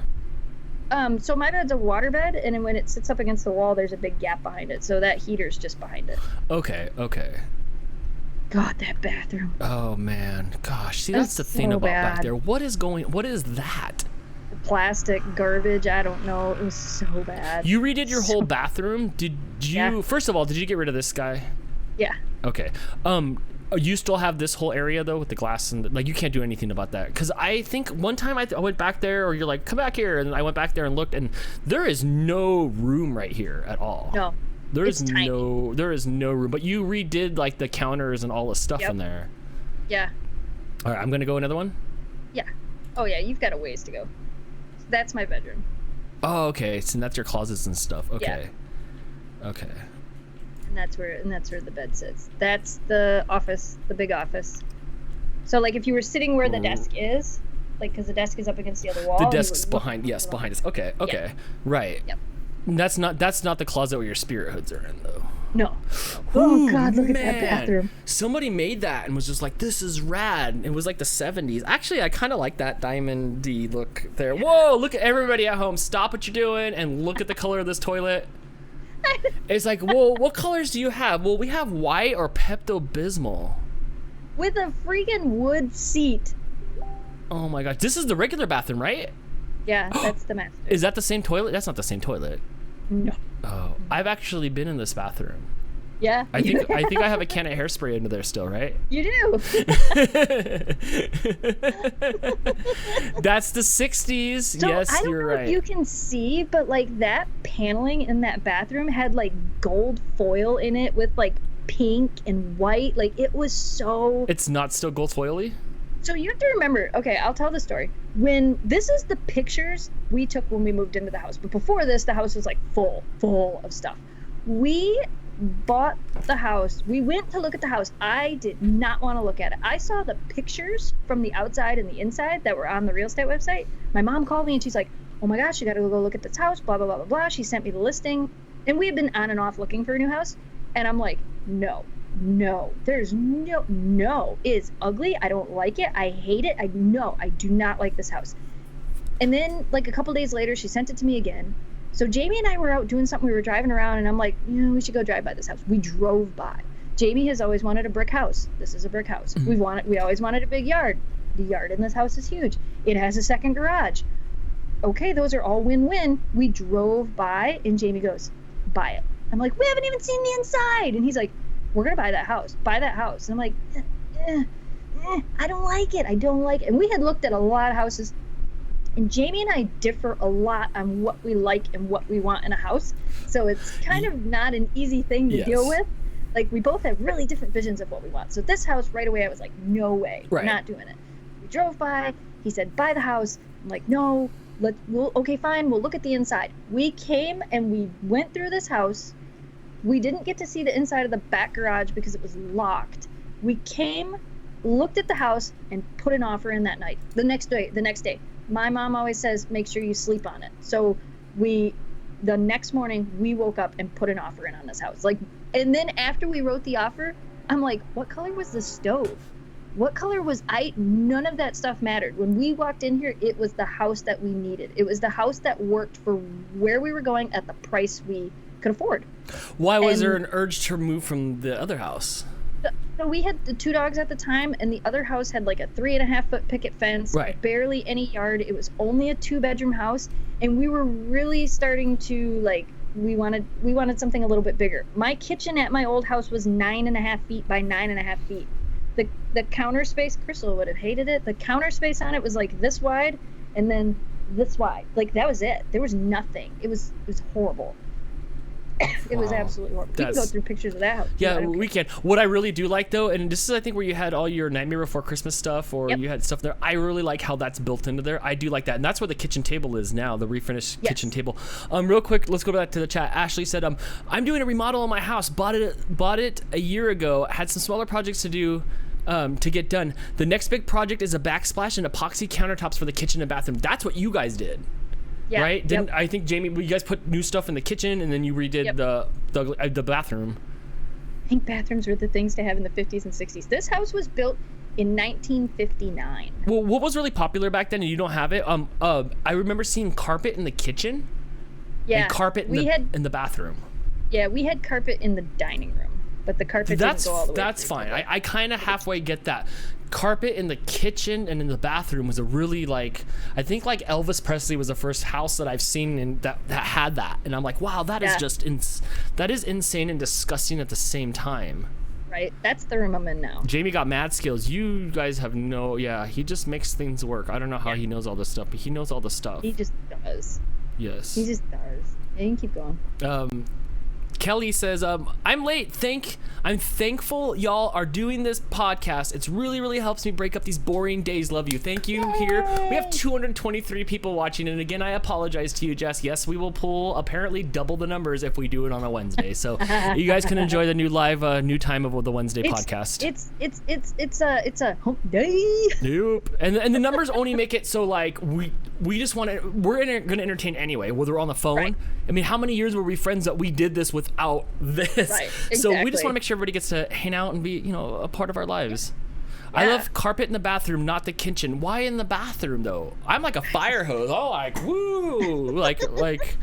So my bed's a water bed, and then when it sits up against the wall, there's a big gap behind it. So that heater's just behind it. Okay. God, that bathroom. Oh man, gosh. See, that's the thing about back there. What is that? Plastic garbage. I don't know. It was so bad. You redid your whole bathroom. Did you? First of all, did you get rid of this guy? Yeah. Okay. You still have this whole area though with the glass and like you can't do anything about that because I think one time I went back there or you're like come back here and I went back there and looked and there is no room right here at all. No. There is no room. But you redid like the counters and all the stuff in there. Yeah. All right, I'm gonna go another one. Yeah. Oh yeah, you've got a ways to go. That's my bedroom. Oh, okay. So that's your closets and stuff. Okay. Yeah. Okay. And that's where the bed sits. That's the office, the big office. So like if you were sitting where the desk is, like because the desk is up against the other wall. The desk's behind. Yes, behind us. Okay. Okay. Yeah. Right. Yep. That's not the closet where your spirit hoods are in though. No. Oh God, look at that bathroom. Somebody made that and was just like, this is rad. It was like the 70s. Actually, I kind of like that diamond-y look there. Whoa, look at everybody at home. Stop what you're doing and look at the color of this toilet. It's like, well, what colors do you have? Well, we have white or Pepto-Bismol. With a freaking wood seat. Oh my god. This is the regular bathroom, right? Yeah, that's the master. Is that the same toilet? That's not the same toilet. No. Oh, I've actually been in this bathroom. Yeah. I think I have a can of hairspray into there still, right? You do. That's the 60s. So yes, I don't you're know right. if you can see, but like that paneling in that bathroom had like gold foil in it with like pink and white. Like it was so. It's not still gold foily? So you have to remember, okay, I'll tell the story. When this is the pictures we took when we moved into the house, but before this, the house was like full of stuff. We bought the house. We went to look at the house. I did not want to look at it. I saw the pictures from the outside and the inside that were on the real estate website. My mom called me and she's like, oh my gosh, you got to go look at this house, blah, blah, blah, blah, blah. She sent me the listing. And we had been on and off looking for a new house. And I'm like, no, there's no, it's ugly. I don't like it. I hate it. I do not like this house. And then like a couple days later, she sent it to me again. So Jamie and I were out doing something. We were driving around and I'm like, we should go drive by this house. We drove by. Jamie has always wanted a brick house. This is a brick house. Mm-hmm. We always wanted a big yard. The yard in this house is huge. It has a second garage. Okay, those are all win-win. We drove by and Jamie goes, buy it. I'm like, we haven't even seen the inside. And he's like, we're going to buy that house. And I'm like, I don't like it. And we had looked at a lot of houses. And Jamie and I differ a lot on what we like and what we want in a house. So it's kind of not an easy thing to deal with. Like, we both have really different visions of what we want. So this house, right away, I was like, no way. We're not doing it. We drove by. He said, buy the house. I'm like, no. Okay, fine. We'll look at the inside. We came and we went through this house. We didn't get to see the inside of the back garage because it was locked. We came, looked at the house, and put an offer in that night. The next day. My mom always says, make sure you sleep on it. So the next morning, we woke up and put an offer in on this house. And then after we wrote the offer, I'm like, what color was the stove? What color was none of that stuff mattered. When we walked in here, it was the house that we needed. It was the house that worked for where we were going at the price we could afford. Why was there an urge to move from the other house? So we had the 2 dogs at the time, and the other house had like a 3.5-foot picket fence, barely any yard. It was only a 2-bedroom house, and we were really starting to like, we wanted something a little bit bigger. My kitchen at my old house was 9.5 feet by 9.5 feet. The counter space, Crystal would have hated it. The counter space on it was like this wide, and then this wide. Like that was it. There was nothing. It was horrible. It was absolutely horrible. We can go through pictures of that house. Yeah, we can. What I really do like, though, and this is, I think, where you had all your Nightmare Before Christmas stuff, or you had stuff there. I really like how that's built into there. I do like that. And that's where the kitchen table is now, the refinished kitchen table. Real quick, let's go back to the chat. Ashley said, I'm doing a remodel on my house. Bought it a year ago. Had some smaller projects to do. To get done. The next big project is a backsplash and epoxy countertops for the kitchen and bathroom. That's what you guys did. Yeah, right? Didn't I think, Jamie, you guys put new stuff in the kitchen and then you redid the bathroom? I think bathrooms were the things to have in the 50s and 60s. This house was built in 1959. Well, what was really popular back then, and you don't have it? I remember seeing carpet in the kitchen. Yeah, and carpet in the bathroom. Yeah, we had carpet in the dining room, but the carpet didn't go all the way. That's fine. I kind of halfway get that. Carpet in the kitchen and in the bathroom was a really I think Elvis Presley was the first house that I've seen that had that, and I'm like, wow, that is just that is insane and disgusting at the same time. Right, that's the room I'm in now. Jamie got mad skills. You guys have he just makes things work. I don't know how he knows all this stuff, but he knows all the stuff. He just does. Yes. He just does. Yeah, you can keep going. Kelly says, I'm late. I'm thankful y'all are doing this podcast. It's really helps me break up these boring days. Love you. Thank you. Yay. Here we have 223 people watching, and again, I apologize to you, Jess. Yes, we will pull apparently double the numbers if we do it on a Wednesday. So you guys can enjoy the new live new time of the Wednesday podcast. It's a hump day. Nope. And the numbers only make it so like we just want to, going to entertain anyway, whether we're on the phone. Right. I mean, how many years were we friends that we did this without this? Right. Exactly. So we just want to make sure everybody gets to hang out and be, a part of our lives. Yeah. I love carpet in the bathroom, not the kitchen. Why in the bathroom though? I'm like a fire hose. Oh, like woo, like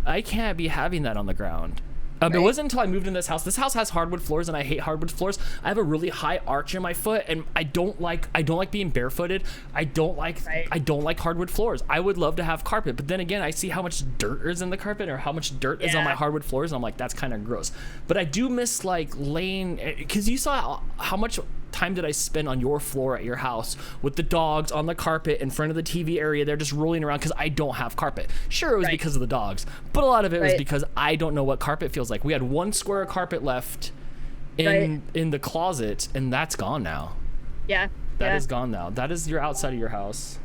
I can't be having that on the ground. Right. It wasn't until I moved in this house. This house has hardwood floors, and I hate hardwood floors. I have a really high arch in my foot, and I don't like being barefooted. I don't like hardwood floors. I would love to have carpet, but then again, I see how much dirt is in the carpet or how much dirt is on my hardwood floors, and I'm like, that's kind of gross. But I do miss like laying, because you saw how much time did I spend on your floor at your house with the dogs on the carpet in front of the TV area. They're just rolling around because I don't have carpet. Sure, it was because of the dogs, but a lot of it was because I don't know what carpet feels like. We had one square of carpet left in the closet, and that's gone now. Yeah. That is gone now. That is your outside of your house.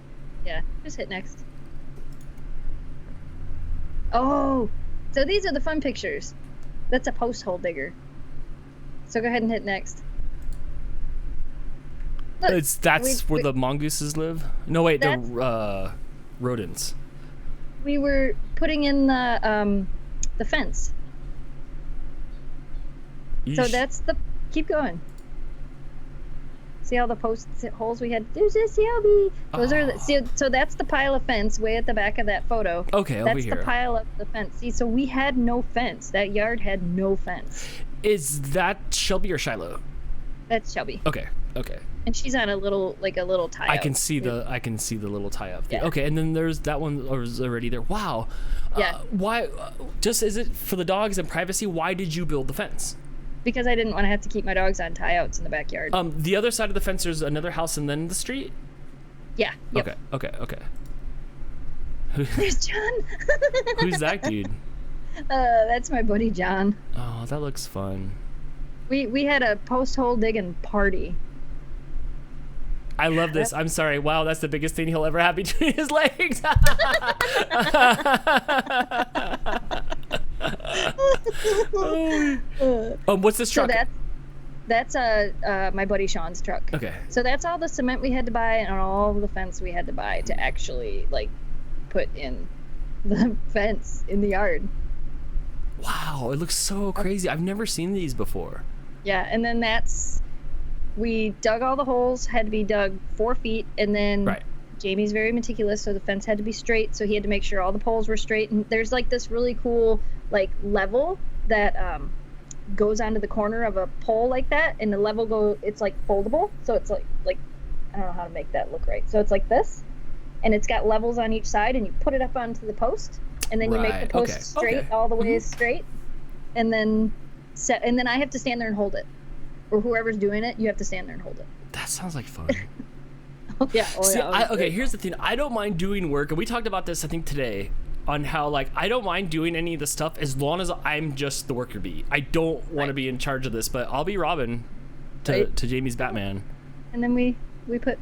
Yeah, just hit next. Oh, so these are the fun pictures. That's a post hole digger. So go ahead and hit next. Look, that's where the mongooses live? No, wait, the rodents. We were putting in the fence. Yeesh. So that's keep going. See all the post holes we had? There's a CLB. Those are so that's the pile of fence way at the back of that photo. Okay, over here. That's the pile of the fence. See, so we had no fence. That yard had no fence. Is that Shelby or Shiloh? That's Shelby. Okay. And she's on a little tie-up. I can see the little tie-up. Yeah. Okay, and then there's that one was already there. Wow. Yeah. Why? Just is it for the dogs and privacy? Why did you build the fence? Because I didn't want to have to keep my dogs on tie-outs in the backyard. The other side of the fence, there's another house and then the street. Yeah. Yep. Okay. There's John. Who's that dude? That's my buddy John. Oh, that looks fun. We had a post hole digging party. I love this. I'm sorry. Wow, that's the biggest thing he'll ever have between his legs. What's this truck? So that's my buddy Sean's truck. Okay. So that's all the cement we had to buy and all the fence we had to buy to actually like put in the fence in the yard. Wow, it looks so crazy. I've never seen these before. Yeah, and then we dug all the holes, had to be dug 4 feet, and then Jamie's very meticulous, so the fence had to be straight, so he had to make sure all the poles were straight. And there's like this really cool like level that goes onto the corner of a pole like that, and the level it's like foldable, so it's like I don't know how to make that look right. So it's like this, and it's got levels on each side, and you put it up onto the post, and then you make the post straight all the way straight, and then I have to stand there and hold it. Or whoever's doing it, you have to stand there and hold it. That sounds like fun. Okay, here's the thing. I don't mind doing work, and we talked about this, I think, today, on how, like, I don't mind doing any of the stuff as long as I'm just the worker bee. I don't want to be in charge of this, but I'll be Robin to Jamie's Batman. And then we put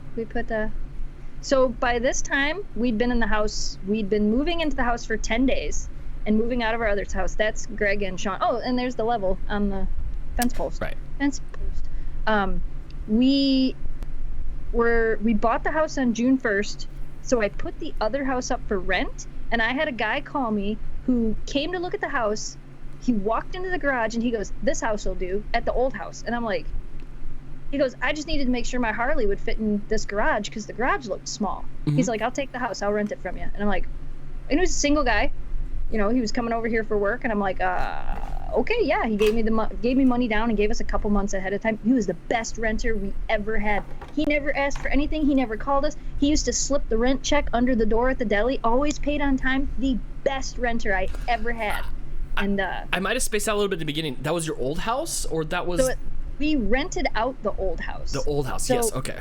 so by this time, we'd been in the house. We'd been moving into the house for 10 days and moving out of our other house. That's Greg and Sean. Oh, and there's the level on the fence post. Right. Fence post. We bought the house on June 1st, so I put the other house up for rent, and I had a guy call me who came to look at the house. He walked into the garage and he goes, "This house will do," at the old house. And I'm like, he goes, "I just needed to make sure my Harley would fit in this garage because the garage looked small." Mm-hmm. He's like, "I'll take the house. I'll rent it from you." And I'm like, and he was a single guy. He was coming over here for work, and I'm like, okay, yeah. He gave me money down and gave us a couple months ahead of time. He was the best renter we ever had. He never asked for anything. He never called us. He used to slip the rent check under the door at the deli. Always paid on time. The best renter I ever had. And I might have spaced out a little bit at the beginning. That was your old house, or that was? We rented out the old house. The old house, yes. Okay.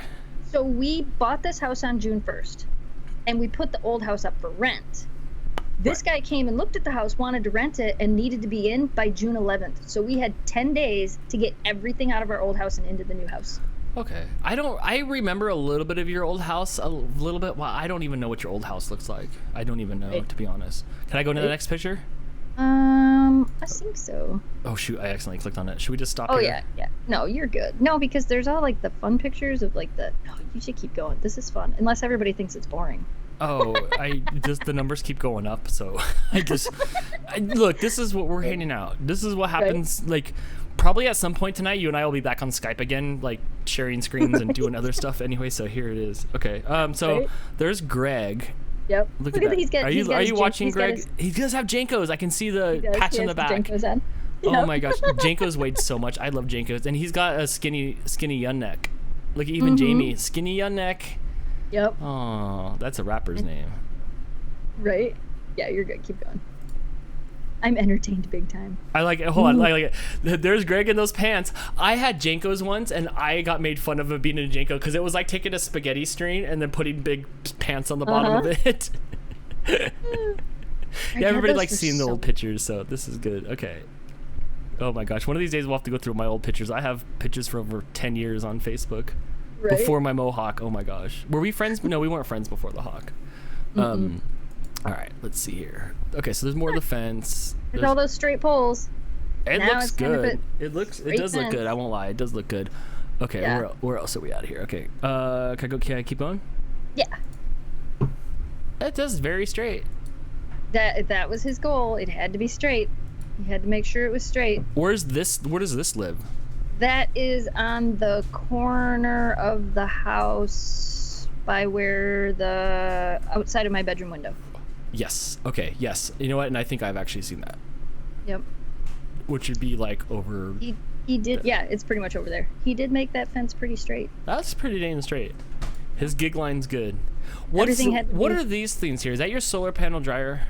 So we bought this house on June 1st, and we put the old house up for rent. This guy came and looked at the house, wanted to rent it, and needed to be in by June 11th. So we had 10 days to get everything out of our old house and into the new house. Okay. I remember a little bit of your old house, a little bit. Well, I don't even know what your old house looks like. I don't even know, to be honest. Can I go to the next picture? I think so. Oh shoot, I accidentally clicked on it. Should we just stop Oh here? yeah. No, you're good. No, because there's all like the fun pictures of like no, you should keep going. This is fun. Unless everybody thinks it's boring. Oh, the numbers keep going up, so look, this is what we're handing out. This is what happens, right? Like, probably at some point tonight, you and I will be back on Skype again, like, sharing screens and doing other stuff anyway, so here it is. Okay, so right? There's Greg. Yep. Look at that. Are you watching Greg? He does have Jankos. I can see the patch on the back. Oh my gosh, Jankos weighed so much. I love Jankos. And he's got a skinny yun neck. Look, even Jamie, skinny yun neck. Yep. Oh, that's a rapper's name. Right? Yeah, you're good. Keep going. I'm entertained big time. I like it. Hold on. I like it. There's Greg in those pants. I had Jankos once, and I got made fun of being in a Janko because it was like taking a spaghetti string and then putting big pants on the bottom of it. Yeah, everybody likes seeing the old pictures, so this is good. Okay. Oh my gosh. One of these days we'll have to go through my old pictures. I have pictures for over 10 years on Facebook. Right? Before my mohawk. Oh my gosh. Were we friends? No, we weren't friends before the hawk. All right, let's see here. Okay, so there's more of the fence. There's all those straight poles. It looks good. It does look good. I won't lie. It does look good. Okay, yeah. Where else are we at here? Okay. Can I keep going? Yeah. It does very straight. That was his goal. It had to be straight. He had to make sure it was straight. Where does this live? That is on the corner of the house by where the outside of my bedroom window. Yes. Okay. Yes. You know what? And I think I've actually seen that. Yep. Which would be like over. He did. Yeah, it's pretty much over there. He did make that fence pretty straight. That's pretty dang straight. His gig line's good. What are these things here? Is that your solar panel dryer?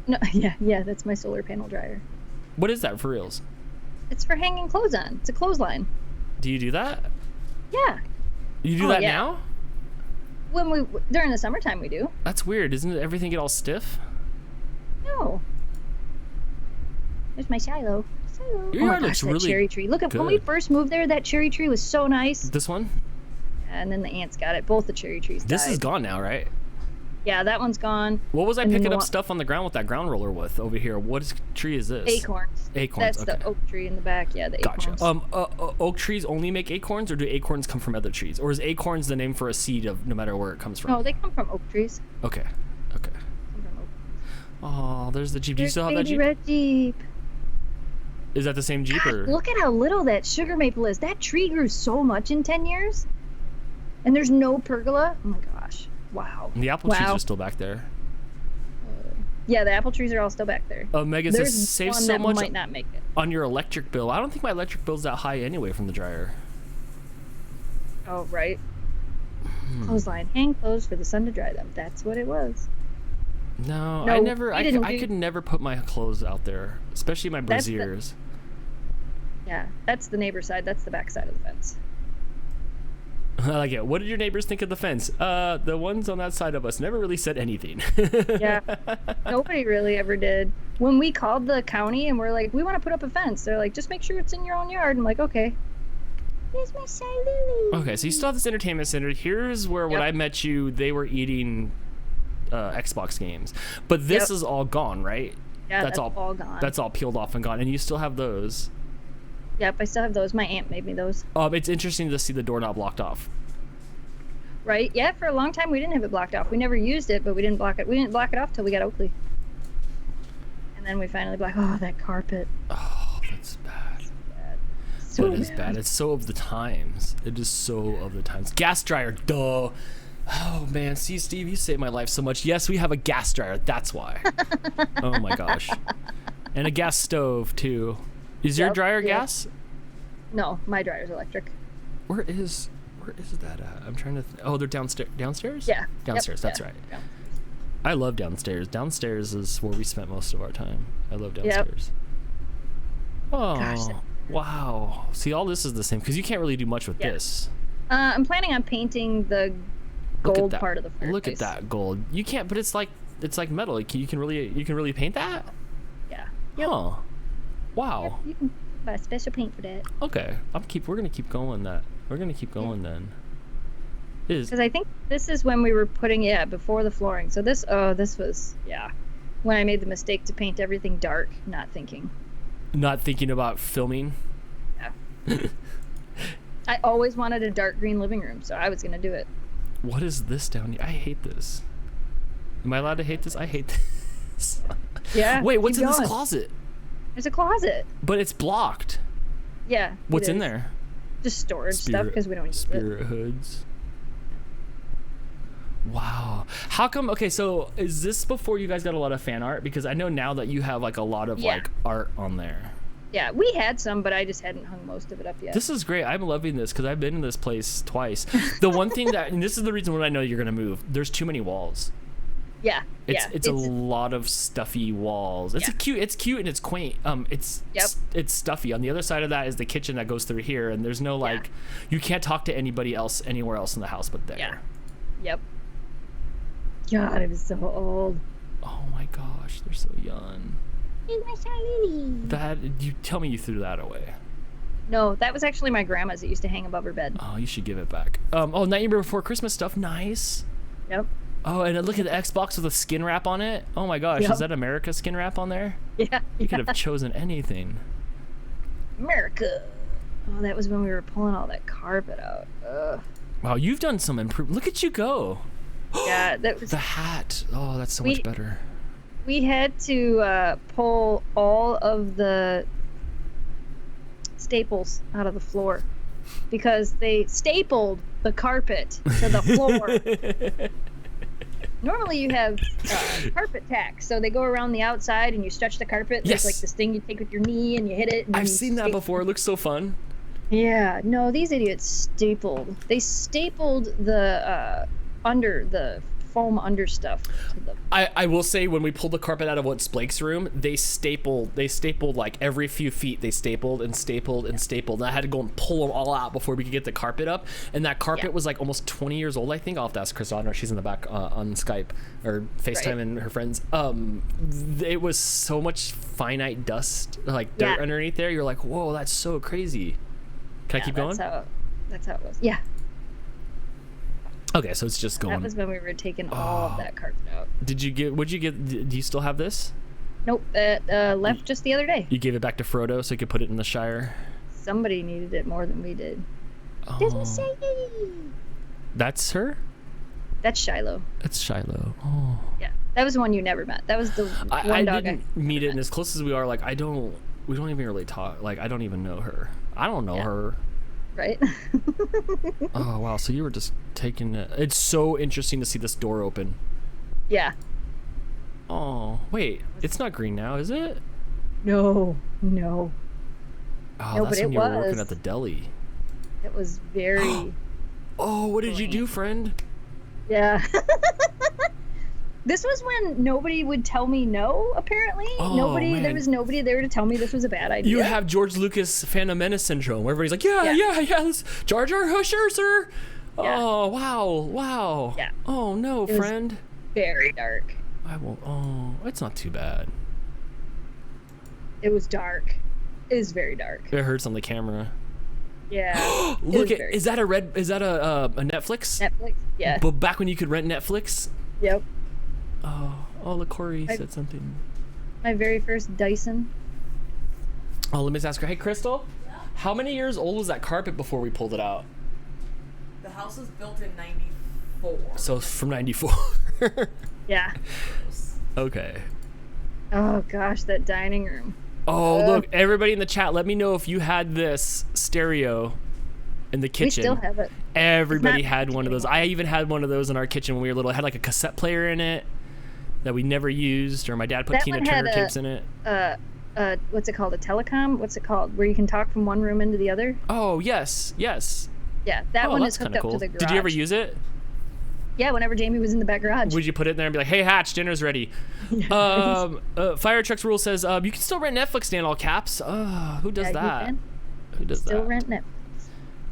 No. Yeah. That's my solar panel dryer. What is that for reals? It's for hanging clothes on. It's a clothesline. Do you do that? Yeah. You do that now? During the summertime we do. That's weird. Doesn't everything get all stiff? No. There's my silo. Your yard looks really cherry tree. Look at when we first moved there. That cherry tree was so nice. This one? And then the ants got it. Both the cherry trees died. This is gone now, right? Yeah, that one's gone. What was I picking up stuff on the ground with that ground roller with over here? What tree is this? Acorns. Acorns. That's the oak tree in the back. Yeah, the acorns. Gotcha. Oak trees only make acorns, or do acorns come from other trees, or is acorns the name for a seed of no matter where it comes from? No, they come from oak trees. Okay. Oh, there's the Jeep. Do you still have that Jeep? Red Jeep. Is that the same Jeep or? Look at how little that sugar maple is. That tree grew so much in 10 years, and there's no pergola. Oh my gosh. Wow. And the apple trees are still back there. Yeah, the apple trees are all still back there. Megan says save so much might not make it. On your electric bill. I don't think my electric bill's that high anyway from the dryer. Oh, right. Clothesline. Hang clothes for the sun to dry them. That's what it was. No, I could never put my clothes out there, especially my brassieres. That's the neighbor side. That's the back side of the fence. I like it. What did your neighbors think of the fence? The ones on that side of us never really said anything. Yeah, nobody really ever did. When we called the county and we're like, we want to put up a fence, they're like, just make sure it's in your own yard. I'm like, okay. Here's my silo. Okay, so you still have this entertainment center. Here's where when I met you, they were eating Xbox games. But this is all gone, right? Yeah, that's all gone. That's all peeled off and gone. And you still have those. Yep, I still have those. My aunt made me those. It's interesting to see the doorknob blocked off. Right? Yeah, for a long time we didn't have it blocked off. We never used it, but we didn't block it. We didn't block it off till we got Oakley. And then we finally blocked. Oh, that carpet. Oh, that's bad. So it is bad. It's so of the times. It is so of the times. Gas dryer, duh. Oh man, see, Steve, you saved my life so much. Yes, we have a gas dryer. That's why. Oh my gosh. And a gas stove too. Is your dryer gas? No, my dryer's electric. Where is that at? I'm trying to. Oh, they're downstairs. Downstairs? Yeah. Downstairs. That's right. Yeah. I love downstairs. Downstairs is where we spent most of our time. I love downstairs. Yep. Oh, gosh. Wow. See, all this is the same because you can't really do much with this. I'm planning on painting the gold part of the fireplace. Look at that gold. You can't, but it's like it's like metal. Like, you can really paint that. Yeah. Huh. Wow. Yep, you can buy special paint for that. Okay. We're gonna keep going that. We're gonna keep going then. Because I think this is when we were putting before the flooring. So this was when I made the mistake to paint everything dark, not thinking about filming. Yeah. I always wanted a dark green living room, so I was gonna do it. What is this down here? I hate this. Am I allowed to hate this? I hate this. Yeah. Wait, what's in this closet? There's a closet. But it's blocked. Yeah. What's in there? Just storage stuff because we don't use it. Spirit hoods. Wow. How come? Okay, so is this before you guys got a lot of fan art? Because I know now that you have like a lot of like art on there. Yeah, we had some, but I just hadn't hung most of it up yet. This is great. I'm loving this because I've been in this place twice. The one thing and this is the reason why I know you're gonna move. There's too many walls. Yeah. It's a lot of stuffy walls. It's cute and it's quaint. It's stuffy. On the other side of that is the kitchen that goes through here, and there's no like, you can't talk to anybody else anywhere else in the house but there. Yeah. Yep. God, it was so old. Oh my gosh, they're so young. That, you tell me you threw that away. No, that was actually my grandma's. It used to hang above her bed. Oh, you should give it back. Nightmare Before Christmas stuff. Nice. Yep. Oh, and look at the Xbox with a skin wrap on it. Oh my gosh, is that America skin wrap on there? Yeah. You could have chosen anything. America. Oh, that was when we were pulling all that carpet out. Ugh. Wow, you've done some improvement. Look at you go. Yeah, that was the hat. Oh, that's so much better. We had to pull all of the staples out of the floor because they stapled the carpet to the floor. Normally you have carpet tacks, so they go around the outside and you stretch the carpet. Yes. There's like this thing you take with your knee and you hit it. And I've seen that before. It looks so fun. Yeah. No, these idiots stapled. They stapled the under the foam under stuff. I will say, when we pulled the carpet out of what's Blake's room, they stapled like every few feet. They stapled and stapled and stapled. And I had to go and pull them all out before we could get the carpet up. And that carpet was like almost 20 years old, I think. I'll have to ask Chris Audner. She's in the back on Skype or FaceTime and her friends. It was so much finite dust, like dirt underneath there. You're like, whoa, that's so crazy. Can I keep going? That's how it was. Yeah. Okay, so it's just going. That was when we were taking all of that carpet out. What'd you get? Do you still have this? Nope, it left just the other day. You gave it back to Frodo so he could put it in the Shire? Somebody needed it more than we did. Oh. Doesn't say. That's her? That's Shiloh. That's Shiloh. Oh. Yeah, that was the one you never met. That was the one dog I didn't meet it, and as close as we are, like, we don't even really talk. Like, I don't even know her. I don't know her. Right? Oh, wow. So you were just taking it. It's so interesting to see this door open. Yeah. Oh, wait. It's not green now, is it? No. Oh, no, that's when you were working at the deli. It was very... Oh, what did you do, friend? Yeah. This was when nobody would tell me no, apparently. There was nobody there to tell me this was a bad idea. You have George Lucas Phantom Menace syndrome, where everybody's like, yeah, Jar Jar, sure, sir. Yeah. Oh, wow. Yeah. Oh, no, friend. Very dark. I won't. Oh, it's not too bad. It was dark. It was very dark. It hurts on the camera. Yeah. Look at, is that a Netflix? Netflix, yeah. But back when you could rent Netflix? Yep. Oh, Corey said something. My very first Dyson. Oh, let me just ask her. Hey, Crystal, how many years old was that carpet before we pulled it out? The house was built in 94. So from 94. Yeah. Okay. Oh, gosh, that dining room. Oh, look, everybody in the chat, let me know if you had this stereo in the kitchen. We still have it. Everybody had one of those. I even had one of those in our kitchen when we were little. It had like a cassette player in it that we never used, or my dad put Tina Turner tapes in it. What's it called? A telecom? What's it called? Where you can talk from one room into the other? Oh, yes. Yeah, that one is hooked up cool. to the garage. Did you ever use it? Yeah, whenever Jamie was in the back garage. Would you put it in there and be like, hey, Hatch, dinner's ready? Fire Trucks Rule says, you can still rent Netflix, in all caps. Who does that? Who does still that? Rent Netflix.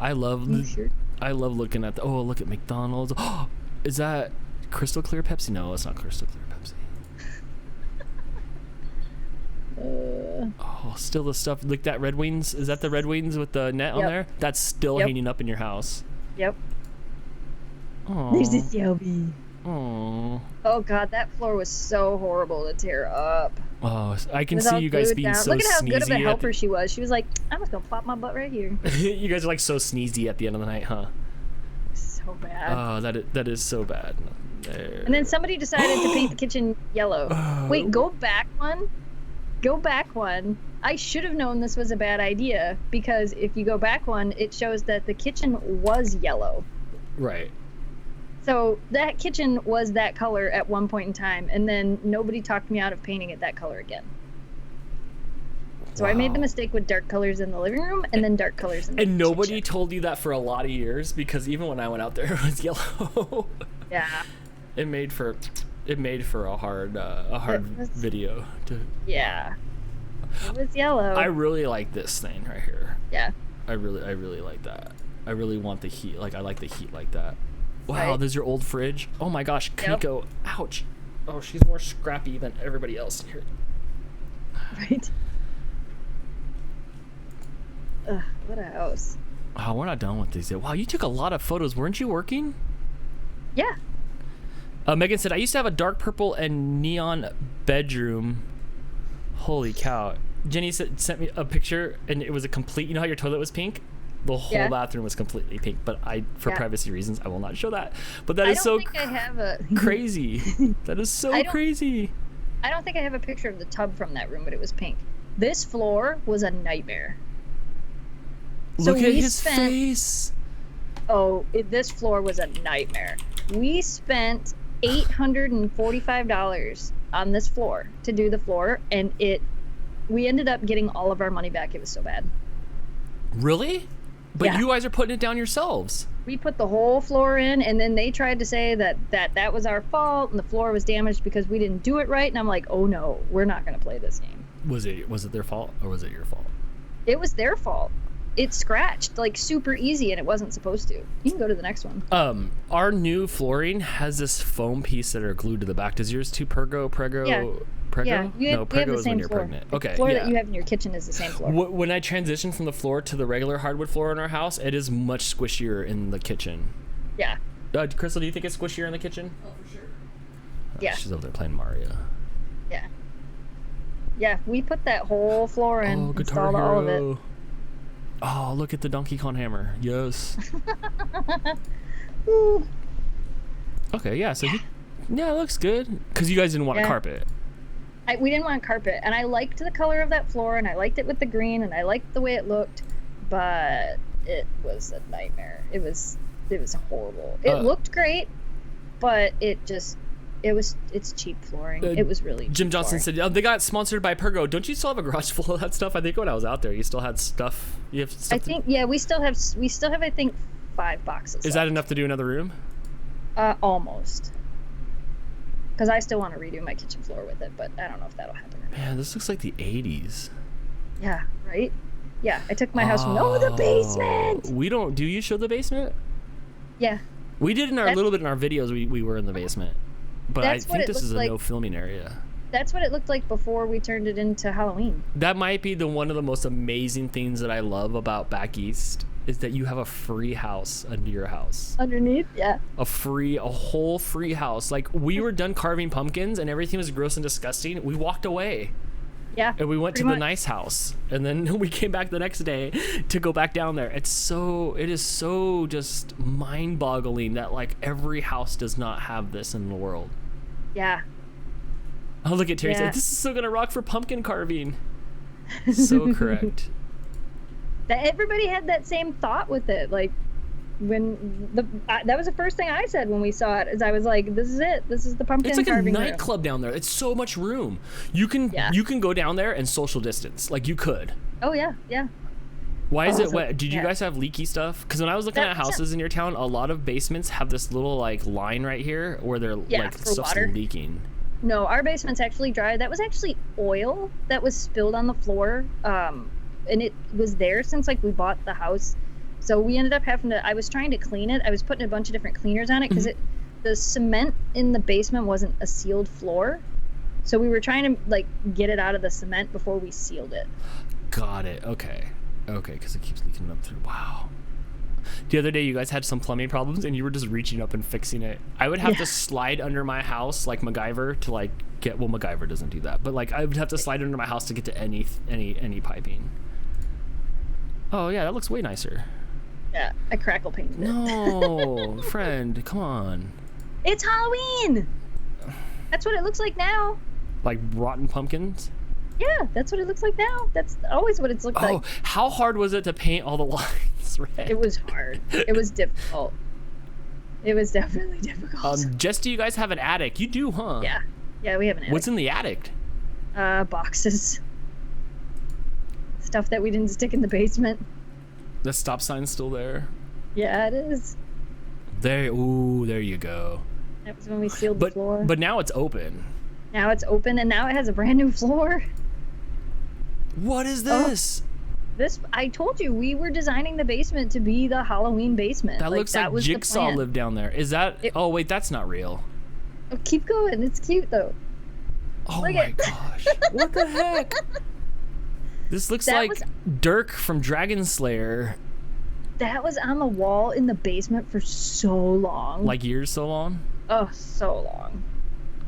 I love looking at look at McDonald's. Oh, is that crystal clear Pepsi? No, it's not crystal clear Pepsi. Oh, still the stuff like that Red Wings. Is that the Red Wings with the net on there? That's still hanging up in your house. Yep. Oh. There's this Yelby. Oh. Oh god, that floor was so horrible to tear up. Oh, I can see you guys being down. so Look at how sneezy. good of a helper she was. She was like, I'm just gonna plop my butt right here. You guys are like so sneezy at the end of the night, huh? So bad. Oh, that is so bad. There. And then somebody decided to paint the kitchen yellow. Wait, go back one. Go back one. I should have known this was a bad idea because if you go back one, it shows that the kitchen was yellow. Right. So that kitchen was that color at one point in time, and then nobody talked me out of painting it that color again. So I made the mistake with dark colors in the living room and then dark colors in the And nobody kitchen. told you that for a lot of years because even when I went out there, it was yellow. Yeah. It made for a hard video. Yeah. It was yellow. I really like this thing right here. Yeah. I really like that. I really want the heat. Like I like the heat like that. Wow, Right. there's your old fridge. Oh my gosh, Yep. Kaneko. Ouch. Oh, she's more scrappy than everybody else here. Right. Ugh, what a house. Oh, we're not done with these yet. Wow, you took a lot of photos. Weren't you working? Yeah. Megan said, I used to have a dark purple and neon bedroom. Holy cow. Jenny sent me a picture, and it was a complete... You know how your toilet was pink? The whole bathroom was completely pink, but for privacy reasons, I will not show that. But that is so I have a crazy. That is so crazy. I don't think I have a picture of the tub from that room, but it was pink. This floor was a nightmare. Look at his face. Oh, this floor was a nightmare. We spent $845 on this floor to do the floor, and we ended up getting all of our money back. It was so bad. Really? But Yeah. you guys are putting it down yourselves. We put the whole floor in, and then they tried to say that was our fault and the floor was damaged because we didn't do it right. And I'm like, oh no, we're not going to play this game. Was it their fault or was it your fault? It was their fault. It scratched like super easy, and it wasn't supposed to. You can go to the next one. Our new flooring has this foam piece that are glued to the back. Does yours too? Prego? Yeah. Prego? Yeah, No, Prego you have the is same when you're floor. pregnant. The Okay, floor yeah. that you have in your kitchen is the same floor. When I transitioned from the floor to the regular hardwood floor in our house, it is much squishier in the kitchen. Yeah. Crystal, do you think it's squishier in the kitchen? Oh, for sure. Yeah. She's over there playing Mario. Yeah. Yeah, we put that whole floor in, Oh, Guitar installed all of Hero. it. Oh, look at the Donkey Kong hammer. Yes. Ooh. Okay, yeah, so yeah, it looks good. Because you guys didn't want Yeah. carpet. We didn't want carpet, and I liked the color of that floor, and I liked it with the green, and I liked the way it looked, but it was a nightmare. It was horrible. It looked great, but it's cheap flooring. It was really Jim cheap Johnson flooring. said, they got sponsored by Pergo. Don't you still have a garage full of that stuff? I think when I was out there, you still had stuff. You have stuff. I think we still have I think 5 boxes. Is that enough to do another room? Almost. Because I still want to redo my kitchen floor with it, but I don't know if that'll happen. Man, this looks like the 80s. Yeah, right? Yeah, I took my house from the basement! Do you show the basement? Yeah. We did a little bit in our videos, we were in the basement. But I That's what think it this is a looked no like. filming area. That's what it looked like before we turned it into Halloween. That might be one of the most amazing things that I love about back east is that you have a free house under your house. Underneath? Yeah. A whole free house. Like, we were done carving pumpkins and everything was gross and disgusting. We walked away. Yeah. And we went to pretty the much. nice house. And then we came back the next day to go back down there. It is so just mind-boggling that, like, every house does not have this in the world. Yeah. Oh, look at Terry Yeah. said, this is still gonna rock for pumpkin carving. So correct. Everybody had that same thought with it. Like, that was the first thing I said when we saw it, is I was like, this is it. This is the pumpkin It's like a carving room. nightclub down there. It's so much room. You can go down there and social distance. Like, you could. Oh, yeah. Yeah. Why is it so- wet? Did you yeah. guys have leaky stuff? Because when I was looking at houses in your town, a lot of basements have this little, like, line right here where they're like for stuff's water. leaking. No, our basement's actually dry. That was actually oil that was spilled on the floor. And it was there since, like, we bought the house. So we ended up having to, I was trying to clean it. I was putting a bunch of different cleaners on it because the cement in the basement wasn't a sealed floor, so we were trying to like get it out of the cement before we sealed it. Got it. Okay, because it keeps leaking up through. Wow. The other day, you guys had some plumbing problems, and you were just reaching up and fixing it. I would have to slide under my house like MacGyver to like get. Well, MacGyver doesn't do that, but like I would have to slide under my house to get to any piping. Oh yeah, that looks way nicer. Yeah, I crackle painted it. No, friend, come on. It's Halloween. That's what it looks like now. Like rotten pumpkins. Yeah, that's what it looks like now. That's always what it's looked like. Oh, how hard was it to paint all the lines red? It was hard. It was difficult. It was definitely difficult. Jess, do you guys have an attic? You do, huh? Yeah. Yeah, we have an attic. What's in the attic? Boxes. Stuff that we didn't stick in the basement. The stop sign's still there? Yeah, it is. There you go. That was when we sealed the floor. But now it's open. Now it's open, and now it has a brand new floor. What is this? I told you, we were designing the basement to be the Halloween basement. That looks like Jigsaw lived down there. Is that... Oh, wait, that's not real. Oh, keep going. It's cute, though. Oh, my gosh. What the heck? This looks like Dirk from Dragon Slayer. That was on the wall in the basement for so long. Like years so long? Oh, so long.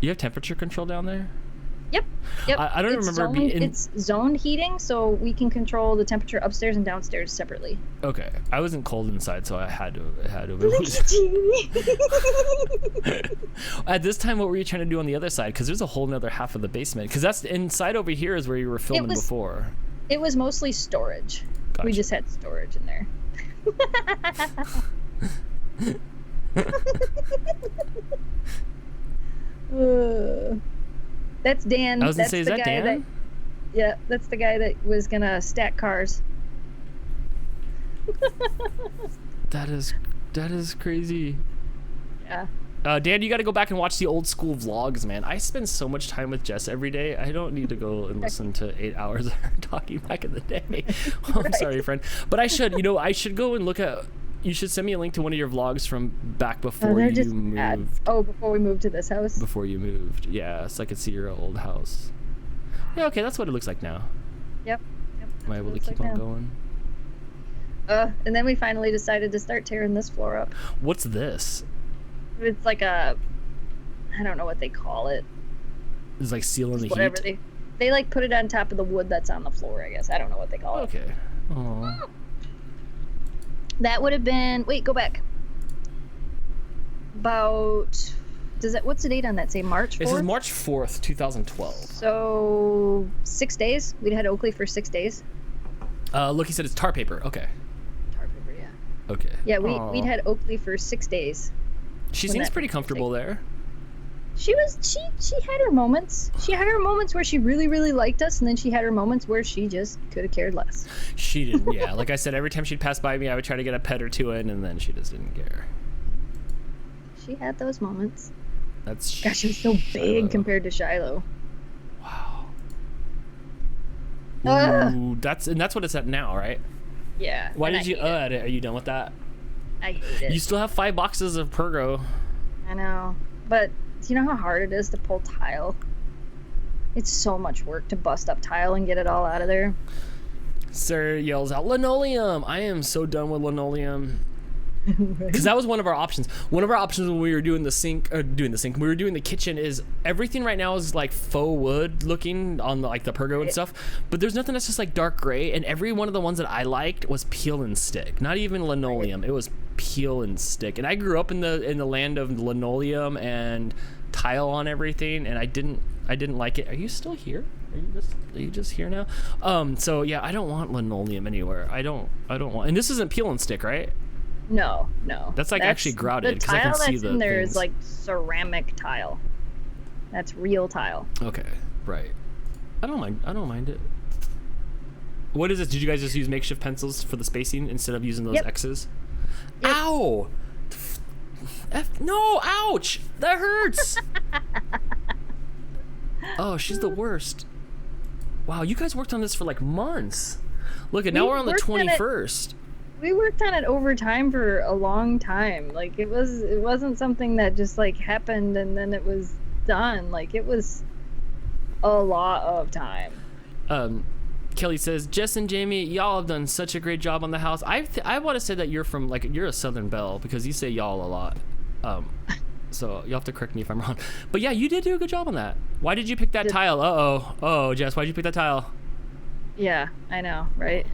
You have temperature control down there? Yep. I don't remember being in... It's zoned heating, so we can control the temperature upstairs and downstairs separately. Okay. I wasn't cold inside, so I had to. At this time, what were you trying to do on the other side? Because there's a whole other half of the basement. Because that's inside over here is where you were filming before. It was mostly storage. Gotcha. We just had storage in there. That's Dan. I was gonna say, is that Dan? Yeah, that's the guy that was gonna stack cars. That is crazy. Yeah. Dan, you got to go back and watch the old school vlogs, man. I spend so much time with Jess every day. I don't need to go and listen to 8 hours of her talking back in the day. Oh, I'm sorry, friend. But I should. I should go and look at... You should send me a link to one of your vlogs from back before you moved. Oh, before we moved to this house? Before you moved. Yeah, so I could see your old house. Yeah, okay, that's what it looks like now. Yep. Am I able to keep on going? And then we finally decided to start tearing this floor up. What's this? It's like a... I don't know what they call it. It's like sealing the whatever heat? They like put it on top of the wood that's on the floor, I guess. I don't know what they call it. Okay. Aww. That would have been... Wait, go back. About... What's the date on that? Say March 4th? This is March 4th, 2012. So, 6 days? We'd had Oakley for 6 days. Look, he said it's tar paper. Okay. Tar paper, yeah. Okay. Yeah, we'd had Oakley for 6 days. She seems pretty comfortable there. She had her moments. She had her moments where she really, really liked us, and then she had her moments where she just could have cared less. She didn't, yeah. Like I said, every time she'd pass by me, I would try to get a pet or two in, and then she just didn't care. She had those moments. That's Gosh, she was so big compared to Shiloh. Wow. Ooh, that's what it's at now, right? Yeah. Why did you add it? Are you done with that? I hate it. You still have 5 boxes of Pergo. I know, but do you know how hard it is to pull tile? It's so much work to bust up tile and get it all out of there. Sarah yells out, linoleum! I am so done with linoleum. Because that was one of our options. One of our options when we were doing the sink, we were doing the kitchen is everything right now is like faux wood looking on the Pergo and stuff, but there's nothing that's just like dark gray, and every one of the ones that I liked was peel and stick. Not even linoleum. It was peel and stick. And I grew up in the land of linoleum and tile on everything, and I didn't like it. Are you still here? Are you just here now? So yeah, I don't want linoleum anywhere. I don't want, and this isn't peel and stick, right? No. That's actually grouted. The tile that's in there is like ceramic tile. That's real tile. Okay, right. I don't mind it. What is this? Did you guys just use makeshift pencils for the spacing instead of using those X's? Yep. Ow! No! Ouch! That hurts! Oh, she's the worst. Wow, you guys worked on this for like months. Look, now we're on the 21st. We worked on it over time for a long time. Like it wasn't something that just like happened and then it was done. Like it was a lot of time. Kelly says, Jess and Jamie, y'all have done such a great job on the house. I want to say that you're from like you're a Southern belle because you say y'all a lot. So you'll have to correct me if I'm wrong. But yeah, you did do a good job on that. Why did you pick that tile? Oh, Jess, why did you pick that tile? Yeah, I know, right?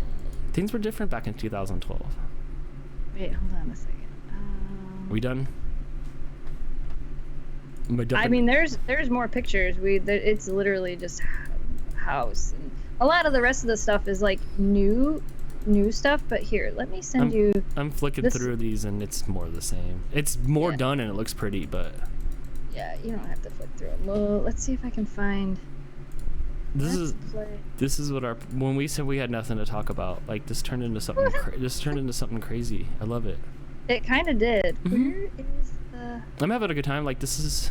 Things were different back in 2012. Wait, hold on a second. We done? I mean, there's more pictures. It's literally just house, and a lot of the rest of the stuff is like new stuff. But here, let me send you. I'm flicking through these, and it's more the same. It's more done, and it looks pretty, but. Yeah, you don't have to flick through them. Well, let's see if I can find. This is what when we said we had nothing to talk about, like this turned into something crazy. I love it. It kind of did. Mm-hmm. Where is the? I'm having a good time. Like this is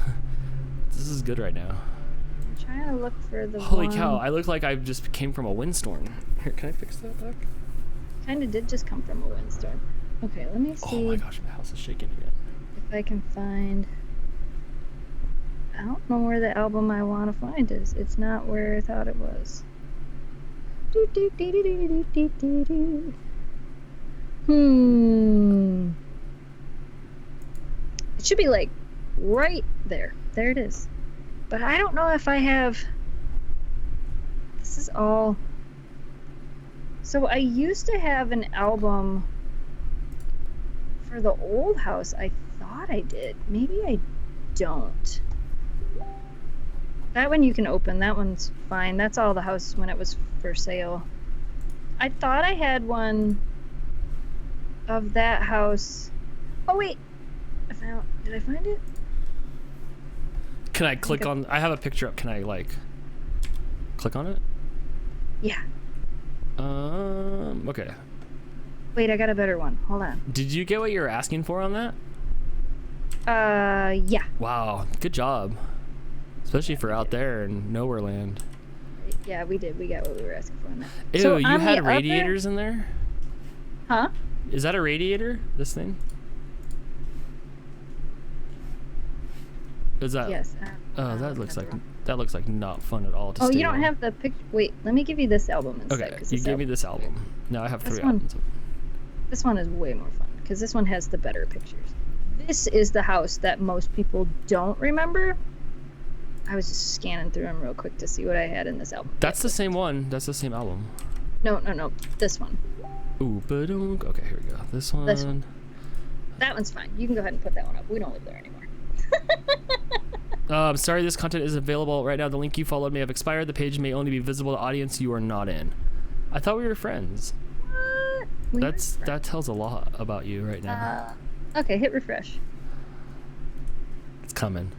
good right now. I'm trying to look for the. Holy cow! I look like I just came from a windstorm. Here, can I fix that back? Kind of did just come from a windstorm. Okay, let me see. Oh my gosh, my house is shaking again. If I can find. I don't know where the album I want to find is. It's not where I thought it was. It should be like right there. There it is. But I don't know if I have. This is all. So I used to have an album for the old house. I thought I did. Maybe I don't. That one you can open. That one's fine. That's all the house when it was for sale. I thought I had one of that house. Oh wait, did I find it? Can I click on? I have a picture up. Can I like click on it? Yeah. Okay. Wait, I got a better one. Hold on. Did you get what you were asking for on that? Yeah. Wow, good job. Especially for out there in nowhere land. Yeah, we did. We got what we were asking for on that. Ew, so you had radiators in there? Huh? Is that a radiator, this thing? Is that? Yes. Oh, that looks like not fun at all to Oh, stay you don't on. have the picture. Wait, let me give you this album instead. Okay, you gave me this album. Now I have 3 albums. This one is way more fun because this one has the better pictures. This is the house that most people don't remember. I was just scanning through them real quick to see what I had in this album. That's the same one. That's the same album. No. This one. Ooh, ba-dunk. Okay, here we go. This one. That one's fine. You can go ahead and put that one up. We don't live there anymore. I'm sorry, this content is available right now. The link you followed may have expired. The page may only be visible to audience you are not in. I thought we were friends. What? That tells a lot about you right now. Okay, hit refresh. It's coming.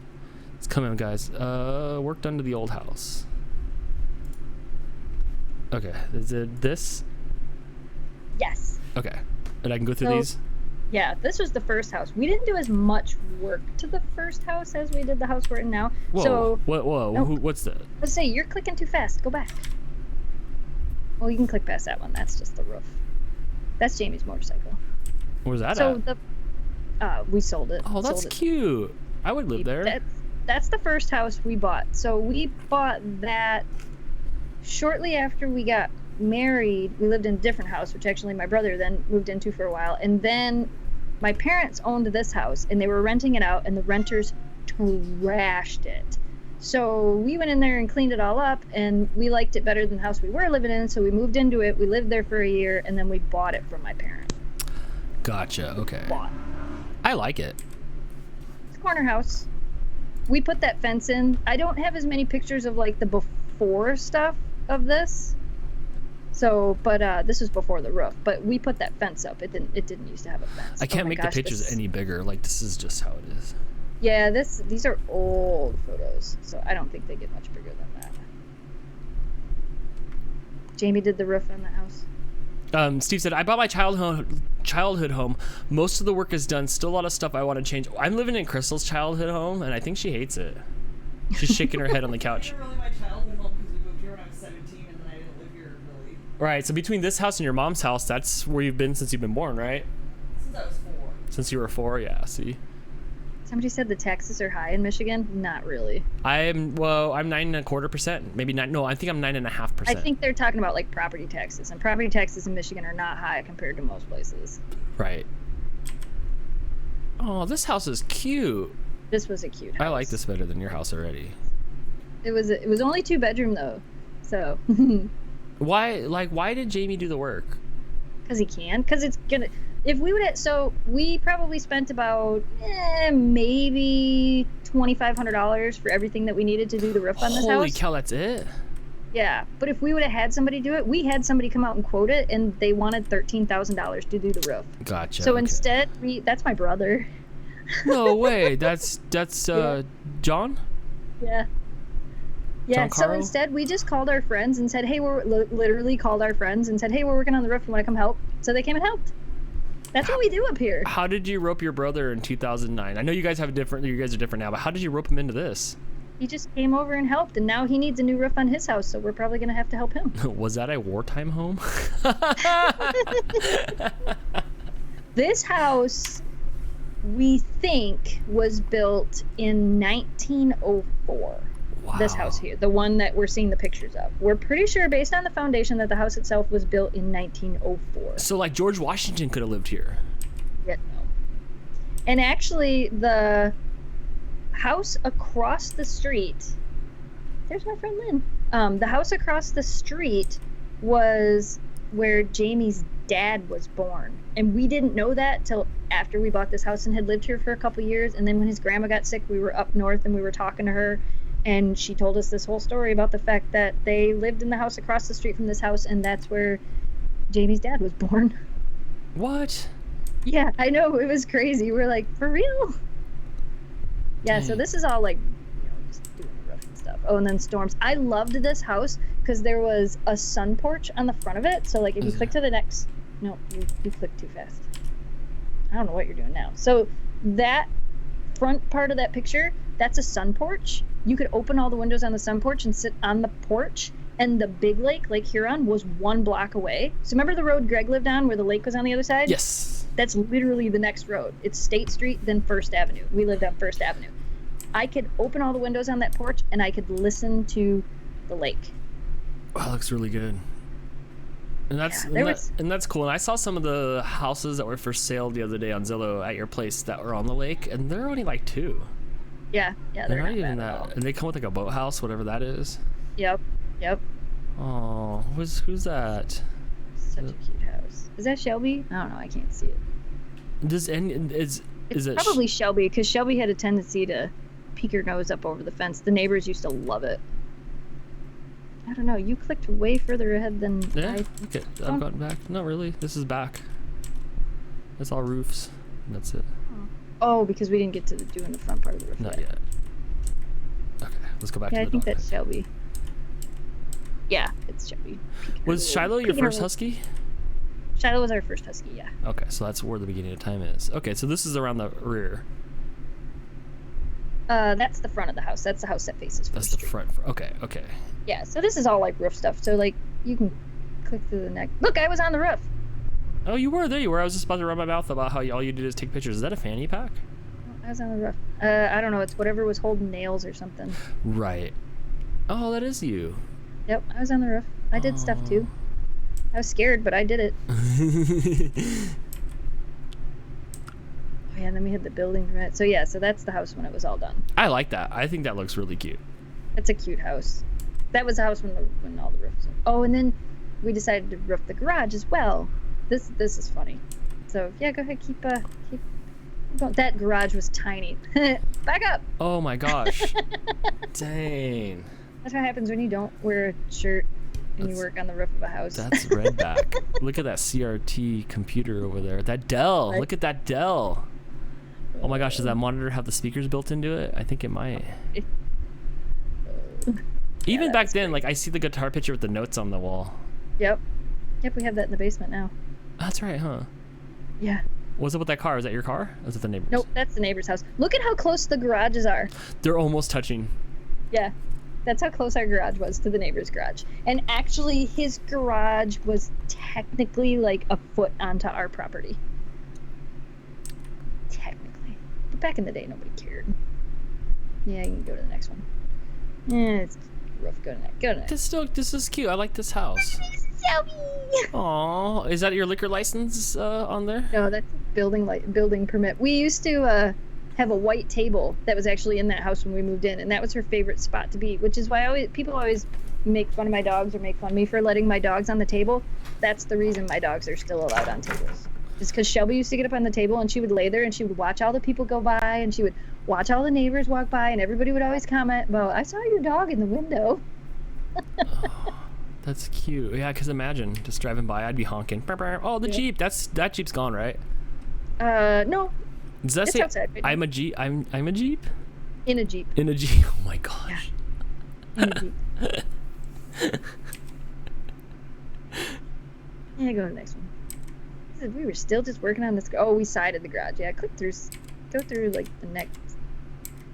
It's coming, guys. Work done to the old house. Okay, is it this? Yes. Okay, and I can go through these? Yeah, this was the first house. We didn't do as much work to the first house as we did the house we're in now. Whoa, so, whoa, no. What's that? Let's say you're clicking too fast. Go back. Well, you can click past that one. That's just the roof. That's Jamie's motorcycle. Where's that so at? We sold it. Oh, that's cute. I would live there. That's the first house we bought. So we bought that shortly after we got married. We lived in a different house, which actually my brother then moved into for a while. And then my parents owned this house, and they were renting it out, and the renters trashed it. So we went in there and cleaned it all up, and we liked it better than the house we were living in, so we moved into it. We lived there for a year, and then we bought it from my parents. Gotcha, okay. Bought. I like it. It's a corner house. We put that fence in. I don't have as many pictures of like the before stuff of this. So, but this was before the roof. But we put that fence up. It didn't used to have a fence. I can't make the pictures any bigger. Like this is just how it is. Yeah, these are old photos, so I don't think they get much bigger than that. Jamie did the roof on the house. Steve said, I bought my childhood home. Most of the work is done. Still a lot of stuff I want to change. I'm living in Crystal's childhood home, and I think she hates it. She's shaking her head on the couch. It wasn't really my childhood home because we moved here when I was 17, and then I didn't live here really Right. So between this house and your mom's house, that's where you've been since you've been born, right? Since I was 4. Since you were 4, yeah. See. Somebody said the taxes are high in Michigan. Not really. I'm 9.25%. Maybe 9. No, I think I'm 9.5%. I think they're talking about like property taxes, and property taxes in Michigan are not high compared to most places. Right. Oh, this house is cute. This was a cute house. I like this better than your house already. It was only 2-bedroom though, so. Why did Jamie do the work? Because he can. Because it's gonna. If we would, so we probably spent about maybe $2,500 for everything that we needed to do the roof on this house. Holy cow, that's it? Yeah, but if we would have had somebody do it, we had somebody come out and quote it, and they wanted $13,000 to do the roof. Gotcha. So okay. instead, that's my brother. No way. That's Yeah. John? Yeah. Yeah, so Giancarlo? instead we just called our friends and said, hey, literally called our friends and said, hey, we're working on the roof, you want to come help? So they came and helped. That's what we do up here. How did you rope your brother in 2009? I know you guys are different now, but how did you rope him into this? He just came over and helped, and now he needs a new roof on his house, so we're probably going to have to help him. Was that a wartime home? This house, we think, was built in 1904. Wow. This house here, the one that we're seeing the pictures of. We're pretty sure, based on the foundation, that the house itself was built in 1904. So, like, George Washington could have lived here. Yeah, no. And actually, the house across the street, there's my friend Lynn. The house across the street was where Jamie's dad was born. And we didn't know that till after we bought this house and had lived here for a couple years. And then when his grandma got sick, we were up north and we were talking to her. And she told us this whole story about the fact that they lived in the house across the street from this house, and that's where Jamie's dad was born. What? Yeah, I know. It was crazy. We're like, for real? Yeah, so Dang. this is all like, just doing the roof and stuff. Oh, and then storms. I loved this house because there was a sun porch on the front of it. So, like, if you click to the next... No, you clicked too fast. I don't know what you're doing now. So, that front part of that picture, that's a sun porch. You could open all the windows on the sun porch and sit on the porch, and the big lake, Lake Huron, was 1 block away. So remember the road Greg lived on where the lake was on the other side? Yes. That's literally the next road. It's State Street, then First Avenue. We lived on First Avenue. I could open all the windows on that porch, and I could listen to the lake. Wow, that looks really good. And that's Yeah, and that's cool. And I saw some of the houses that were for sale the other day on Zillow at your place that were on the lake, and they're only like 2. Yeah, They're not even bad at all. that. And they come with like a boathouse, whatever that is. Yep. Oh, who's that? Such a cute house. Is that Shelby? I don't know. I can't see it. Is it Probably Shelby, because Shelby had a tendency to peek her nose up over the fence. The neighbors used to love it. I don't know. You clicked way further ahead than Yeah. I. Okay, I've gotten back. Not really. This is back. It's all roofs. That's it. Oh, because we didn't get to doing the front part of the roof. Not yet. Okay, let's go back Yeah, to I the think dog. that's Shelby. Yeah, it's Shelby. Was Shiloh your first husky? Shiloh was our first husky, yeah. Okay, so that's where the beginning of time is. Okay, so this is around the rear. That's the front of the house. That's the house that faces First That's the Street. front. Okay. Yeah, so this is all like roof stuff. So like you can click through the neck. Look, I was on the roof. Oh, you were. There you were. I was just about to run my mouth about how all you did is take pictures. Is that a fanny pack? I was on the roof. I don't know. It's whatever was holding nails or something. Right. Oh, that is you. Yep, I was on the roof. I did stuff too. I was scared, but I did it. Oh yeah, and then we had the building permit. So yeah, so that's the house when it was all done. I like that. I think that looks really cute. It's a cute house. That was the house when all the roofs. Oh, and then we decided to roof the garage as well. This is funny. So yeah, go ahead, keep going. That garage was tiny. Back up. Oh my gosh. Dang. That's what happens when you don't wear a shirt and you work on the roof of a house. That's redback. Look at that CRT computer over there. That Dell. Right. Look at that Dell. Oh my gosh, does that monitor have the speakers built into it? I think it might. Even back then, like I see the guitar picture with the notes on the wall. Yep, we have that in the basement now. That's right, huh? Yeah. What's up with that car? Is that your car? Or is it the neighbor's? Nope, that's the neighbor's house. Look at how close the garages are. They're almost touching. Yeah. That's how close our garage was to the neighbor's garage. And actually, his garage was technically like a foot onto our property. Technically. But back in the day, nobody cared. Yeah, you can go to the next one. It's rough. Go to the next. Go to the next. This is cute. I like this house. Aw, is that your liquor license on there? No, that's a building permit. We used to have a white table that was actually in that house when we moved in, and that was her favorite spot to be, which is why people always make fun of my dogs or make fun of me for letting my dogs on the table. That's the reason my dogs are still allowed on tables. Just because Shelby used to get up on the table and she would lay there and she would watch all the people go by and she would watch all the neighbors walk by and everybody would always comment, well, I saw your dog in the window. Oh, that's cute. Yeah, because imagine just driving by, I'd be honking. Oh, the Jeep. That Jeep's gone, right? No. Does that It's say outside right I'm a Jeep? I'm a Jeep? In a Jeep. In a Jeep. Oh my gosh. Yeah. In a Jeep. Yeah, go to the next one. We were still just working on this. Oh, we sided the garage. Yeah, go through like the next.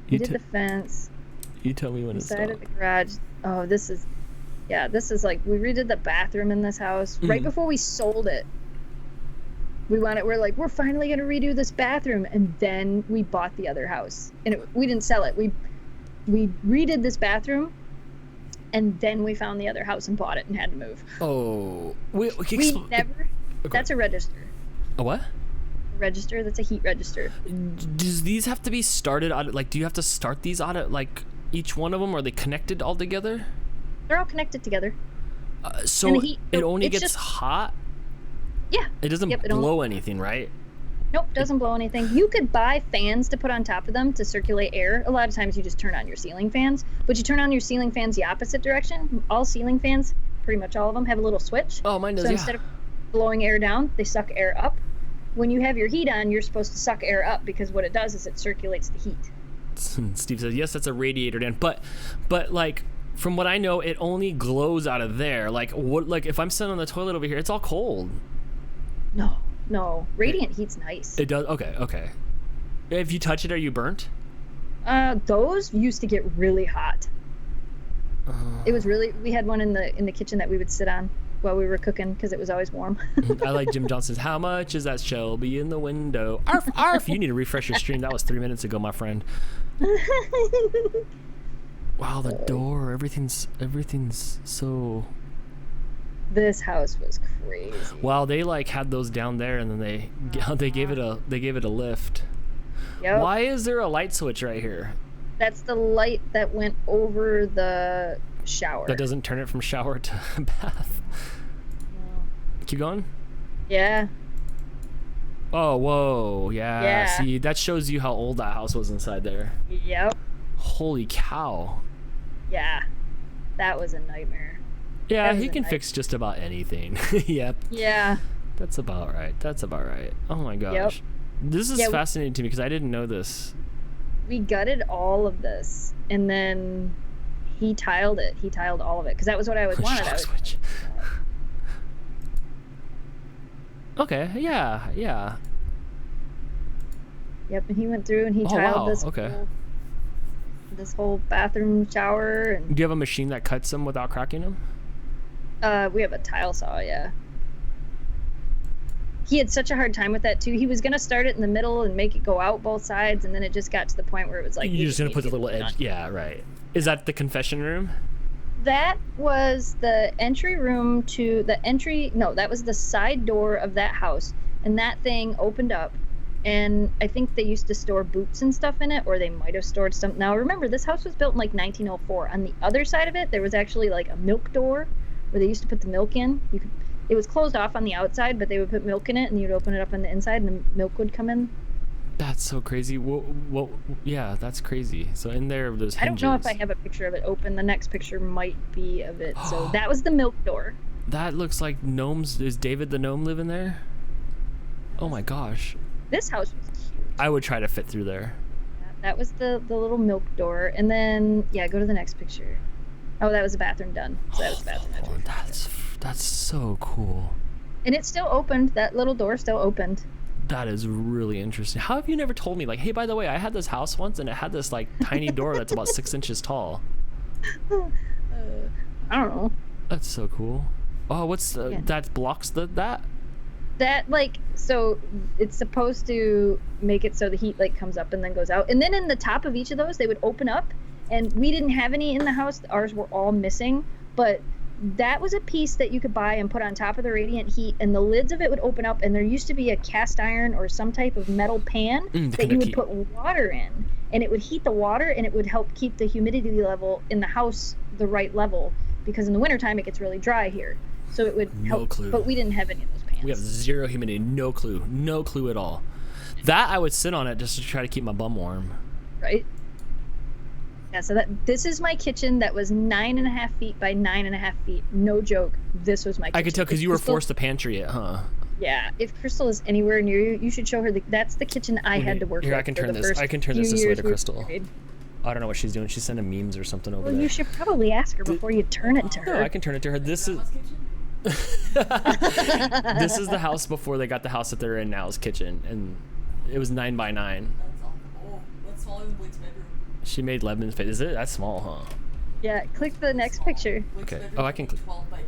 We did the fence. You tell me when it's done. Sided the garage. Oh, this is like, we redid the bathroom in this house right before we sold it. We're like, we're finally going to redo this bathroom. And then we bought the other house. And we didn't sell it. We redid this bathroom. And then we found the other house and bought it and had to move. Oh. We never... Okay. That's a register. A what? A register. That's a heat register. Does these have to be started on, like, do you have to start these on it, like, each one of them? Are they connected all together? They're all connected together. So it only gets hot? Yeah. It doesn't blow anything, right? Nope, doesn't blow anything. You could buy fans to put on top of them to circulate air. A lot of times you just turn on your ceiling fans, but you turn on your ceiling fans the opposite direction. All ceiling fans, pretty much all of them, have a little switch. Oh, mine does, so instead of blowing air down, they suck air up. When you have your heat on, you're supposed to suck air up because what it does is it circulates the heat. Steve says, yes, that's a radiator, Dan. But like, from what I know, it only glows out of there. Like, what? Like, if I'm sitting on the toilet over here, it's all cold. No. Radiant heat's nice. It does? Okay. If you touch it, are you burnt? Those used to get really hot. It was really... We had one in the kitchen that we would sit on while we were cooking because it was always warm. I like Jim Johnson's, how much is that Shelby in the window? Arf, you need to refresh your stream. That was 3 minutes ago, my friend. Wow, the door, everything's so... This house was crazy. Wow, they like had those down there and then they gave it a lift. Yep. Why is there a light switch right here? That's the light that went over the shower. That doesn't turn it from shower to bath. No. Keep going? Yeah. Oh, whoa. Yeah. Yeah. See, that shows you how old that house was inside there. Yep. Holy cow. Yeah. That was a nightmare. Yeah, he can fix just about anything. Yep. Yeah. That's about right. Oh my gosh. Yep. This is fascinating to me because I didn't know this. We gutted all of this, and then he tiled it. He tiled all of it because that was what I always wanted. Shock switch. Okay. Yeah. Yep, and he went through and he tiled this whole bathroom shower. And do you have a machine that cuts them without cracking them? We have a tile saw, yeah. He had such a hard time with that too. He was gonna start it in the middle and make it go out both sides, and then it just got to the point where it was like you're just gonna put the little edge. Yeah, right. Is that the confession room? That was the entry room to the entry. No, that was the side door of that house, and that thing opened up. And I think they used to store boots and stuff in it, or they might have stored some. Now remember, this house was built in like 1904. On the other side of it, there was actually like a milk door where they used to put the milk in. It was closed off on the outside, but they would put milk in it, and you'd open it up on the inside, and the milk would come in. That's so crazy. Well, yeah, that's crazy. So in there, there's hinges. I don't know if I have a picture of it open. The next picture might be of it. So that was the milk door. That looks like gnomes. Is David the gnome living there? Oh my gosh. This house was cute. I would try to fit through there. Yeah, that was the little milk door. And then, yeah, go to the next picture. Oh, that was the bathroom done. So that was the bathroom. That's so cool. And it still opened. That little door still opened. That is really interesting. How have you never told me, like, hey, by the way, I had this house once and it had this like tiny door that's about 6 inches tall? I don't know. That's so cool. Oh, what's the, Yeah. that blocks that? That so it's supposed to make it so the heat comes up and then goes out, and then in the top of each of those they would open up, and we didn't have any in the house. Ours were all missing, but that was a piece that you could buy and put on top of the radiant heat, and the lids of it would open up, and there used to be a cast iron or some type of metal pan that you would put water in, and it would heat the water, and it would help keep the humidity level in the house the right level, because in the wintertime it gets really dry here, so it would help. Clue. But we didn't have any of those pans. We have zero humidity, no clue at all. That I would sit on it just to try to keep my bum warm. Right. Yeah, so this is my kitchen that was 9.5 feet by 9.5 feet. No joke. This was my kitchen. I could tell because you were forced to pantry it, huh? Yeah. If Crystal is anywhere near you, you should show her. That's the kitchen I had to work with. Here, I can turn this. I can turn this way to Crystal. I don't know what she's doing. She's sending memes or something over there. Well, you should probably ask her before you turn it to her. No, I can turn it to her. This is... This is the house before they got the house that they're in now's kitchen, and it was 9 by 9. That's awful. Oh, that's smaller than Blake's bedroom. She made Lebanon's face. Is it? That's small, huh? Yeah, click the next picture. Blake's Okay. bedroom Oh, I can click. 12 by 10.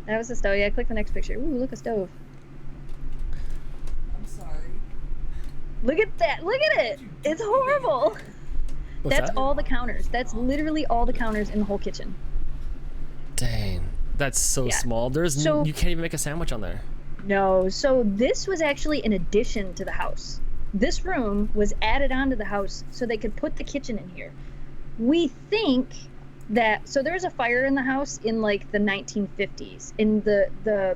That was the stove. Yeah, click the next picture. Ooh, look, a stove. I'm sorry. Look at that. Look at it. It's horrible. What's That's that? all the counters. That's literally all the counters in the whole kitchen. Dang. That's so Yeah. small. There's So- you can't even make a sandwich on there. No, so this was actually an addition to the house. This room was added onto the house so they could put the kitchen in here. We think that, so there was a fire in the house in the 1950s, and the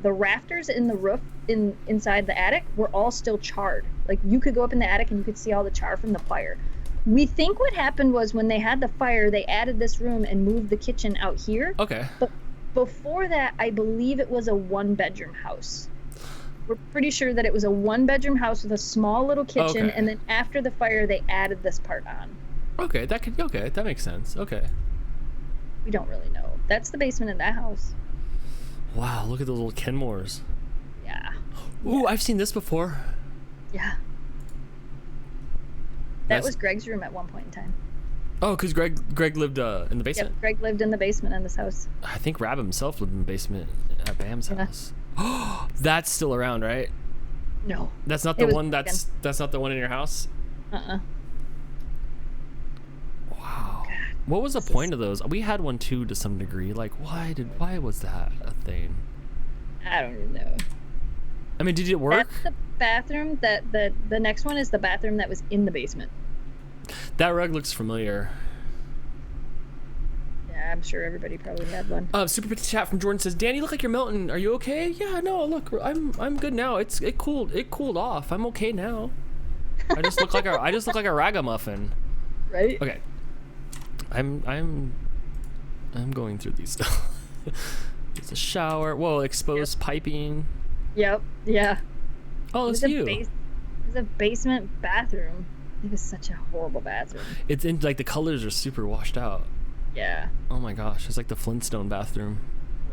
rafters in the roof inside the attic were all still charred. You could go up in the attic and you could see all the char from the fire. We think what happened was when they had the fire, they added this room and moved the kitchen out here. Okay. But before that, I believe it was a 1-bedroom house. We're pretty sure that it was a 1-bedroom house with a small little kitchen, Okay. and then after the fire, they added this part on. Okay, that makes sense. Okay. We don't really know. That's the basement in that house. Wow, look at those little Kenmores. Yeah. Ooh, I've seen this before. Yeah. That was Greg's room at one point in time. Oh, because Greg lived in the basement? Yep, Greg lived in the basement in this house. I think Rab himself lived in the basement at Bam's Yeah. house. That's still around, right? No. That's not It the was one that's not the one in your house? Uh-uh. Wow. God. What was the point of those? We had one too to some degree. Why was that a thing? I don't even know. I mean, did it work? That's the bathroom. The next one is the bathroom that was in the basement. That rug looks familiar. Yeah, I'm sure everybody probably had one. Super chat from Jordan says, "Danny, you look like you're melting. Are you okay?" Yeah, no, look, I'm good now. It cooled off. I'm okay now. I just look like a ragamuffin. Right? Okay. I'm going through these stuff. It's a shower. Whoa, exposed piping. Yep. Yeah. Oh, it's you. It was a basement bathroom. It was such a horrible bathroom. It's in the colors are super washed out. Yeah. Oh my gosh, it's like the Flintstone bathroom.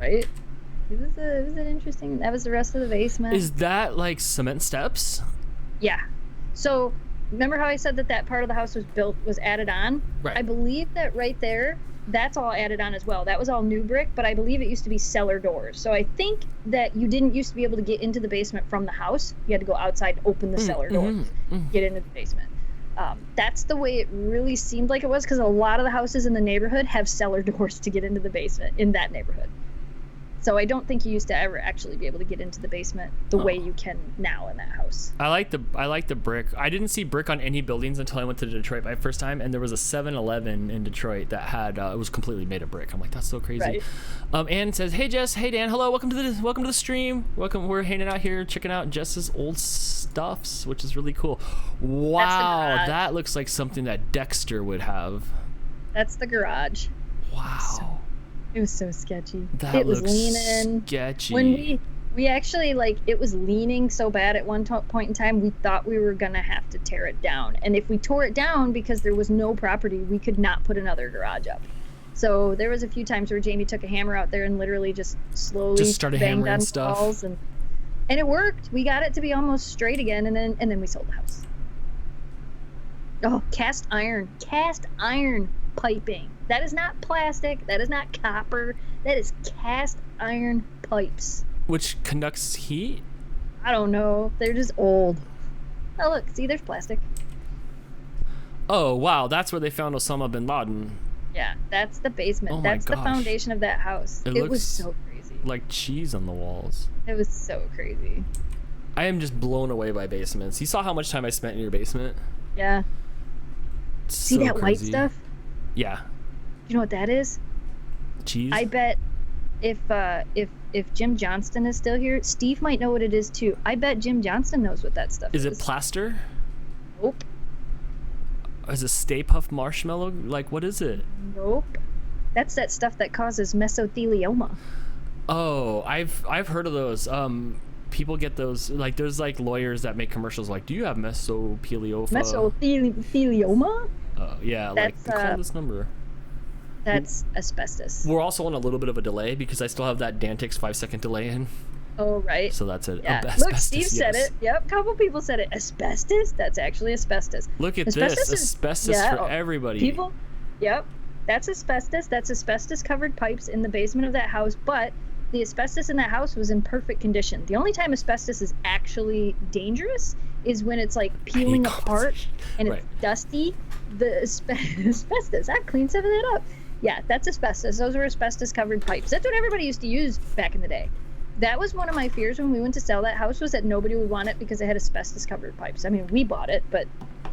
Right? It was an interesting. That was the rest of the basement. Is that cement steps? Yeah. So remember how I said that part of the house was added on? Right. I believe that right there, that's all added on as well. That was all new brick, but I believe it used to be cellar doors. So I think that you didn't used to be able to get into the basement from the house. You had to go outside, open the cellar door, get into the basement. That's the way it really seemed like it was, because a lot of the houses in the neighborhood have cellar doors to get into the basement in that neighborhood. So I don't think you used to ever actually be able to get into the basement the way you can now in that house. I like the brick. I didn't see brick on any buildings until I went to Detroit my first time, and there was a 7-Eleven in Detroit that had it was completely made of brick. I'm like, that's so crazy. Right. Ann says, "Hey Jess, hey Dan, hello, welcome to the stream. Welcome. We're hanging out here, checking out Jess's old stuffs, which is really cool. Wow, that looks like something that Dexter would have. That's the garage. Wow. It was so sketchy. That was looks leaning. sketchy. When we actually it was leaning so bad at one point in time, we thought we were gonna have to tear it down. And if we tore it down because there was no property, we could not put another garage up. So there was a few times where Jamie took a hammer out there and literally just slowly started banged hammering on stuff. walls, and it worked. We got it to be almost straight again, and then we sold the house. Oh, cast iron piping. That is not plastic. That is not copper. That is cast iron pipes. Which conducts heat? I don't know. They're just old. Oh, look. See, there's plastic. Oh, wow. That's where they found Osama bin Laden. Yeah, that's the basement. Oh That's my the gosh. foundation of that house. It was so crazy. Like cheese on the walls. It was so crazy. I am just blown away by basements. You saw how much time I spent in your basement? Yeah. It's See so that white crazy. stuff? Yeah. You know what that is? Cheese? I bet if Jim Johnston is still here, Steve might know what it is too. I bet Jim Johnston knows what that stuff is. Is it plaster? Nope. Is it Stay Puft Marshmallow? Like, what is it? Nope. That's that stuff that causes mesothelioma. Oh, I've heard of those. People get those, like, there's like lawyers that make commercials like, do you have mesothelioma? Mesothelioma? Yeah, That's, like, call this number. That's asbestos. We're also on a little bit of a delay because I still have that Dantix 5-second delay in. Oh, right. So that's it. Yeah. Asbestos, Look, Steve said yes. it. Yep, a couple people said it. Asbestos? That's actually asbestos. Look at Asbestos this. is- Asbestos yeah, for everybody. People, yep. That's asbestos. That's asbestos-covered pipes in the basement of that house, but the asbestos in that house was in perfect condition. The only time asbestos is actually dangerous is when it's like peeling apart and it's Right. dusty. The asbestos. I cleaned some of that up. Yeah, that's asbestos. Those were asbestos-covered pipes. That's what everybody used to use back in the day. That was one of my fears when we went to sell that house, was that nobody would want it because it had asbestos-covered pipes. I mean, we bought it, but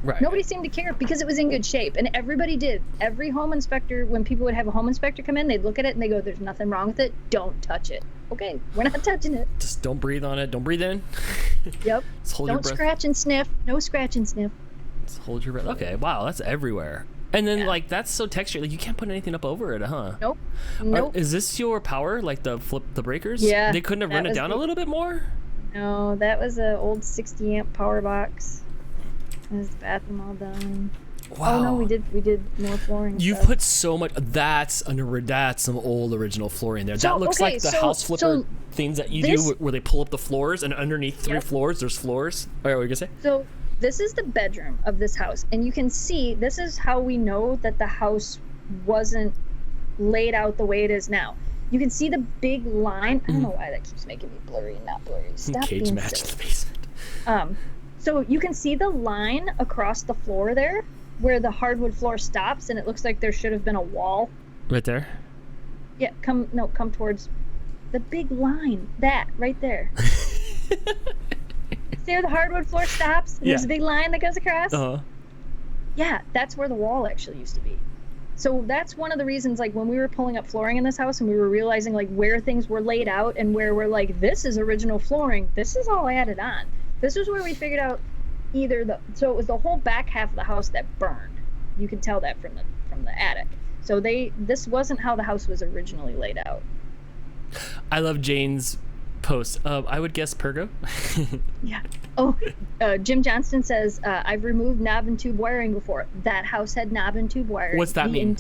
Right. nobody seemed to care because it was in good shape. And everybody did. Every home inspector, when people would have a home inspector come in, they'd look at it and they go, there's nothing wrong with it. Don't touch it. Okay, we're not touching it. Just don't breathe on it. Don't breathe in. Yep. Just hold your Don't breath. scratch and sniff. No scratch and sniff. Just hold your breath. Okay, wow, that's everywhere. And then, Yeah. like, that's so textured. Like, you can't put anything up over it, huh? Nope. Nope. Is this your power? Like, the breakers? Yeah, They couldn't have that run it was down a the- little bit more? No, that was an old 60 amp power box. Is the bathroom all done? Wow. Oh no, we did more flooring. You stuff. put so much. That's some old original flooring there. So, that looks okay, like the so- house flipper so things that you this- do where they pull up the floors and underneath three Yep. floors, there's floors. All right, what were you gonna say? So this is the bedroom of this house, and you can see this is how we know that the house wasn't laid out the way it is now. You can see the big line. I don't know why that keeps making me blurry and not blurry. Stop Cage being match silly. in the basement. So you can see the line across the floor there, where the hardwood floor stops, and it looks like there should have been a wall. Right there. Yeah, come towards the big line. That right there. See where the hardwood floor stops? And there's Yeah. a big line that goes across? Uh-huh. Yeah, that's where the wall actually used to be. So that's one of the reasons, like, when we were pulling up flooring in this house and we were realizing, like, where things were laid out and where we're like, this is original flooring, this is all added on. This was where we figured out so it was the whole back half of the house that burned. You can tell that from the attic. So this wasn't how the house was originally laid out. I love Jane's post. I would guess Pergo. Yeah. Oh, Jim Johnston says, I've removed knob and tube wiring before. That house had knob and tube wiring. What's that mean?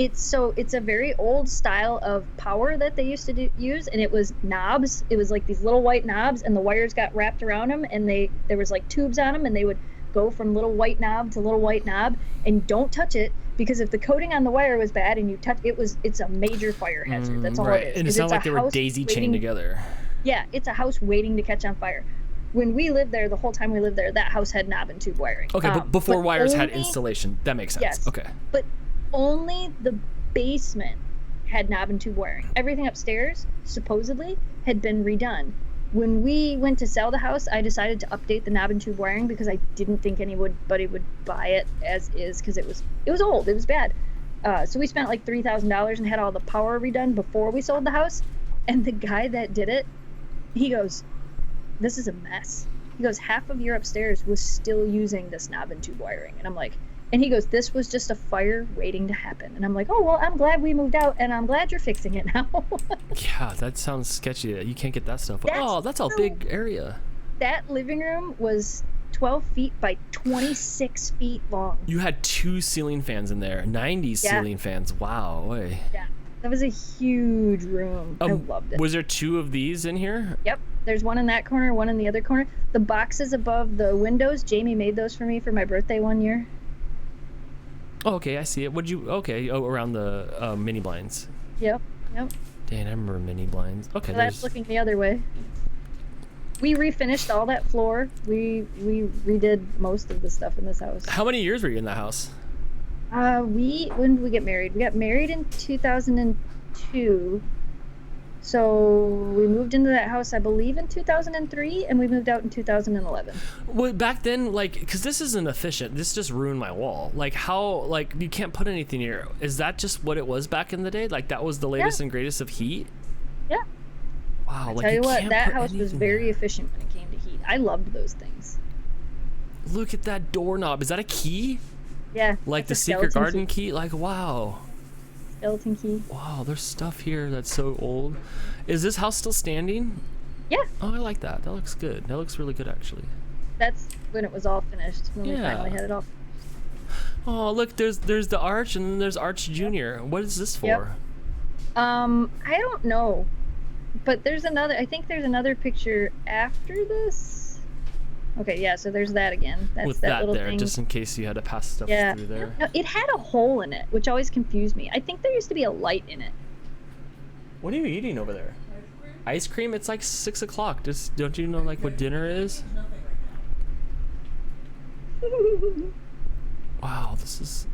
It's a very old style of power that they used to use, and it was knobs. It was like these little white knobs, and the wires got wrapped around them, and there was like tubes on them, and they would go from little white knob to little white knob, and don't touch it, because if the coating on the wire was bad and you touch it's a major fire hazard. That's all right. it is. And it It's sounds a like they were house daisy chained waiting- together. Yeah, it's a house waiting to catch on fire. When we lived there, the whole time we lived there, that house had knob and tube wiring. Okay, but before wires had only- installation. That makes sense. Yes. Okay. But only the basement had knob and tube wiring. Everything upstairs, supposedly, had been redone. When we went to sell the house, I decided to update the knob and tube wiring because I didn't think anybody would buy it as is, because it was old. It was bad. So we spent like $3,000 and had all the power redone before we sold the house. And the guy that did it, he goes, "This is a mess." He goes, "Half of your upstairs was still using this knob and tube wiring." And I'm like, and he goes, "This was just a fire waiting to happen." And I'm like, "Oh, well, I'm glad we moved out, and I'm glad you're fixing it now." Yeah, that sounds sketchy. You can't get that stuff. That's a so- big area. That living room was 12 feet by 26 feet long. You had 2 ceiling fans in there. 90s Yeah. ceiling fans. Wow. Oy. Yeah, that was a huge room. I loved it. Was there 2 of these in here? Yep, there's one in that corner, one in the other corner. The boxes above the windows, Jamie made those for me for my birthday one year. Oh, okay, I see it. Okay, around the mini blinds. Yep. Dang, I remember mini blinds. Okay, So that's looking the other way. We refinished all that floor. We redid most of the stuff in this house. How many years were you in that house? When did we get married? We got married in 2002. So we moved into that house, I believe, in 2003, and we moved out in 2011. Well, back then, like, because this isn't efficient. This just ruined my wall. Like, how, like, you can't put anything here. Is that just what it was back in the day? Like, that was the latest and greatest of heat? Yeah. Wow. Like, Tell you what, can't that put house was anything very there. efficient when it came to heat. I loved those things. Look at that doorknob. Is that a key? Yeah. Like the that's a secret skeleton garden key? Like, wow. Skeleton key. Wow, there's stuff here that's so old. Is this house still standing? Yeah. Oh, I like that. That looks good. That looks really good, actually. That's when it was all finished. When we finally had it all. Oh, look, there's the Arch, and then there's Arch Junior. What is this for? Yep. I don't know, but there's another. I think there's another picture after this. Okay, yeah. So there's that again. That's With that that little there, thing. just in case you had to pass stuff Yeah. through there. No, it had a hole in it, which always confused me. I think there used to be a light in it. What are you eating over there? Ice cream? It's like 6 o'clock. Just don't you know like what dinner is? Wow, this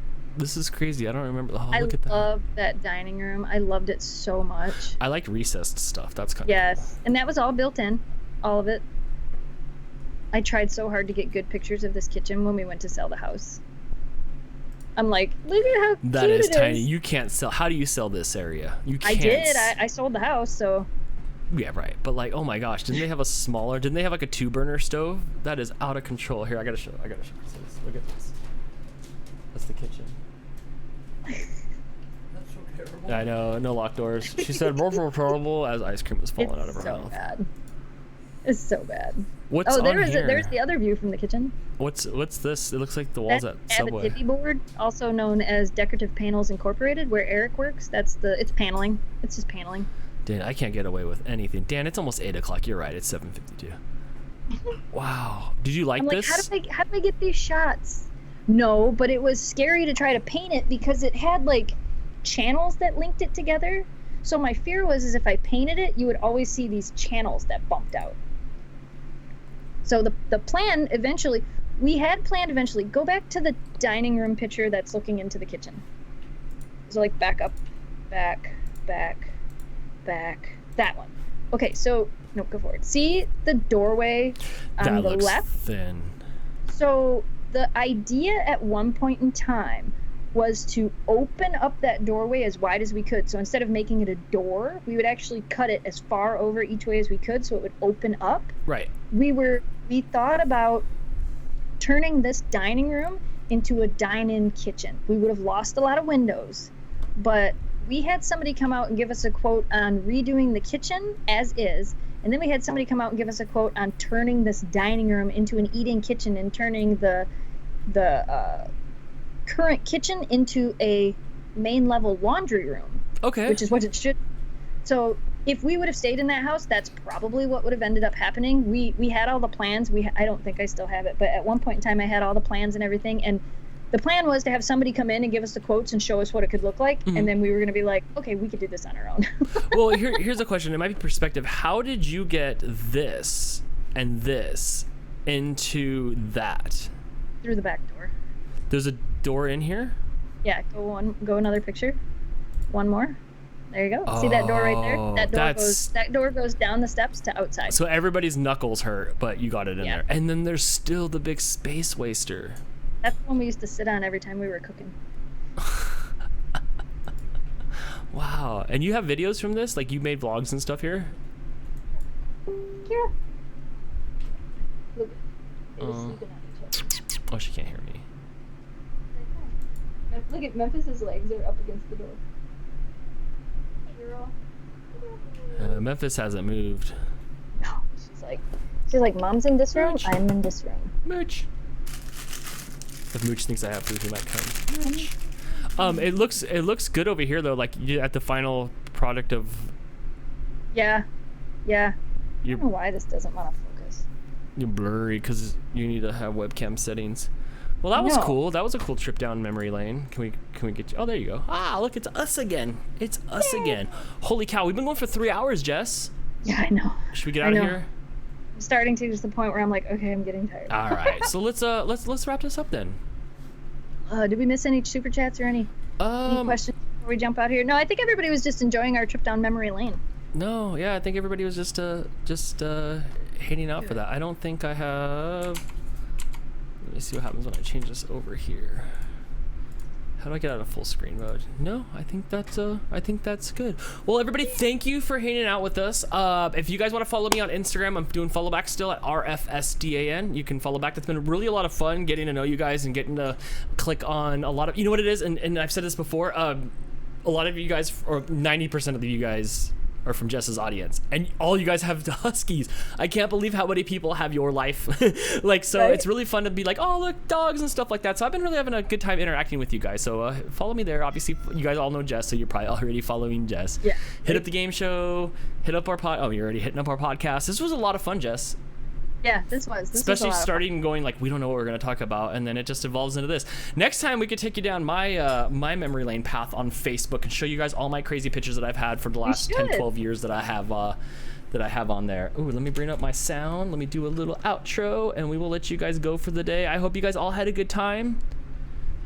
is crazy. I don't remember. Oh, I look at that. loved that dining room. I loved it so much. I like recessed stuff. That's kind of Yes, and that was all built in, all of it. I tried so hard to get good pictures of this kitchen when we went to sell the house. I'm like, look at how That cute is it tiny. You can't sell. How do you sell this area? You can't. I did. I sold the house, so. Yeah, right. But like, oh my gosh, didn't they have a smaller? Didn't they have like a 2-burner stove? That is out of control. Here, I gotta show. This. Look at this. That's the kitchen. That's so terrible. I know, no locked doors. She said, "More terrible," as ice cream was falling out of her so mouth. bad. It's so bad. What's on here? There's the other view from the kitchen. What's this? It looks like the walls That's at Subway. Abitibi board, also known as Decorative Panels Incorporated, where Eric works. It's paneling. It's just paneling. Dan, I can't get away with anything. Dan, it's almost 8 o'clock. You're right. It's 7:52. Wow. Did you like I'm like, this? how do I get these shots? No, but it was scary to try to paint it because it had like channels that linked it together. So my fear was if I painted it, you would always see these channels that bumped out. So the plan eventually, we had planned eventually, go back to the dining room picture that's looking into the kitchen. So like back up, back, that one. Okay, so, no, go forward. See the doorway on that the looks left? thin. So the idea at one point in time was to open up that doorway as wide as we could. So instead of making it a door, we would actually cut it as far over each way as we could so it would open up. Right. We thought about turning this dining room into a dine-in kitchen. We would have lost a lot of windows, but we had somebody come out and give us a quote on redoing the kitchen as is, and then we had somebody come out and give us a quote on turning this dining room into an eating kitchen and turning the current kitchen into a main level laundry room. Okay. Which is what it should. So if we would have stayed in that house, that's probably what would have ended up happening. We had all the plans. I don't think I still have it, but at one point in time I had all the plans and everything, and the plan was to have somebody come in and give us the quotes and show us what it could look like, and then we were going to be like, okay, we could do this on our own. Well, here's a question. It might be perspective. How did you get this and this into that? Through the back door. There's a door in here? Yeah, go another picture. One more. There you go. See that door right there? That door goes down the steps to outside. So everybody's knuckles hurt, but you got it in there. And then there's still the big space waster. That's the one we used to sit on every time we were cooking. Wow. And you have videos from this? Like you made vlogs and stuff here? Kira. Look. They were sleeping on each other. Oh, she can't hear me. Look at Memphis's legs are up against the door. Hey, girl. Memphis hasn't moved. No, she's like, Mom's in this room, Mooch. I'm in this room. Mooch. If Mooch thinks I have food, he might come. Mooch. It looks good over here though. Like you at the final product of. Yeah. I don't know why this doesn't want to focus. You're blurry because you need to have webcam settings. Well, that was No. cool. That was a cool trip down memory lane. Can we get you? Oh, there you go. Ah, look, it's us again. It's us again. Holy cow, we've been going for 3 hours, Jess. Yeah, I know. Should we get out of here? I'm starting to the point where I'm like, okay, I'm getting tired. All right. So let's wrap this up then. Did we miss any super chats or any questions before we jump out here? No, I think everybody was just enjoying our trip down memory lane. No, yeah, I think everybody was just hanging out for that. I don't think I have. Let me see what happens when I change this over here. How do I get out of full screen mode? No, I think that's good. Well, everybody, thank you for hanging out with us. If you guys want to follow me on Instagram, I'm doing follow back still at RFSDAN. You can follow back. It's been really a lot of fun getting to know you guys and getting to click on a lot of, you know what it is, and I've said this before. A lot of you guys, or 90% of you guys, are from Jess's audience, and all you guys have Huskies. I can't believe how many people have your life. Like, so Right? It's really fun to be like, oh, look, dogs and stuff like that. So I've been really having a good time interacting with you guys. So follow me there. Obviously, you guys all know Jess, so you're probably already following Jess. Yeah. Hit up the game show. Hit up our Oh, you're already hitting up our podcast. This was a lot of fun, Jess. Yeah, this was Especially a lot of starting and going like, we don't know what we're going to talk about, and then it just evolves into this. Next time we could take you down my my memory lane path on Facebook and show you guys all my crazy pictures that I've had for the last 10, 12 years that I have on there. Ooh, let me bring up my sound. Let me do a little outro, and we will let you guys go for the day. I hope you guys all had a good time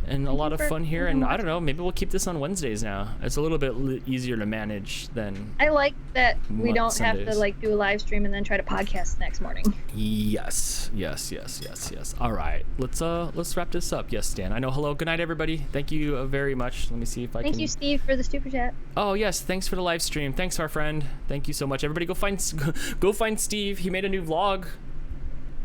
and a lot of fun here. And I don't know, maybe we'll keep this on Wednesdays now. It's a little bit easier to manage than. I like that we don't have Sundays. to like do a live stream and then try to podcast the next morning. Yes. All right, let's wrap this up. Yes, Dan. I know. Hello. Good night, everybody. Thank you very much. Let me see if I can. Thank you, Steve, for the super chat. Oh yes, thanks for the live stream. Thanks, our friend. Thank you so much. Everybody, go find Steve. He made a new vlog.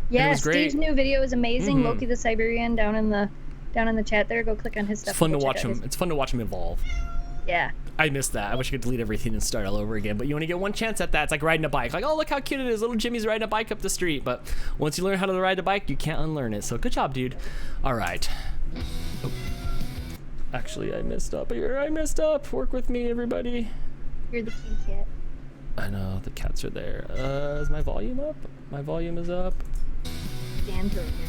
Yeah, was great. Steve's new video is amazing. Mhm. Loki the Siberian down in the chat there. Go click on his stuff. It's fun to and go watch check out him. It's fun to watch him evolve. Yeah. I missed that. I wish I could delete everything and start all over again. But you only get one chance at that. It's like riding a bike. Like, oh, look how cute it is. Little Jimmy's riding a bike up the street. But once you learn how to ride a bike, you can't unlearn it. So good job, dude. All right. Oh. Actually, I messed up here. I messed up. Work with me, everybody. You're the kitty cat. I know. The cats are there. Is my volume up? My volume is up. Dan's over here.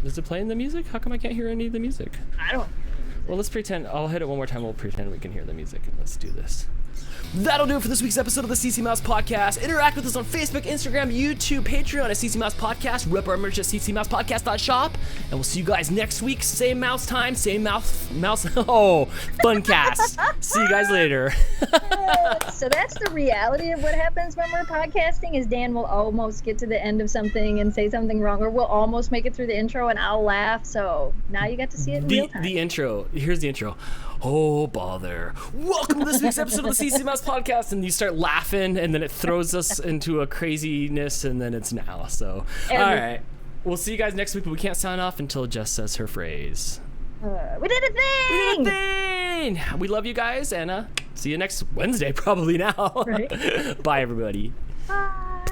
Is it playing the music? How come I can't hear any of the music? I don't. Well, let's pretend. I'll hit it one more time. We'll pretend we can hear the music, and let's do this. That'll do it for this week's episode of the CCMouse Podcast. Interact with us on Facebook, Instagram, YouTube, Patreon at CCMouse Podcast. Rep our merch at ccmousepodcast.shop. And we'll see you guys next week. Same mouse time, same mouse. Oh, Funcast. See you guys later. So that's the reality of what happens when we're podcasting is Dan will almost get to the end of something and say something wrong, or we'll almost make it through the intro and I'll laugh. So now you got to see it in real time. The intro. Here's the intro. Oh, bother. Welcome to this week's episode of the CCMouse Podcast. And you start laughing, and then it throws us into a craziness, and then it's now. So, all right. We'll see you guys next week, but we can't sign off until Jess says her phrase. We did a thing! We did a thing! We love you guys, and see you next Wednesday, probably now. Right. Bye, everybody. Bye.